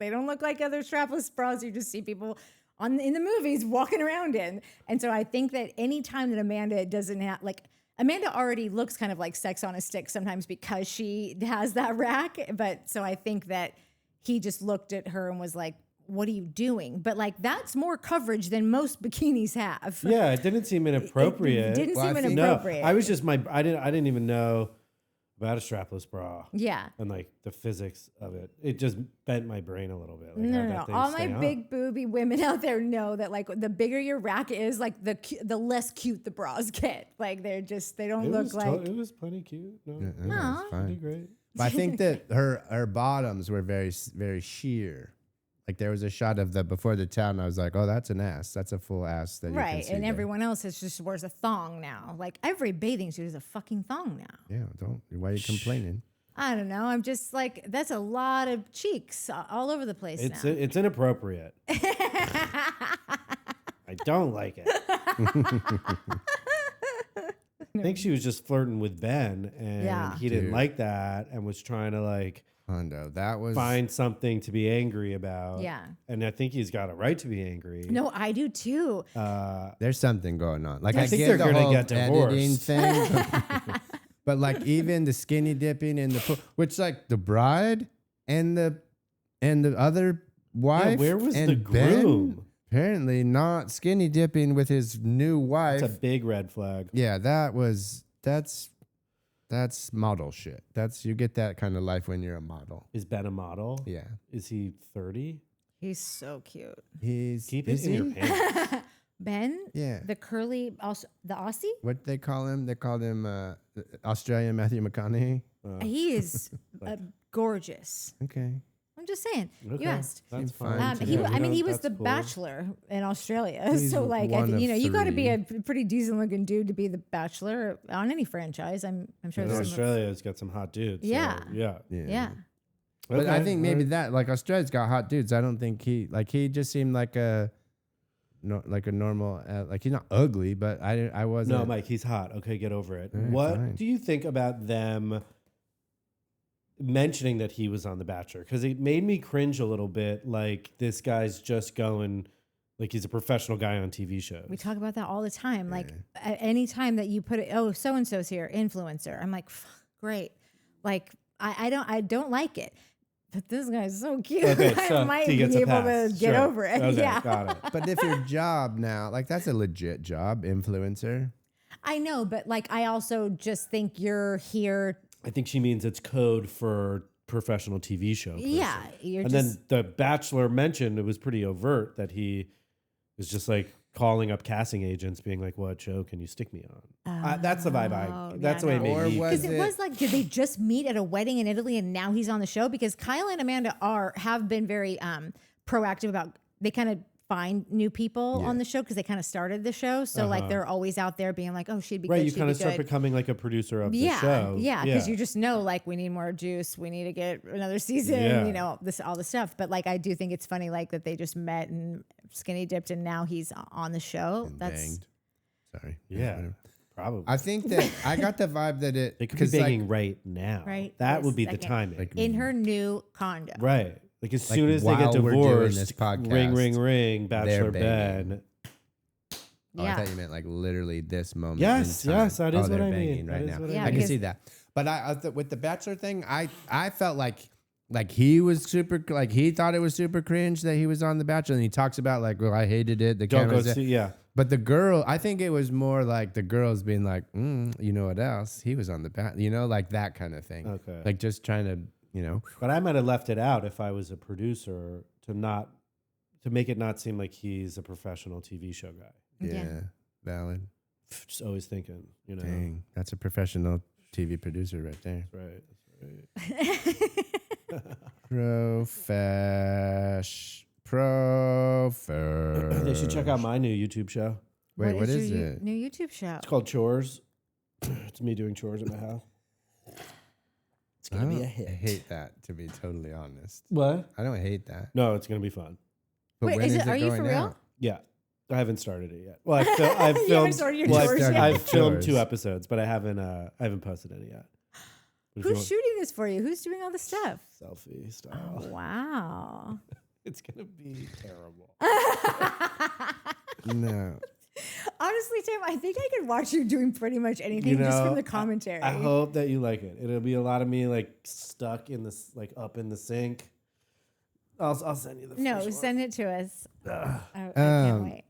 don't look like other strapless bras you just see people in the movies walking around in. And so I think that any time that Amanda doesn't have Amanda already looks kind of like Sex on a Stick sometimes because she has that rack. But so I think that he just looked at her and was like, "What are you doing?" But like that's more coverage than most bikinis have. Yeah, it didn't seem inappropriate. It didn't seem I think- inappropriate. No, I was just I didn't even know. about a strapless bra. Yeah. And like the physics of it. It just bent my brain a little bit. Like, No, how'd no, that no. thing All stay my on? big booby women out there know that like the bigger your rack is, like the less cute the bras get. Like they don't look like. It was plenty cute. No, Yeah, it that's was fine. pretty great. But I think that her bottoms were very sheer. Like there was a shot of the before the towel, and I was like, "Oh, that's an ass. That's a full ass." That you can Right, see and there. everyone else just wears a thong now. Like every bathing suit is a fucking thong now. Yeah, don't. Why are you complaining? I don't know. I'm just like, that's a lot of cheeks all over the place It's now. it's inappropriate. I don't like it. I think she was just flirting with Ben, and Yeah. he didn't Dude. like that, and was trying to like Hondo, that was find something to be angry about. Yeah. And I think he's got a right to be angry. No, I do too. There's something going on. Like I I think get they're the gonna whole get editing divorced. thing, but like even the skinny dipping in the pool, which like the bride and the other wife, where was and the Ben, groom? apparently not skinny dipping with his new wife. That's a big red flag. Yeah, that's model shit. You get that kind of life when you're a model. Is Ben a model? Yeah, Is he 30? He's so cute. he's Keep is it in he? your pants. Ben, Yeah. the curly, the Aussie, What they call him? They called him Australian Matthew McConaughey. he is gorgeous. Okay. I'm just saying. Okay, You asked. That's fine. fine. too. He, Yeah, I mean, he was that's the cool. bachelor in Australia. He's So, like, one of you got to be three. a pretty decent looking dude to be the bachelor on any franchise. I'm sure And there's some. Australia's got some hot dudes. so, Yeah. yeah. Yeah. But I Okay, think maybe alright. that like Australia's got hot dudes. I don't think he just seemed like a normal like he's not ugly, but I wasn't. No, Mike, he's hot. Okay, get over it. Alright, What fine. do you think about them mentioning that he was on The Bachelor? Because it made me cringe a little bit. Like this guy's just going, like he's a professional guy on TV shows. We talk about that all the time. Like, any time that you put it, oh, so and so's here, influencer. I'm like, great. Like, I don't like it. But this guy's so cute. Okay, I so might he be gets a able pass. to get Sure. over it. Okay, Yeah. got it. But if your job now, like that's a legit job, influencer. I know, but like, I also just think you're here. I think she means it's code for professional TV show. person. Yeah. You're And just. then The Bachelor mentioned it was pretty overt that he was just like calling up casting agents, being like, "What show can you stick me on?" That's the vibe. That's the way it made Or me. was Because it was like, did they just meet at a wedding in Italy and now he's on the show? Because Kyle and Amanda have been very proactive about, they kind of find new people on the show because they kind of started the show. So like they're always out there being like, oh, she'd be Right, good. you she'd kind be of start good. becoming like a producer of the Yeah, show. yeah, because you just know, like, we need more juice, we need to get another season, Yeah. you know, all the stuff. But like, I do think it's funny, like, that they just met and skinny dipped, and now he's on the show. That's Banged. Sorry. Yeah, whatever. probably. I think that I got the vibe that it They could be 'cause, like, banging right now. Right That this would be the second. timing. Like, in her new condo. right. Like as Like, soon as they get while we're doing divorced, this podcast, ring, ring, ring, Bachelor banging. Ben. Oh, I thought you meant like literally this moment. Yes, in time. yes, that is Oh, what they're I banging mean. right That is now. what I Yeah, I can because- see that. But with the Bachelor thing, I felt like he was super, like he thought it was super cringe that he was on the Bachelor, and he talks about like, well, I hated it. The Don't go cameras. see. Yeah. But the girl, I think it was more like the girls being like, you know what else? He was on the Bachelor, you know, like that kind of thing. Okay. Like just trying to, you know. But I might have left it out if I was a producer to make it not seem like he's a professional TV show guy. Yeah, valid. Just always thinking, you know. Dang, that's a professional TV producer right there. That's right. They should check out my new YouTube show. Wait, what is your it? new YouTube show? It's called Chores. It's me doing chores at my house. It's gonna be a hit. I hate that, to be totally honest. What? I don't hate that. No, it's gonna be fun. But Wait, when is is it- are you for going real? out? Yeah, I haven't started it yet. Well, I've You haven't filmed. started your well, chores yet? I've filmed Chores. 2 episodes, but I haven't posted any yet. But if you Who's want- shooting this for you? Who's doing all the stuff? selfie style? Oh, wow. It's gonna be terrible. No. Honestly, Tim, I think I could watch you doing pretty much anything just from the commentary. I hope that you like it. It'll be a lot of me like stuck in this, like up in the sink. I'll send you the No, first one. send it to us. I Um, can't wait.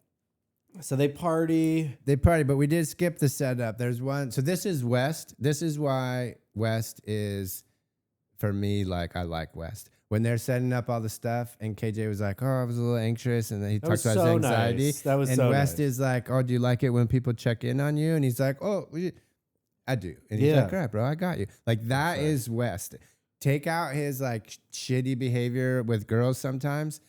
So they party. But we did skip the setup. There's one. So this is West. This is why West is, for me, like I like West. When they're setting up all the stuff, and KJ was like, "Oh, I was a little anxious," and then he talks about his anxiety. Nice. That was and so West nice. is like, "Oh, do you like it when people check in on you?" And he's like, "Oh, I do." And he's like, "All right, bro, I got you." Like that is West. Take out his like shitty behavior with girls sometimes.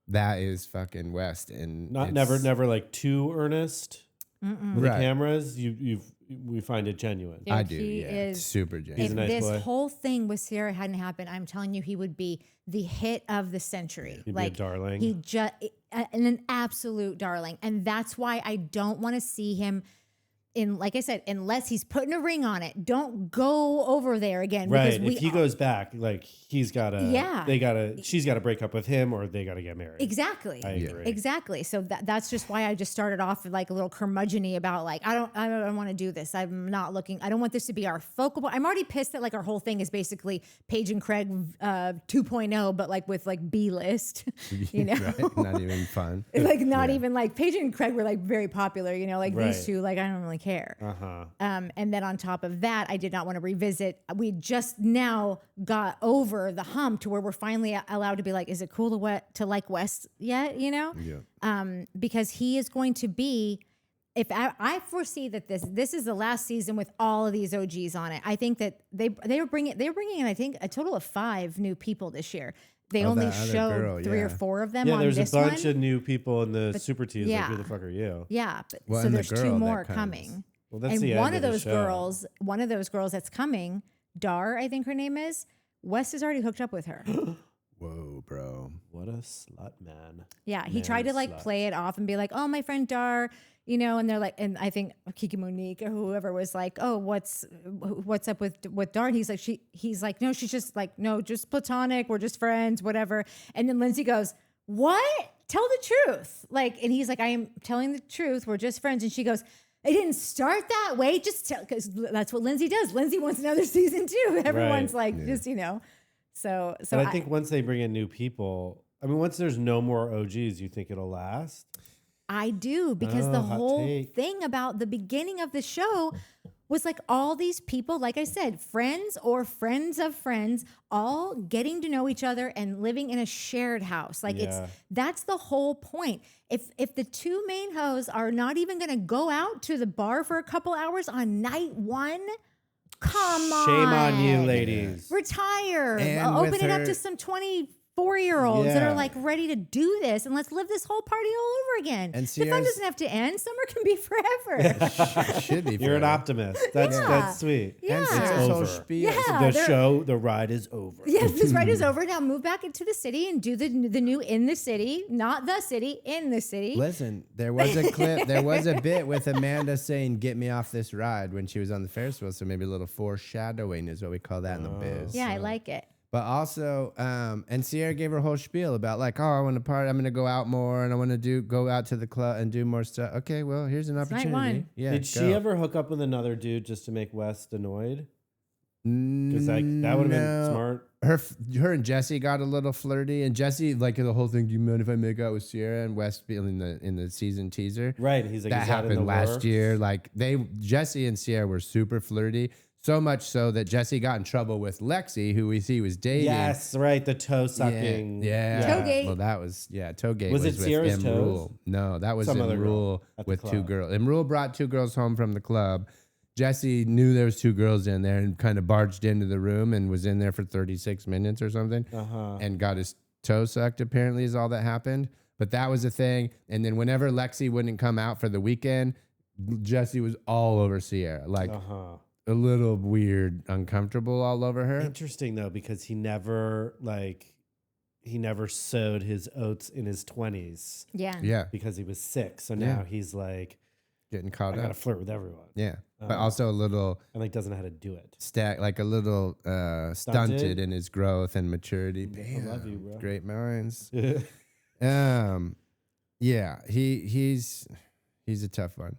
That is fucking West, and never like too earnest with the cameras. We find it genuine. Dude, I do. he is super genuine. He's if a nice this boy. whole thing with Ciara hadn't happened, I'm telling you, he would be the hit of the century. He'd like be a darling. He just an absolute darling, and that's why I don't want to see him. Like I said, unless he's putting a ring on it, don't go over there again. Right. Because if he goes back, like he's gotta, she's gotta break up with him, or they gotta get married. Exactly. I agree. Exactly. So that's just why I just started off like a little curmudgeon-y about like, I don't want to do this. I'm not looking, I don't want this to be our focal point. I'm already pissed that like our whole thing is basically Paige and Craig 2.0, but like with like B-list, you know, Right? Not even fun. like not even like Paige and Craig were like very popular, you know, like Right. these two, like I don't really care. And then on top of that, I did not want to revisit. We just now got over the hump to where we're finally allowed to be like, is it cool to like West yet? You know? Yeah. Because he is going to be. If I foresee that this is the last season with all of these OGs on it, I think that they were bringing in I think a total of 5 new people this year. They only that other showed girl, 3 or yeah. 4 of them. Yeah, on there's this a bunch one. of new people in the Super Teas. yeah. Like, who the fuck are you? Yeah, Well, so and the there's 2 girl that more comes. coming. Well, that's And the one end of the those show. girls that's coming, Dar, I think her name is. Wes is already hooked up with her. Whoa, bro. What a slut, man. Yeah, he Man, tried to like slut. play it off and be like, "Oh, my friend Dar," you know, and they're like, and I think Kiki Monique or whoever was like, "Oh, what's up with Dar?" And he's like, "No, she's just like, no, just platonic. We're just friends, whatever." And then Lindsay goes, "What? Tell the truth." Like, and he's like, "I am telling the truth. We're just friends." And she goes, "It didn't start that way. Just tell," because that's what Lindsay does. Lindsay wants another season too. Everyone's like, just, you know. So But I think once they bring in new people, I mean, once there's no more OGs, you think it'll last? I do, because the hot whole take. thing about the beginning of the show was like all these people, like I said, friends or friends of friends, all getting to know each other and living in a shared house. Like that's the whole point. If the 2 main hoes are not even going to go out to the bar for a couple hours on night 1, come on. Shame on you, ladies. Retire. And Open with it up her- to some 24-year-olds that Yeah. are like ready to do this, and let's live this whole party all over again. And The fun Ciara's- doesn't have to end. Summer can be forever. It should be. You're an forever. optimist. That's sweet. Yeah. And It's Ciara's whole over. spiel. Yeah. The ride is over. Yes, this ride is over. Now move back into the city and do the new in the city, not the city, in the city. Listen, there was a clip. There was a bit with Amanda saying, "Get me off this ride" when she was on the Ferris wheel. So maybe a little foreshadowing is what we call that in the biz. Yeah, I like it. But also, and Ciara gave her whole spiel about like, oh, I want to party. I'm going to go out more, and I want to go out to the club and do more stuff. Okay, well, here's an night opportunity. one. Yeah. Did she go. ever hook up with another dude just to make West annoyed? Because like that would have been No. smart. Her and Jesse got a little flirty, and Jesse like the whole thing. Do you mind if I make out with Ciara and West in the season teaser? Right. He's like, That is that in happened the last works? year. Like Jesse and Ciara were super flirty, so much so that Jesse got in trouble with Lexi, who we see was dating. Yes, right. The toe Yeah, sucking. yeah. Toegate. Well, that was Toegate Was it with Ciara's Imrul. toes? No, that was Some other girl Imrul at the with 2 club. girls. Imrul brought 2 girls home from the club. Jesse knew there was 2 girls in there and kind of barged into the room and was in there for 36 minutes or something and got his toe sucked, apparently, is all that happened. But that was a thing. And then whenever Lexi wouldn't come out for the weekend, Jesse was all over Ciara, like a little weird, uncomfortable all over her. Interesting though, because he never sowed his oats in his 20s Yeah. Yeah, because he was sick. So now he's like, getting I caught gotta up. flirt with everyone. Yeah, but also a little And like doesn't know how to do it. like a little stunted in his growth and maturity. I love you, bro. Great minds. Yeah, he's a tough one.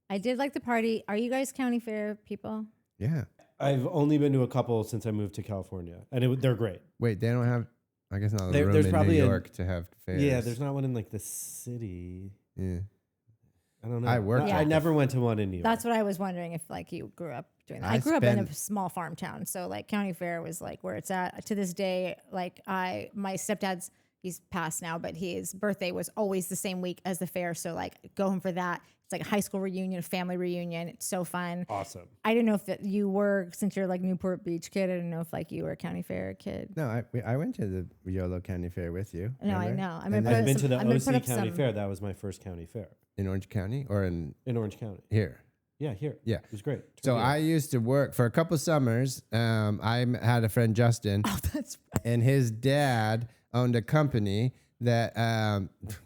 I did like the party. Are you guys county fair people? Yeah. I've only been to a couple since I moved to California, and they're great. Wait, they don't have. I guess not a There's room in probably New a- York to have fairs. Yeah, there's not one in like the city. Yeah. I don't know. I worked I at never went to one in New York. That's what I was wondering if like you grew up doing that. I I grew up in a spent- small farm town, so like county fair was like where it's at to this day. Like my stepdad's, he's passed now, but his birthday was always the same week as the fair. So like go home for that. It's like a high school reunion, family reunion. It's so fun. Awesome. I didn't know if that you were, since you're like Newport Beach kid, I didn't know if like you were a county fair kid. No, I went to the YOLO County Fair with you. No, I remember? know. I'm And gonna I've put been some- to the I'm gonna put OC up County some- Fair. That was my first county fair in Orange County or in in Orange County. here. Yeah, here. Yeah. It was great. So Terrific. I used to work for a couple summers. I had a friend, Justin, Oh, that's right. and his dad owned a company that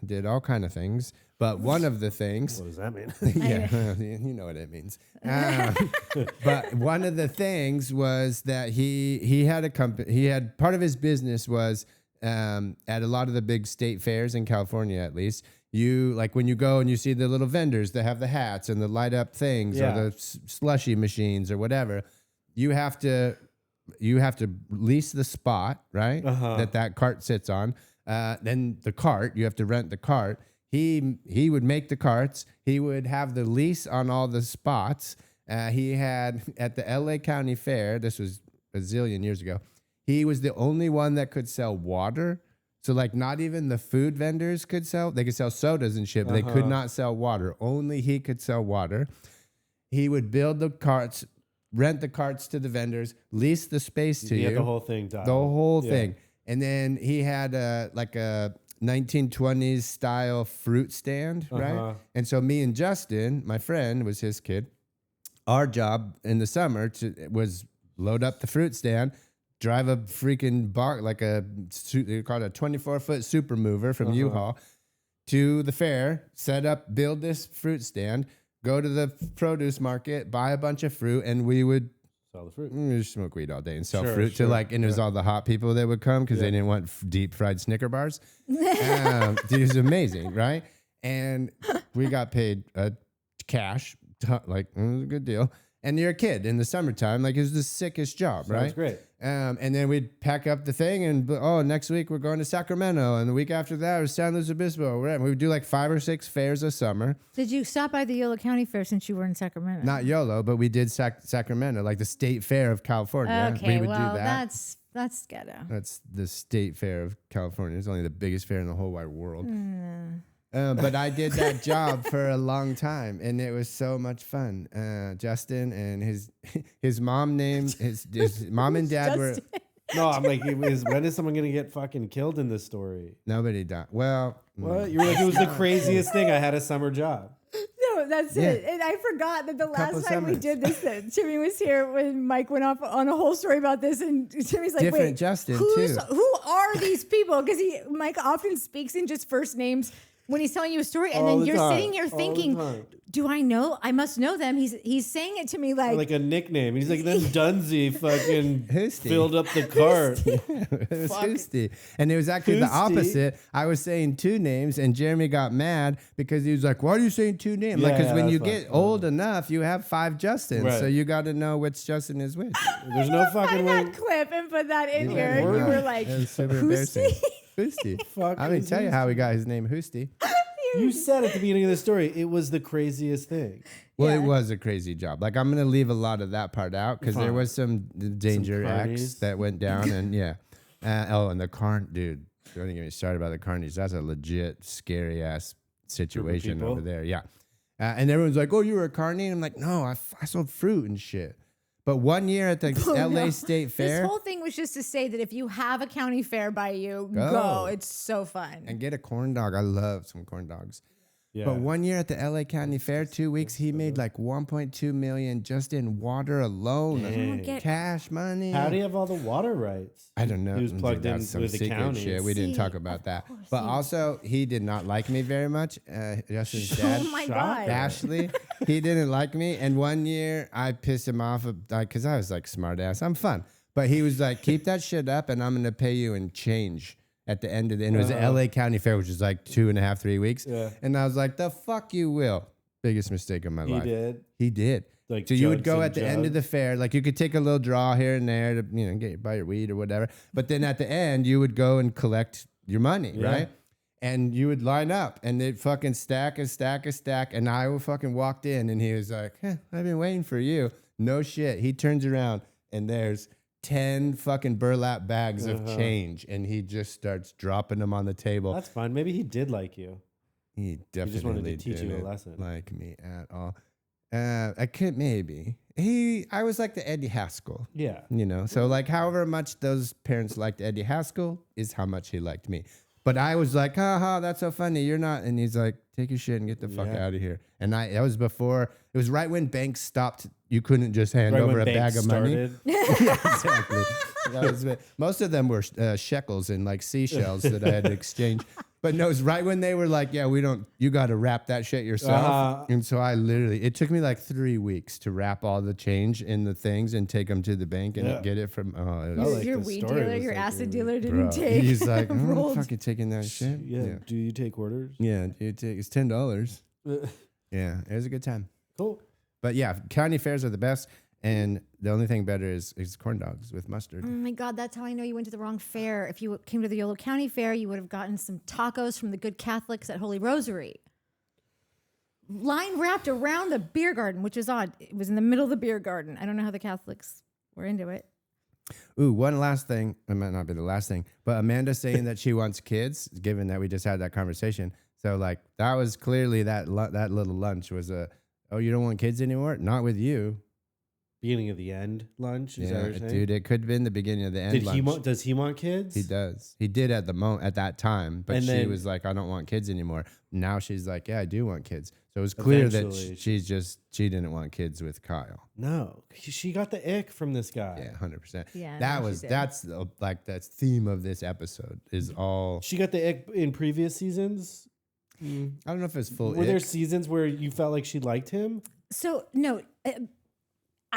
did all kind of things. But one of the things, What does that mean? yeah, you know what it means. But one of the things was that he had a company. He had part of his business was at a lot of the big state fairs in California, at least. You like when you go and you see the little vendors that have the hats and the light up things Yeah. or the slushy machines or whatever. You have to lease the spot, right? That cart sits on. Then the cart, you have to rent the cart. He would make the carts. He would have the lease on all the spots. He had at the LA County Fair, this was a zillion years ago, he was the only one that could sell water. So like not even the food vendors could sell. They could sell sodas and shit, but they could not sell water. Only he could sell water. He would build the carts, rent the carts to the vendors, lease the space to He you. had the whole thing done. The whole Yeah. thing. And then he had like a 1920s style fruit stand, right? And so me and Justin, my friend, was his kid. Our job in the summer was load up the fruit stand, drive a freaking bar, like they call it a 24-foot super mover from U-Haul to the fair, set up, build this fruit stand, go to the produce market, buy a bunch of fruit, and we would Sell the fruit. just smoke weed all day and sell Sure, fruit to sure, like, and it was all the hot people that would come because they didn't want deep fried Snicker bars. Dude, it was amazing, right? And we got paid cash, like it was a good deal. And you're a kid in the summertime, like it was the sickest job, right? Sounds great. And then we'd pack up the thing and, next week we're going to Sacramento. And the week after that was San Luis Obispo. Whatever. We would do like 5 or 6 fairs a summer. Did you stop by the YOLO County Fair since you were in Sacramento? Not YOLO, but we did Sacramento, like the State Fair of California. Okay, we would well, do that. that's ghetto. That's the State Fair of California. It's only the biggest fair in the whole wide world. But I did that job for a long time, and it was so much fun. Justin and his mom his mom and dad were No, I'm like, when is someone gonna get fucking killed in this story? nobody died. Well, What? You were like, it was the craziest thing. I had a summer job. No, that's Yeah. it. And I forgot that the Couple last time we summers. did this, that Timmy was here when Mike went off on a whole story about this, and Timmy's like, Different "Wait, Justin, who too. are these people?" Because Mike often speaks in just first names when he's telling you a story, and All then the you're time. sitting here All the thinking, time. "Do I know? I must know them." He's saying it to me Like a nickname. He's like, then Dunsey fucking Hoosty. filled up the cart. it was Hoosty. And it was actually the Hoosty. opposite. I was saying 2 names, and Jeremy got mad because he was like, "Why are you saying 2 names?" Yeah, Like, because yeah, when you that's get fine. old enough, you have 5 Justins. Right. So you got to know which Justin is which. There's no Find fucking way. that clip and put that in here. And word. you were like, It was super "Hoosty?" embarrassing. Hoosty. Fuck I'm going is to tell you how he got his name, Hoosty. You said at the beginning of the story, it was the craziest thing. Well, it Yeah. was a crazy job. Like, I'm going to leave a lot of that part out because there Fine. was some danger acts carnies. that went down. And yeah. And the carn, dude, don't even get me started about the carnies. That's a legit scary ass situation people? over there. Yeah. And everyone's like, "Oh, you were a carny?" And I'm like, "No, I sold fruit and shit." But one year at the LA State Fair, This whole thing was just to say that if you have a county fair by you, go. Go. It's so fun. and get a corn dog. I love some corn dogs. Yeah. But one year at the LA County Fair, 2 weeks, he made like 1.2 million just in water alone. Dang. Get- Cash money. How do you have all the water rights? I don't know. He was plugged That's in some with the secret county. shit. We didn't See, talk about that. course, But he- also, he did not like me very much. Justin's dad, Oh my Shocker. God. Ashley, he didn't like me. And one year, I pissed him off because I was like, smart ass. I'm fun. But he was like, keep that shit up, and I'm going to pay you in change at the end of the. And it was the LA County Fair, which is like 2.5, 3 weeks. Yeah. And I was like, the fuck you will. Biggest mistake of my He life. did. He did. Like So you would jugs go and at the end of the jugs? fair, like you could take a little draw here and there to, buy your weed or whatever. But then at the end, you would go and collect your money, Yeah. right? and you would line up, and they'd fucking stack and stack and stack, and I would fucking walked in, and he was like, I've been waiting for you. No shit. He turns around, and there's 10 fucking burlap bags of change, and he just starts dropping them on the table. That's fine. Maybe he did like you. He definitely just wanted to teach you a didn't lesson. like me at all. I could maybe. I was like the Eddie Haskell. Yeah. You know, so like however much those parents liked Eddie Haskell is how much he liked me. But I was like, haha, that's so funny. You're not. And he's like, take your shit and get the fuck out of here. And that was before, it was right when banks stopped. You couldn't just hand over a bag of money. Yeah, exactly. Most of them were shekels and like seashells that I had to exchange. But no, it's right when they were like, yeah, you got to wrap that shit yourself. And so it took me like 3 weeks to wrap all the change in the things and take them to the bank and get it from, your weed dealer, your acid dealer didn't take. He's like, I'm fucking taking that shit. Yeah. Do you take orders? Yeah, it's $10. Yeah, it was a good time. Cool. But yeah, county fairs are the best. And the only thing better is corn dogs with mustard. Oh my God, that's how I know you went to the wrong fair. If you came to the Yolo County Fair, you would have gotten some tacos from the Good Catholics at Holy Rosary. Line wrapped around the beer garden, which is odd. It was in the middle of the beer garden. I don't know how the Catholics were into it. Ooh, one last thing. It might not be the last thing, but Amanda saying that she wants kids, given that we just had that conversation. So like that was clearly that little lunch was oh, you don't want kids anymore? Not with you. Beginning of the end lunch. Is that what you're saying? Dude, it could have been the beginning of the end lunch. Does he want kids? He does. He did at that time, but she was like, I don't want kids anymore. Now she's like, yeah, I do want kids. So it was clear that she didn't want kids with Kyle. No, she got the ick from this guy. Yeah, 100%. Yeah, that's the theme of this episode is all. She got the ick in previous seasons. I don't know if it's full. Were there seasons where you felt like she liked him? So no.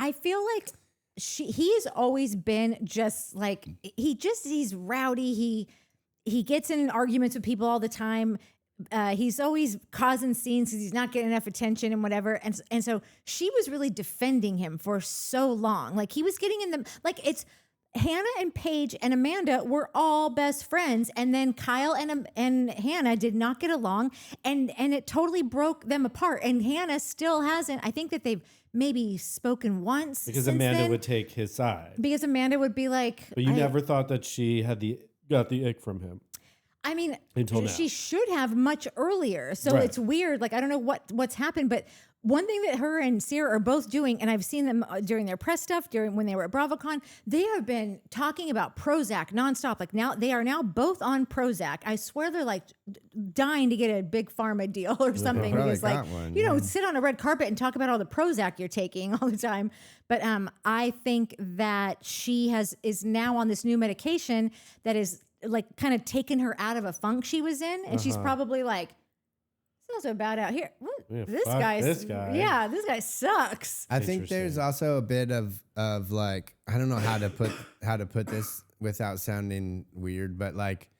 I feel like he's always been just like he's rowdy. He gets in arguments with people all the time. He's always causing scenes because he's not getting enough attention and whatever. And so she was really defending him for so long. Like he was getting in them. Like it's Hannah and Paige and Amanda were all best friends, and then Kyle and Hannah did not get along, and it totally broke them apart. And Hannah still hasn't. I think that they've maybe spoken once because since Amanda then, would take his side. Because Amanda would be like, but you never thought that she got the ick from him. I mean, until now. She should have much earlier. So it's weird. Like I don't know what's happened, but one thing that her and Ciara are both doing, and I've seen them during their press stuff, when they were at BravoCon, they have been talking about Prozac nonstop. Like now, they are now both on Prozac. I swear they're like dying to get a big pharma deal or something. Because like, sit on a red carpet and talk about all the Prozac you're taking all the time. But I think that she is now on this new medication that is like kind of taken her out of a funk she was in. And she's probably like, it's not so bad out here. Yeah, this guy. Yeah, this guy sucks. I think there's also a bit of like, I don't know how to put this without sounding weird, but like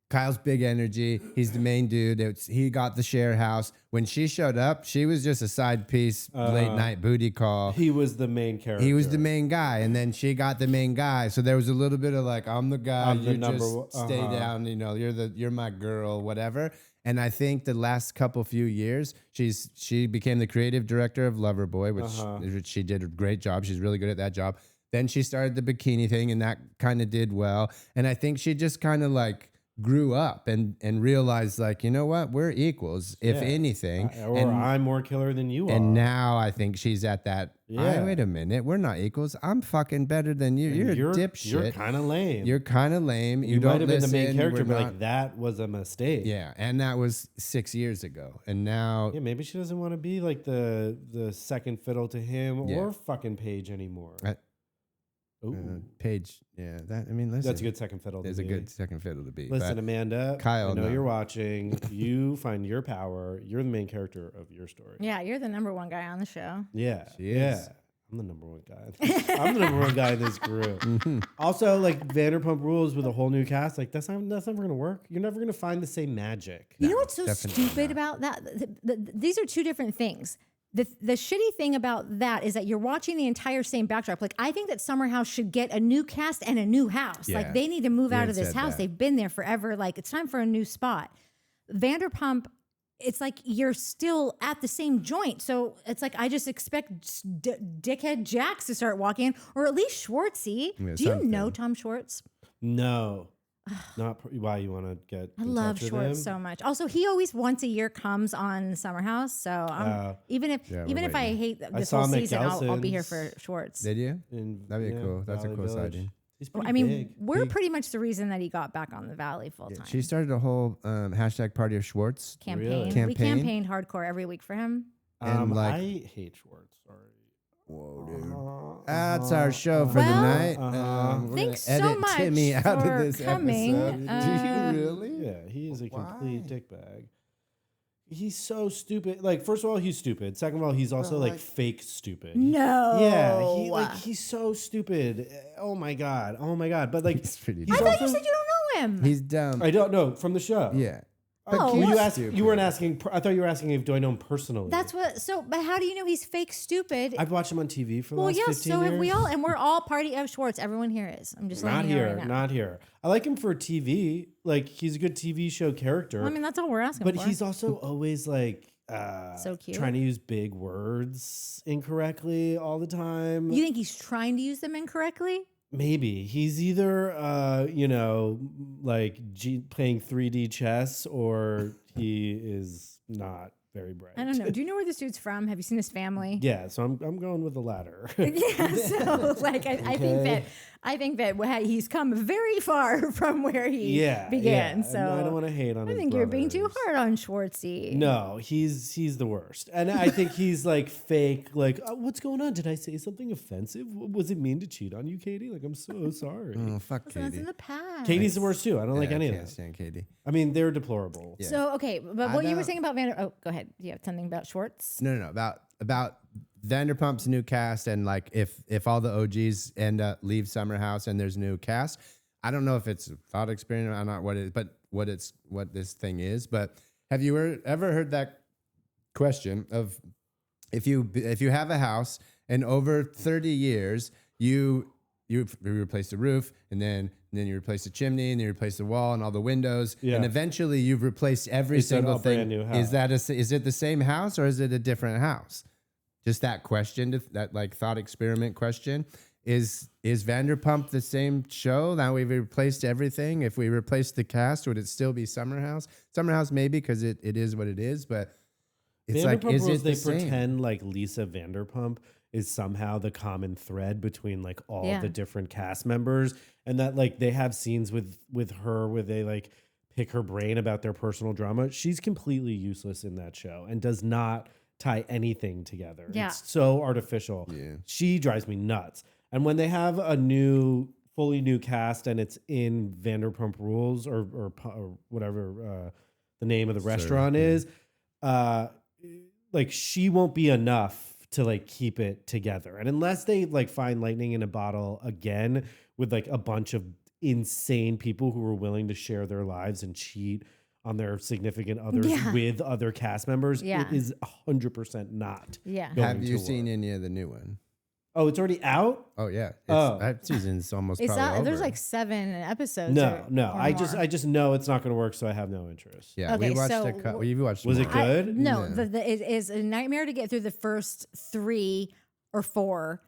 Kyle's big energy. He's the main dude. He got the share house. When she showed up, she was just a side piece, late night booty call. He was the main character. He was the main guy, and then she got the main guy. So there was a little bit of like, I'm the guy. You just stay down. You know, you're my girl, whatever. And I think the last few years, she became the creative director of Loverboy, which she did a great job. She's really good at that job. Then she started the bikini thing, and that kind of did well. And I think she just kind of like grew up and realized like, you know what, we're equals, if anything. I'm more killer than you are. And now I think she's at that, wait a minute, we're not equals. I'm fucking better than you. You're a dipshit. You're kind of lame. You're kind of lame. You don't might have been the listen. main character, but like that was a mistake. Yeah, and that was 6 years ago. And now... Yeah, maybe she doesn't want to be like the second fiddle to him or fucking Paige anymore. Paige, listen. That's a good second fiddle to be. It's a good second fiddle to be. Listen, Amanda, Kyle, I know you're watching. You find your power. You're the main character of your story. Yeah, you're the number one guy on the show. Yeah. She is. I'm the number one guy. I'm the number one guy in this group. Also, like Vanderpump Rules with a whole new cast, like that's never gonna work. You're never gonna find the same magic. You know what's so stupid about that? These are two different things. The shitty thing about that is that you're watching the entire same backdrop. Like I think that Summer House should get a new cast and a new house. Yeah. Like they need to move out of this house. They've been there forever. Like it's time for a new spot. Vanderpump, it's like you're still at the same joint. So it's like I just expect dickhead Jax to start walking, or at least Schwartzy. Yeah, Do you something. know Tom Schwartz? No. Why you want to get I in love touch with Schwartz him? so much. Also, he always once a year comes on Summer House. So even if Yeah, even we're if I waiting. hate I this saw whole him at season, I'll be here for Gelson's. Schwartz. Did you? That'd be cool. That's a Valley cool Village. sighting. He's pretty I mean, big. we're pretty much the reason that he got back on the Valley full time. She started a whole hashtag party of Schwartz. campaign. Really? We Campaign? campaigned hardcore every week for him. And like, I hate Schwartz. Sorry. whoa, dude. That's our show for the Well, night. uh-huh. We're Thanks gonna so edit much Timmy out for of this coming. episode. Do you really? Yeah, he is a complete Why? dickbag. He's so stupid. Like, first of all, he's stupid. Second of all, he's also like fake stupid. No. Yeah, he's so stupid. Oh my god. But like, He's pretty I dumb. thought you said you don't know him. He's dumb. I don't know from the show. Yeah. Oh, he's Were you stupid. you weren't asking. I thought you were asking if do I know him personally. That's what. So, but how do you know he's fake stupid? I've watched him on TV for the Well, last yes. 15 So years. have we all, and we're all party of Schwartz. Everyone here is. I'm just Not letting you know here. right now. Not here. I like him for TV. Like, he's a good TV show character. I mean, that's all we're asking but for. he's also always like So cute. trying to use big words incorrectly all the time. You think he's trying to use them incorrectly? Maybe he's either like playing 3D chess, or he is not very bright. I don't know. Do you know where this dude's from? Have you seen his family? Yeah, so I'm going with the latter. Yeah, so like I think that he's come very far from where he began. Yeah. So And I don't want to hate on I his think you're being too brothers. hard on Schwartzy. No, he's the worst, and I think he's like fake. Like, what's going on? Did I say something offensive? Was it mean to cheat on you, Katie? Like, I'm so sorry. Oh, fuck So that's Katie. in the past. Katie's the worst too. I don't like Yeah, any I of can't them. stand Katie. I mean, they're deplorable. Yeah. So okay, but I what you were don't- saying about go ahead. You have something about Schwartz? No. About Vanderpump's new cast, and like if all the OGs leave Summer House and there's new cast. I don't know if it's a thought experiment or not what this thing is, but have you ever heard that question of if you have a house and over 30 years you replace the roof and then you replace the chimney and then you replace the wall and all the windows Yeah. and eventually you've replaced every It's a single thing. brand new house. Is it the same house or is it a different house? Just that question, that like thought experiment question. Is Vanderpump the same show? Now we've replaced everything. If we replaced the cast, would it still be Summer House? Summer House maybe because it is what it is, but it's like, Vanderpump is Rules, it they the same? pretend like Lisa Vanderpump is somehow the common thread between like all Yeah. the different cast members, and that like they have scenes with her where they like pick her brain about their personal drama. She's completely useless in that show and does not tie anything together. Yeah. It's so artificial. Yeah. She drives me nuts. And when they have a fully new cast and it's in Vanderpump Rules or whatever the name of the restaurant is, like she won't be enough to like keep it together. And unless they like find lightning in a bottle again with like a bunch of insane people who are willing to share their lives and cheat on their significant others Yeah. with other cast members, Yeah. it is 100% not. Yeah. going Have you to seen work. any of the new one? Oh, it's already out? Oh yeah, that season's almost Is probably that over. there's like 7 episodes? No. or I more. just know it's not going to work, so I have no interest. yeah. Okay, we watched so we watched. Was it more. good? No, Yeah. it is a nightmare to get through the first 3 or 4.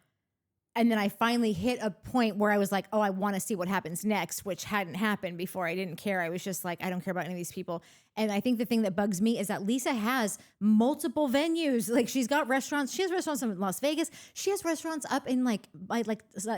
And then I finally hit a point where I was like, oh, I want to see what happens next, which hadn't happened before. I didn't care. I was just like, I don't care about any of these people. And I think the thing that bugs me is that Lisa has multiple venues. Like she's got restaurants. She has restaurants in Las Vegas. She has restaurants up in like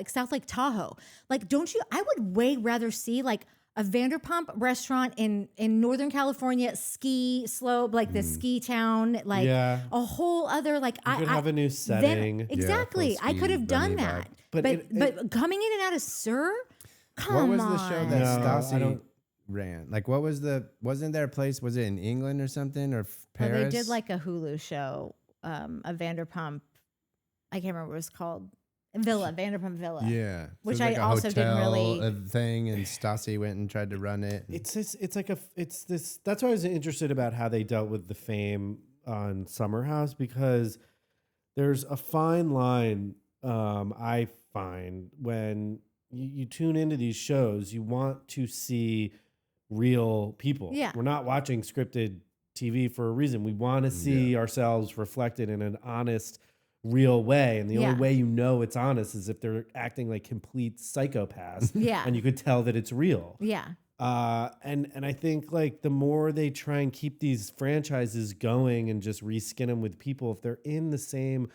South Lake Tahoe. Like, don't you? I would way rather see like a Vanderpump restaurant in Northern California, ski slope, like the ski town, like Yeah. a whole other like You could have a new setting. Exactly. full I could have ski done bunny that. vibe. But But coming in and out of Sir, What come was on. the show that No, I Stassi don't- ran? Like, what was wasn't there a place? Was it in England or something or Oh, Paris? they did like a Hulu show, a Vanderpump. I can't remember what it was called. Vanderpump Villa. yeah, Which it was I a also didn't hotel, really- thing, and Stassi went and tried to run it. It's this. That's why I was interested about how they dealt with the fame on Summer House, because there's a fine line. I find when you tune into these shows, you want to see real people. Yeah. We're not watching scripted TV for a reason. We want to see ourselves reflected in an honest, real way. And the only way you know it's honest is if they're acting like complete psychopaths. Yeah. And you could tell that it's real. Yeah. And I think like the more they try and keep these franchises going and just reskin them with people, if they're in the same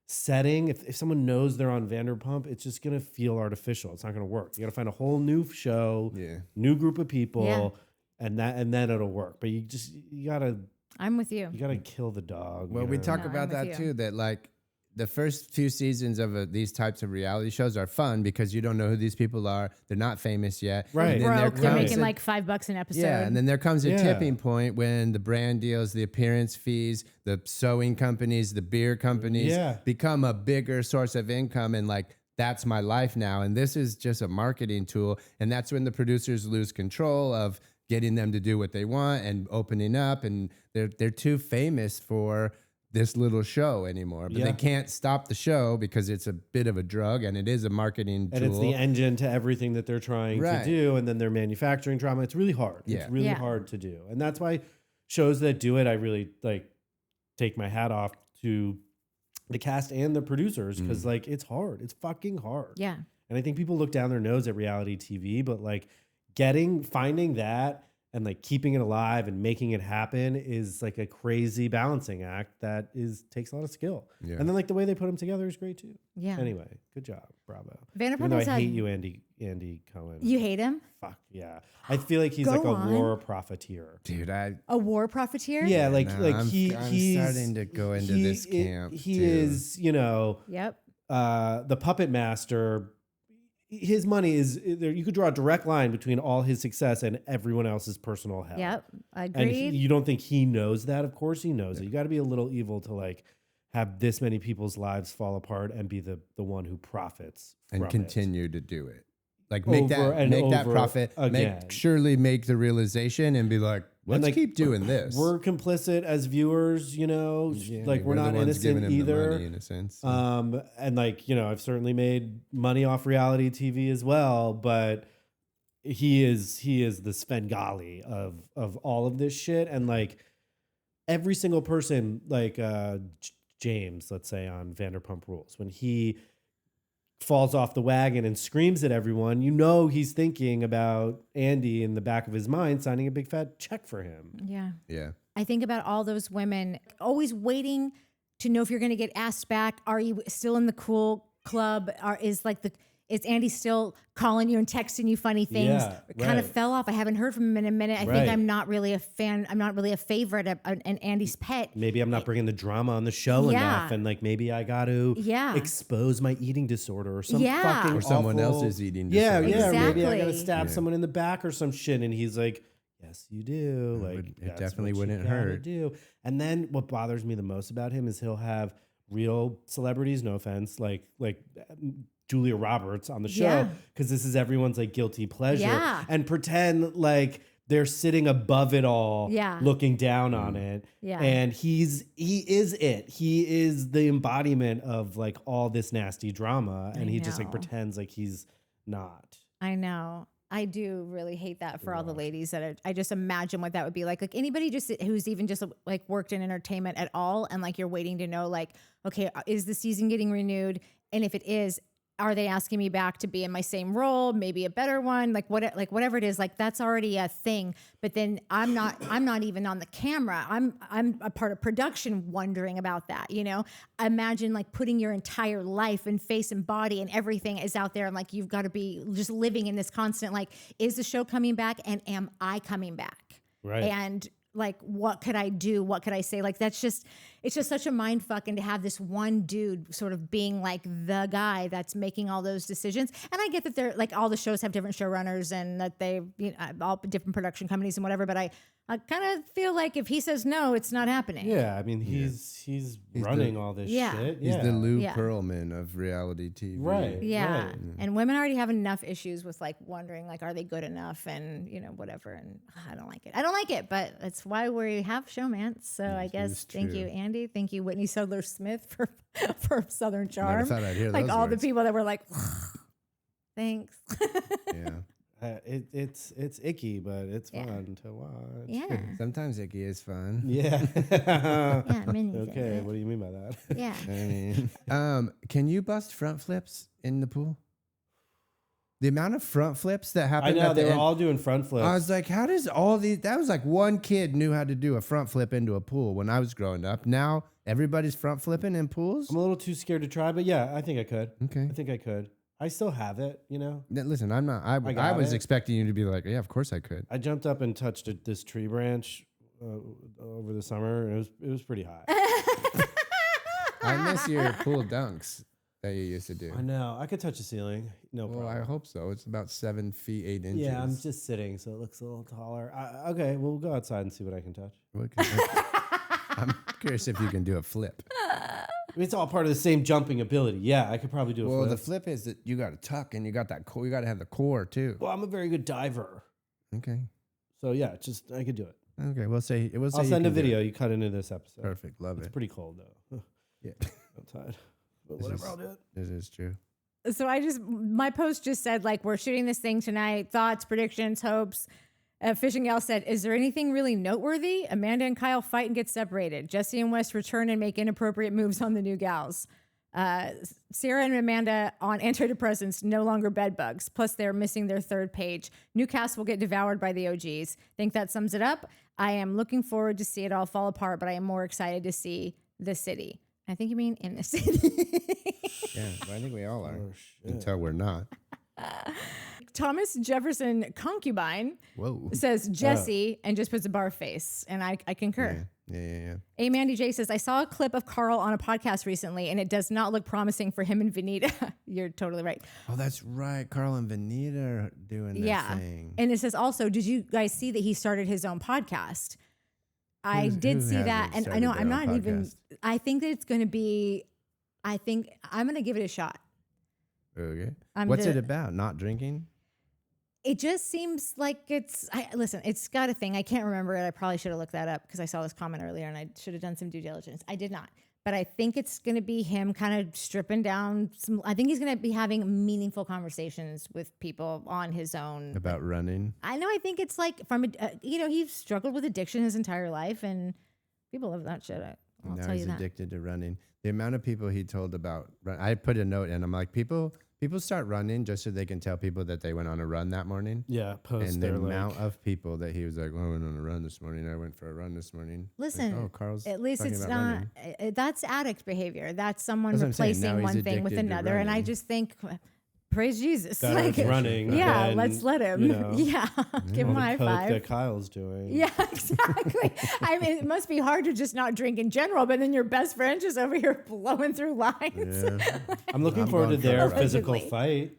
setting, if someone knows they're on Vanderpump, it's just gonna feel artificial. It's not gonna work. You gotta find a whole new show, new group of people, and then it'll work. But you gotta. I'm with you. You gotta kill the dog. Well, we talk about that too. That like the first few seasons of these types of reality shows are fun because you don't know who these people are. They're not famous yet. Right. They're making like $5 an episode. Yeah, and then there comes a tipping point when the brand deals, the appearance fees, the sewing companies, the beer companies become a bigger source of income, and like that's my life now. And this is just a marketing tool, and that's when the producers lose control of getting them to do what they want and opening up, and they're too famous for this little show anymore, but they can't stop the show because it's a bit of a drug and it is a marketing tool. And it's the engine to everything that they're trying to do. And then they're manufacturing drama. It's really hard. It's really hard to do. And that's why shows that do it, I really like take my hat off to the cast and the producers because like it's hard. It's fucking hard. Yeah. And I think people look down their nose at reality TV, but like finding that and like keeping it alive and making it happen is like a crazy balancing act that takes a lot of skill. Yeah. And then like the way they put them together is great too. Yeah. Anyway, good job. Bravo. Vanderpump Even though I hate you, Andy Cohen. You hate him? Fuck yeah. I feel like he's like a war profiteer. Dude, a war profiteer? Yeah, I'm he's starting to go into this camp. He is, the puppet master. His money is there. You could draw a direct line between all his success and everyone else's personal hell. Yep, agreed. And you don't think he knows that? Of course he knows it. You got to be a little evil to like have this many people's lives fall apart and be the one who profits and continue to do it. Like make that profit. Surely make the realization and be like, let's keep doing this. We're complicit as viewers, we're not innocent either. Money, in a sense. And I've certainly made money off reality TV as well, but he is the Svengali of all of this shit. And like every single person, like James, let's say on Vanderpump Rules, when he falls off the wagon and screams at everyone, he's thinking about Andy in the back of his mind signing a big fat check for him. Yeah. Yeah. I think about all those women always waiting to know if you're going to get asked back. Are you still in the cool club? Is Andy still calling you and texting you funny things? Kind of fell off. I haven't heard from him in a minute. I think I'm not really a fan. I'm not really a favorite of an Andy's pet. Maybe I'm not bringing the drama on the show enough. And maybe I got to expose my eating disorder or some fucking or someone else's eating disorder. Yeah, exactly. Maybe I got to stab someone in the back or some shit. And he's like, yes, you do. It definitely wouldn't hurt. Do. And then what bothers me the most about him is he'll have real celebrities, no offense, like Julia Roberts on the show, because this is everyone's like guilty pleasure, and pretend like they're sitting above it all, looking down on it. Yeah. And he is it. He is the embodiment of like all this nasty drama, and he just like pretends like he's not. I know. I do really hate that for all the ladies that I just imagine what that would be like. Like anybody just who's even just like worked in entertainment at all, and like you're waiting to know like, okay, is the season getting renewed? And if it is, are they asking me back to be in my same role, maybe a better one, whatever it is, like that's already a thing. But then I'm not even on the camera. I'm a part of production wondering about that, Imagine like putting your entire life and face and body and everything is out there, and like you've got to be just living in this constant like, is the show coming back and am I coming back? Right. And like, what could I do? What could I say? Like, it's just such a mind fuck. And to have this one dude sort of being like the guy that's making all those decisions. And I get that they're like, all the shows have different showrunners and that they, all different production companies and whatever. But I kind of feel like if he says no, it's not happening. Yeah. I mean, he's running all this shit. He's the Lou Pearlman of reality TV. Right. Yeah. Right. And women already have enough issues with like wondering, like, are they good enough? And, whatever. And I don't like it, but it's why we have Showmance. So I guess thank you, Andy. Thank you, Whitney Sudler-Smith for Southern Charm. Never thought I'd hear like those all words. the people that were like, thanks. Yeah. It's icky, but it's Yeah. fun to watch. Yeah. Sometimes icky is fun. Yeah. Yeah, Minnie said Okay, that. what do you mean by that? Yeah. I mean, can you bust front flips in the pool? The amount of front flips that I happened know at the they were end, all doing front flips. I was like, how does all these? That was like one kid knew how to do a front flip into a pool when I was growing up. Now everybody's front flipping in pools. I'm a little too scared to try, but yeah, I think I could. Okay. I think I could. I still have it, you know. Now, listen, I'm not. I got was it. expecting you to be like, yeah, of course I could. I jumped up and touched this tree branch over the summer, and it was pretty hot. I miss your pool dunks that you used to do. I know. I could touch the ceiling, no Well, problem. I hope so. It's about 7 feet 8 inches. Yeah, I'm just sitting, so it looks a little taller. Okay, we'll go outside and see what I can touch. I'm curious if you can do a flip. It's all part of the same jumping ability. Yeah, I could probably do a Well, flip. the flip is that you got to tuck and you got that core. You got to have the core too. Well, I'm a very good diver, Okay. so yeah, just I could do it. Okay. We'll say. I'll you send a can do video it. you cut into this episode. Perfect. Love It's it. pretty cold though. Yeah. Outside, but This whatever, is- I'll do it. This is true. So my post just said, like, we're shooting this thing tonight. Thoughts, predictions, hopes. Fishing Gal said, is there anything really noteworthy? Amanda and Kyle fight and get separated. Jesse and Wes return and make inappropriate moves on the new gals. Ciara and Amanda on antidepressants, no longer bed bugs. Plus, they're missing their third page. New cast will get devoured by the OGs. Think that sums it up. I am looking forward to see it all fall apart, but I am more excited to see the city. I think you mean in the city. Yeah. I think we all are. Oh shit. Until we're not. Thomas Jefferson Concubine Whoa. says Jesse and just puts a bar face. And I concur. Yeah. A Mandy J says, I saw a clip of Carl on a podcast recently and it does not look promising for him and Vanita. You're totally right. Oh, that's right. Carl and Vanita are doing their Yeah. thing. And it says also, did you guys see that he started his own podcast? I did who see that. hasn't And I know started I'm their not own even, podcast? I think that it's going to be, I think I'm going to give it a shot. Okay. I'm What's the- it about? Not drinking? It just seems like listen, it's got a thing. I can't remember it. I probably should have looked that up because I saw this comment earlier and I should have done some due diligence. I did not. But I think it's going to be him kind of stripping down I think he's going to be having meaningful conversations with people on his own. About running? I know. I think it's like from, he's struggled with addiction his entire life and people love that shit. I'll Now tell he's you that. addicted to running. The amount of people he told about I put a note and I'm like, people start running just so they can tell people that they went on a run that morning. Yeah, post And the their amount of people that he was like, I went on a run this morning. I went for a run this morning. Listen, Like, oh, Carl's at least talking it's about not, running. that's addict behavior. That's someone That's what I'm saying. Now replacing he's one thing with addicted to another. And I running. just think, praise Jesus. that Like, it's running. yeah, than, let's let him. you know, Yeah, give him all a high the coke five. that Kyle's doing. Yeah, exactly. I mean, it must be hard to just not drink in general, but then your best friend just over here blowing through lines. Yeah. I'm looking I'm forward to going for their a run. physical Allegedly. fight.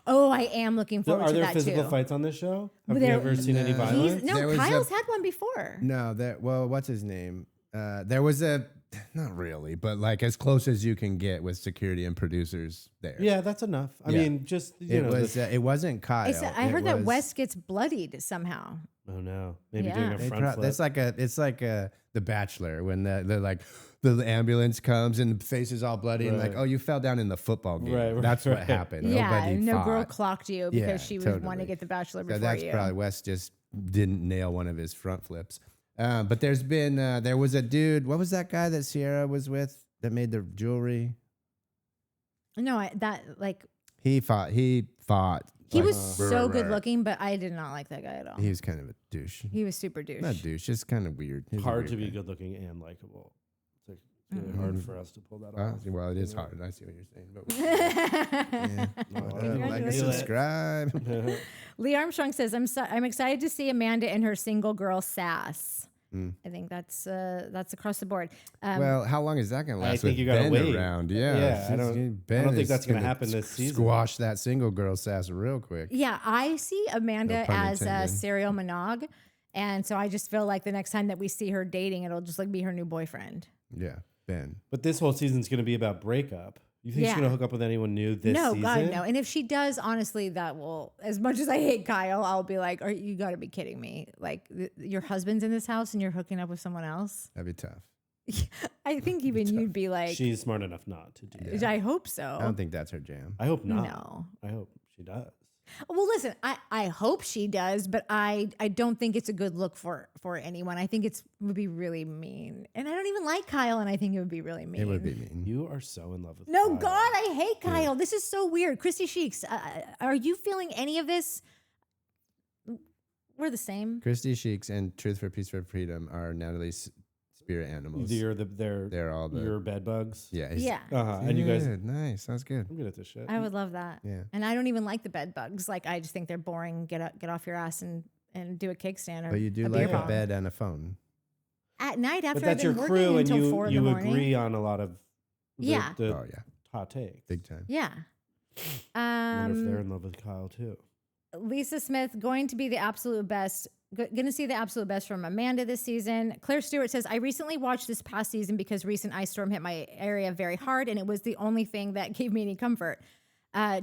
Oh, I am looking forward Are to there that physical too. fights on this show? Have we There- ever seen any No. violence? No, There was Kyle's had one before. No, what's his name? There was not really, but like as close as you can get with security and producers there. Yeah, that's enough. I Yeah. mean, just you It wasn't Kyle. I heard that was- Wes gets bloodied somehow. oh no, maybe Yeah. doing a They front flip. That's like The Bachelor when they're like the ambulance comes and the face is all bloody and like, Right. oh, you fell down in the football game. Right, That's what right. happened. Yeah, Nobody no fought. girl clocked you because Yeah, she was totally. wanting to get the bachelor So before that's you. probably Wes just didn't nail one of his front flips. But there was a dude. What was that guy that Ciara was with that made the jewelry? No, He fought. he like, was so good looking, but I did not like that guy at all. He was kind of a douche. He was super douche. Not douche, just kind of weird. He's a hard weird to be guy. good looking and likable. It's really hard for us to pull that off. Well, it is hard. I see what you're saying. But No, like and Congratulations. subscribe. Lee Armstrong says, I'm excited to see Amanda in her single girl sass. Mm. I think that's across the board. Well, how long is that going to I last? think with you gotta Ben wait. around. Yeah, Yeah, I don't Ben think is that's gonna gonna happen this season. Squash that single girl sass real quick. Yeah, I see Amanda No pun as a intended. serial monog. And so I just feel like the next time that we see her dating, it'll just like be her new boyfriend. Yeah, Ben. But this whole season's going to be about breakup. You think Yeah. she's going to hook up with anyone new this No, season? God, no. And if she does, honestly, that will, as much as I hate Kyle, I'll be like, you got to be kidding me. Like, your husband's in this house and you're hooking up with someone else? That'd be tough. I think even you'd be like, She's smart enough not to do that. I hope so. I don't think that's her jam. I hope not. No. I hope she does. Well, listen, I hope she does, but I don't think it's a good look for anyone. I think would be really mean. And I don't even like Kyle, and I think it would be really mean. It would be mean. You are so in love with No, Kyle. God, I hate Kyle. This is so weird. Christy Sheeks, are you feeling any of this? We're the same. Christy Sheeks and Truth for Peace for Freedom are Natalie's spirit animals. They're all the your bed bugs. yeah. Yeah. And you guys, nice. That's good. I'm good at this shit. I would love that. Yeah. And I don't even like the bed bugs. Like, I just think they're boring. Get off your ass and do a kickstand. Or But you do a beer like a pong. bed and a phone. At night after But that's I've your been crew, working and until 4 in the you morning. agree on a lot of Yeah. the Oh yeah, hot takes. big time. Yeah. I wonder if they're in love with Kyle too. Lisa Smith going to be the absolute best. Going to see the absolute best from Amanda this season. Claire Stewart says, I recently watched this past season because recent ice storm hit my area very hard, and it was the only thing that gave me any comfort.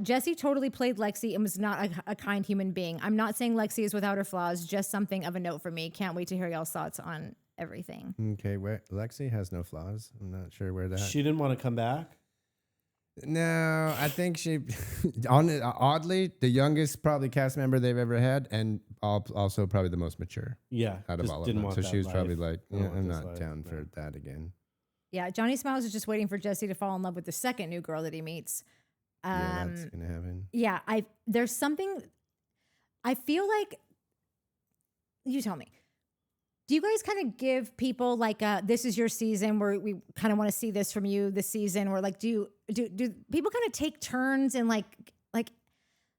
Jessie totally played Lexi and was not a kind human being. I'm not saying Lexi is without her flaws, just something of a note for me. Can't wait to hear y'all's thoughts on everything. Okay, Lexi has no flaws. I'm not sure where that. She didn't want to come back. No, I think she, oddly, the youngest probably cast member they've ever had, and also probably the most mature Yeah, out of just all of didn't them. want So that she was life. probably like, Don't yeah, want I'm this not life, down no. for that again. Yeah, Johnny Smiles is just waiting for Jessie to fall in love with the second new girl that he meets. Yeah, that's gonna happen. Yeah, there's something I feel like, you tell me. Do you guys kind of give people like this is your season where we kind of want to see this from you this season, or like do people kind of take turns and like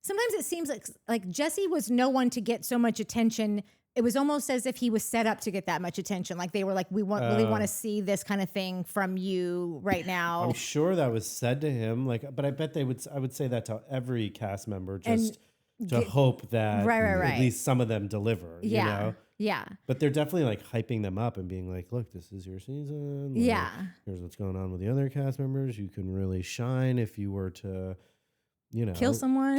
sometimes it seems like Jesse was no one to get so much attention. It was almost as if he was set up to get that much attention. Like they were like, we really want to see this kind of thing from you right now. I'm sure that was said to him. Like, but I bet I would say that to every cast member just to hope that Right. at least some of them deliver. Yeah. You know? Yeah. But they're definitely like hyping them up and being like, look, this is your season. Like, Yeah. Here's what's going on with the other cast members. You can really shine if you were to, you know, Kill someone.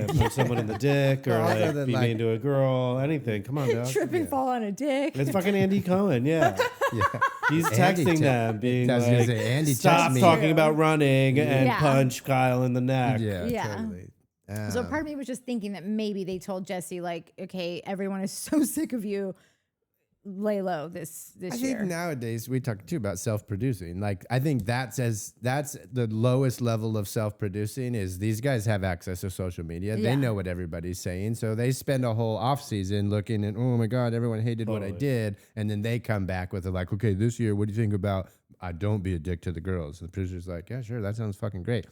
punch someone in the dick, or Other like than, be like- mean to a girl, anything. Come on, dog. Trip and fall on a dick. It's fucking Andy Cohen, yeah. Yeah. He's Andy texting te- them, being I was gonna like, say, Andy stop texted me. talking about running and Yeah. punch Kyle in the neck. Yeah, Yeah. totally. So part of me was just thinking that maybe they told Jesse like, okay, everyone is so sick of you. Lay low this I year. think nowadays we talk too about self-producing. Like I think that's the lowest level of self-producing is these guys have access to social media. Yeah. They know what everybody's saying. So they spend a whole off season looking at, oh my God, everyone hated what I Totally. did. And then they come back with like, okay, this year, what do you think about don't be a dick to the girls? And the producer's like, yeah, sure. That sounds fucking great.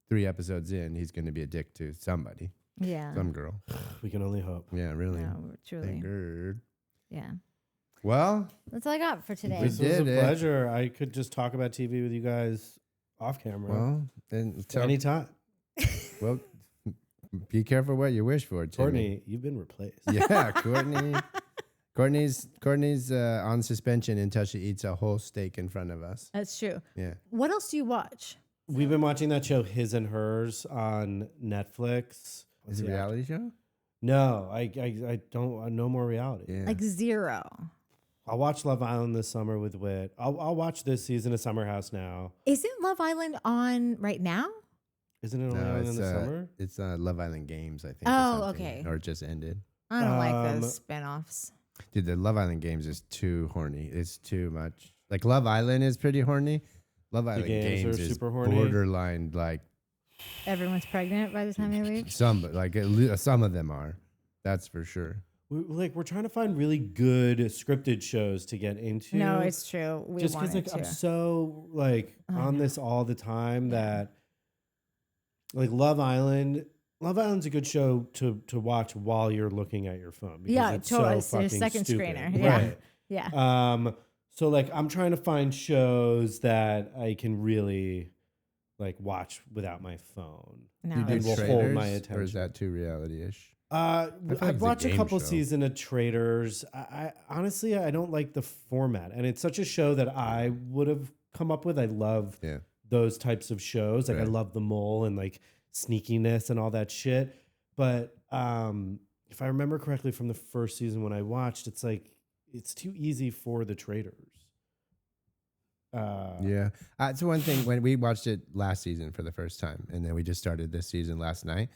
3 episodes in, he's going to be a dick to somebody, Yeah. some girl. We can only hope. Yeah, really. No, truly. Thank God. Yeah. Well, That's all I got for today. We This was a did it. pleasure. I could just talk about TV with you guys off camera. then Anytime. well, be careful what you wish for, Timmy. Courtney, you've been replaced. Yeah, Courtney. Courtney's on suspension until she eats a whole steak in front of us. That's true. Yeah. What else do you watch? We've been watching that show His and Hers on Netflix. Is it a reality show? No, I don't. No more reality. Yeah. Like zero. I'll watch Love Island this summer with Wit. I'll watch this season of Summer House now. Isn't Love Island on right now? Isn't it on No, in the summer? it's Love Island Games, I think. Oh, or something, okay. Or it just ended. I don't like those spinoffs. Dude, the Love Island Games is too horny. It's too much. Like Love Island is pretty horny. Love Island games Games are is super horny? borderline like Everyone's pregnant by the time they leave. some of them are. That's for sure. We're trying to find really good scripted shows to get into. No, it's true. We just because wanted like I'm to. so like on this all the time that like Love Island's a good show to watch while you're looking at your phone. Because Yeah, it's totally. So It's fucking their second stupid. screener. Yeah. Right. Yeah. So like I'm trying to find shows that I can really like watch without my phone. No, You do And will hold Traitors, my or is attention. that too reality-ish? I've like it's a watched a game couple show. seasons of Traitors. I honestly I don't like the format, and it's such a show that I would have come up with. I love Yeah. those types of shows. Like I Right. love the mole and like sneakiness and all that shit. But if I remember correctly from the first season when I watched, it's like it's too easy for the Traitors. Yeah. It's one thing when we watched it last season for the first time, and then we just started this season last night.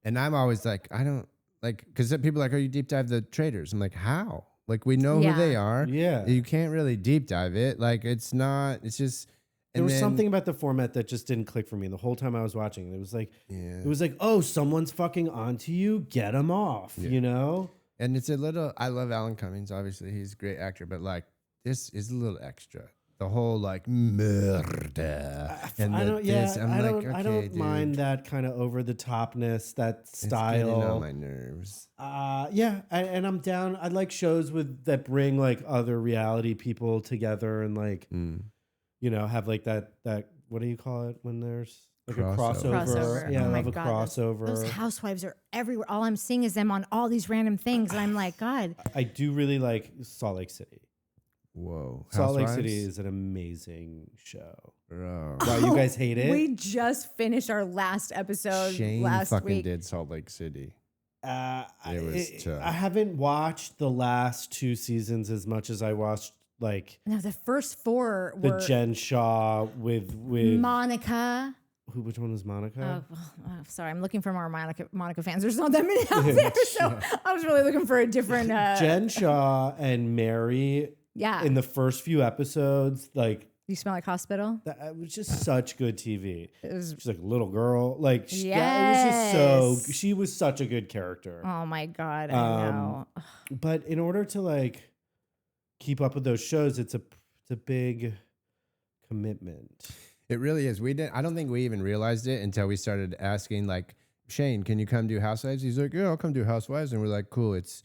And I'm always like, I don't like, because people are like, oh, you deep dive the traders. I'm like, how? Like, we know who they are. Yeah. You can't really deep dive it. Like, it's just. There was something about the format that just didn't click for me. The whole time I was watching it, it was like, oh, someone's fucking onto you. Get them off, you know? And it's a little, I love Alan Cummings. Obviously, he's a great actor, but like, this is a little extra. The whole like murder and I I don't mind that kind of over the topness, that style. It's getting on my nerves. And I'm down. I like shows that bring like other reality people together and like you know, have like that what do you call it when there's like a crossover? Yeah, oh my I love a God, crossover. Those housewives are everywhere. All I'm seeing is them on all these random things, and I'm like, God. I do really like Salt Lake City. Whoa. Salt Lake City is an amazing show. Bro. Why, you guys hate it? We just finished our last episode Shane last fucking week. did Salt Lake City. It was tough. I haven't watched the last 2 seasons as much as I watched like No, the first 4 were the Jen Shaw with Monica. Which one was Monica? Sorry, I'm looking for more Monica fans. There's not that many out there, so I was really looking for a different. Jen Shaw and Mary. Yeah. In the first few episodes, like You Smell Like Hospital. it was just such good TV. Was, She's like a little girl, like yes. it was just so. She was such a good character. Oh my God, I know. But in order to like keep up with those shows, it's a big commitment. It really is. I don't think we even realized it until we started asking, like, Shane, can you come do Housewives? He's like, yeah, I'll come do Housewives. And we're like, cool. It's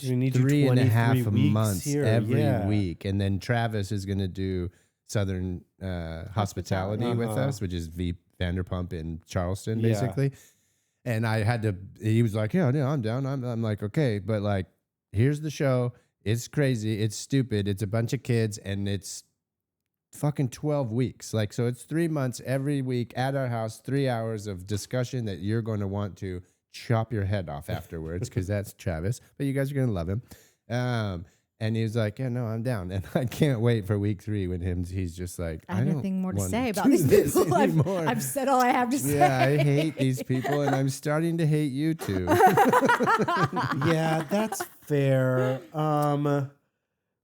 We need 3.5 months here. every week. And then Travis is going to do Southern Hospitality with us, which is V Vanderpump in Charleston, basically. And he was like, yeah, I'm down. I'm like, okay. But like, here's the show. It's crazy. It's stupid. It's a bunch of kids and it's fucking 12 weeks. Like, so it's 3 months every week at our house, 3 hours of discussion that you're going to want to chop your head off afterwards because that's Travis, but you guys are going to love him. And he was like, yeah, no, I'm down. And I can't wait for week 3 when he's just like, I have nothing more to say about these people. I've said all I have to say. Yeah, I hate these people and I'm starting to hate you too. Yeah, that's fair.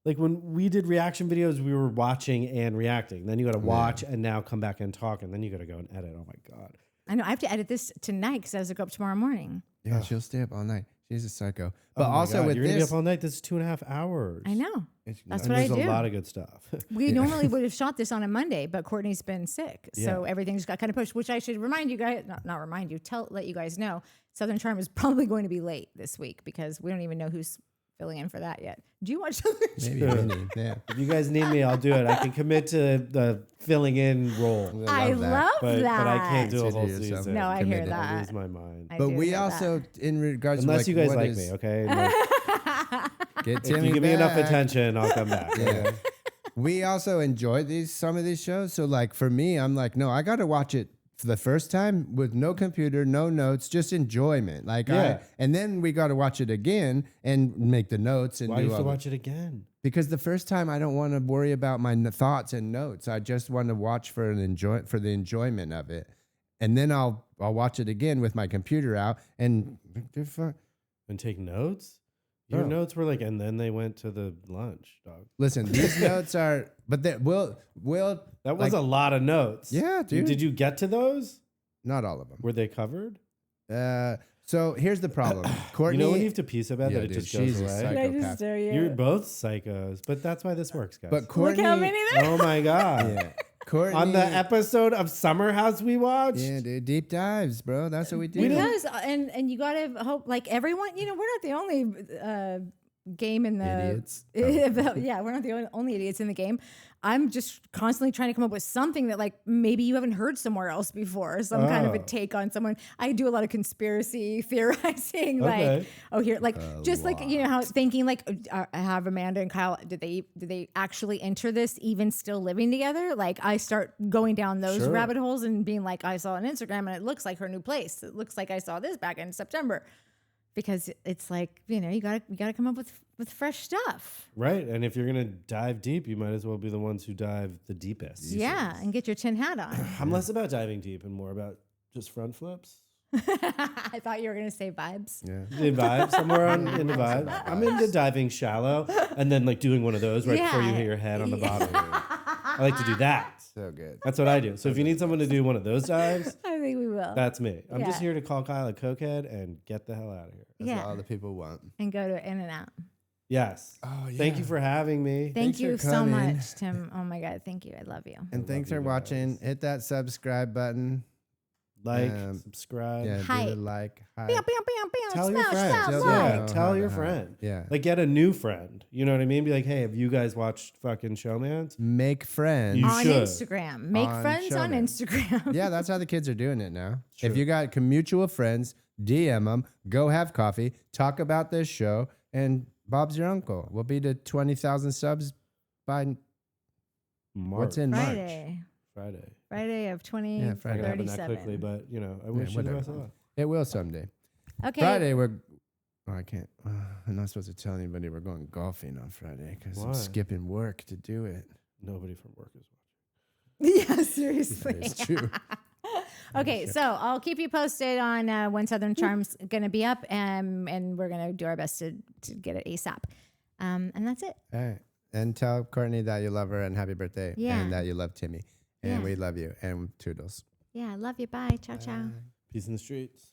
Like when we did reaction videos, we were watching and reacting. Then you got to watch and now come back and talk. And then you got to go and edit. Oh my God. I know. I have to edit this tonight because I have to go up tomorrow morning. Yeah, she'll stay up all night. She's a psycho. But also with you're gonna be up all night. This is 2.5 hours. I know. That's what I do. There's a lot of good stuff. We normally would have shot this on a Monday, but Courtney's been sick, so everything just got kind of pushed. Which I should remind you guys, not remind you, let you guys know. Southern Charm is probably going to be late this week because we don't even know who's filling in for that yet. Do you watch Southern Charm? Maybe. Yeah. If you guys need me, I'll do it. I can commit to the filling in role. I love that. But I can't do a whole season. No, I hear I that. lose my mind. But we also, in regards unless to you guys like me, okay? Like, get if Timmy you give me enough back. attention, I'll come back. Yeah. We also enjoy some of these shows. So like for me, I'm like, no, I got to watch it for the first time with no computer, no notes, just enjoyment. Like and then we got to watch it again and make the notes and why do you have to watch it again? Because the first time I don't want to worry about my thoughts and notes. I just want to watch for the enjoyment of it. And then I'll watch it again with my computer out and take notes. Your notes were like, and then they went to the lunch, dog. Listen, these notes are, but that will that was a lot of notes. Yeah, dude. Did you get to those? Not all of them. Were they covered? So here's the problem. Courtney, you know when you have to pee so bad that it just goes away? Psychopath. You're both psychos, but that's why this works, guys. But Courtney, look how many there. Oh my God. Yeah. Courtney, on the episode of Summer House we watched. Yeah, dude, deep dives, bro. That's what we do. Because and you gotta hope like everyone. You know, we're not the only game in the idiots. Yeah, we're not the only idiots in the game. I'm just constantly trying to come up with something that like maybe you haven't heard somewhere else before, some kind of a take on someone. I do a lot of conspiracy theorizing, like here, like just like you know how thinking like have Amanda and Kyle did they actually enter this even still living together? Like I start going down those rabbit holes and being like I saw on Instagram and it looks like her new place. It looks like I saw this back in September. Because it's like, you know, you gotta come up with fresh stuff. Right. And if you're gonna dive deep, you might as well be the ones who dive the deepest. Yeah, and get your tin hat on. I'm less about diving deep and more about just front flips. I thought you were gonna say vibes. Yeah. In vibes, somewhere in the vibes. I'm into diving shallow and then like doing one of those right before you hit your head on the bottom. I like to do that. So good. That's what I do. So if you need someone to do one of those dives, I think we will. that's me. I'm just Yeah. here to call Kyle a cokehead and get the hell out of here. That's all the people want. And go to In and Out. Yes. Oh, yeah. Thank you for having me. Thank Thanks you for so coming. much, Tim. Oh my God, thank you. I love you. And thanks for watching. Hit that subscribe button. Like, subscribe. Yeah, Hi. do the like. Hi. Bam, bam, bam, bam. Tell your Smash, friends. smash, Tell smash. them. Yeah, know tell how your to friend. Yeah. Like get a new friend. You know what I mean? Be like, hey, have you guys watched fucking Showmance? Make friends. You On should. Instagram. Make On friends on Showmance. Instagram. Yeah, that's how the kids are doing it now. If True. you got mutual friends, DM them, go have coffee, talk about this show, and Bob's your uncle. We'll be to 20,000 subs by March. what's in March. Friday. Friday of Yeah, Friday. Friday. Not gonna happen that 37. quickly, but you know, I wish you the whatever. best of luck. It will someday. Okay. Friday, I can't. I'm not supposed to tell anybody we're going golfing on Friday because I'm Why? skipping work to do it. Nobody from work is watching. Yeah, seriously. It's true. Okay, so I'll keep you posted on when Southern Charm's going to be up, and we're going to do our best to get it ASAP. And that's it. All right. And tell Courtney that you love her and happy birthday. Yeah. And that you love Timmy. And Yeah. we love you. And toodles. Yeah, love you. Bye. Ciao, ciao. Peace in the streets.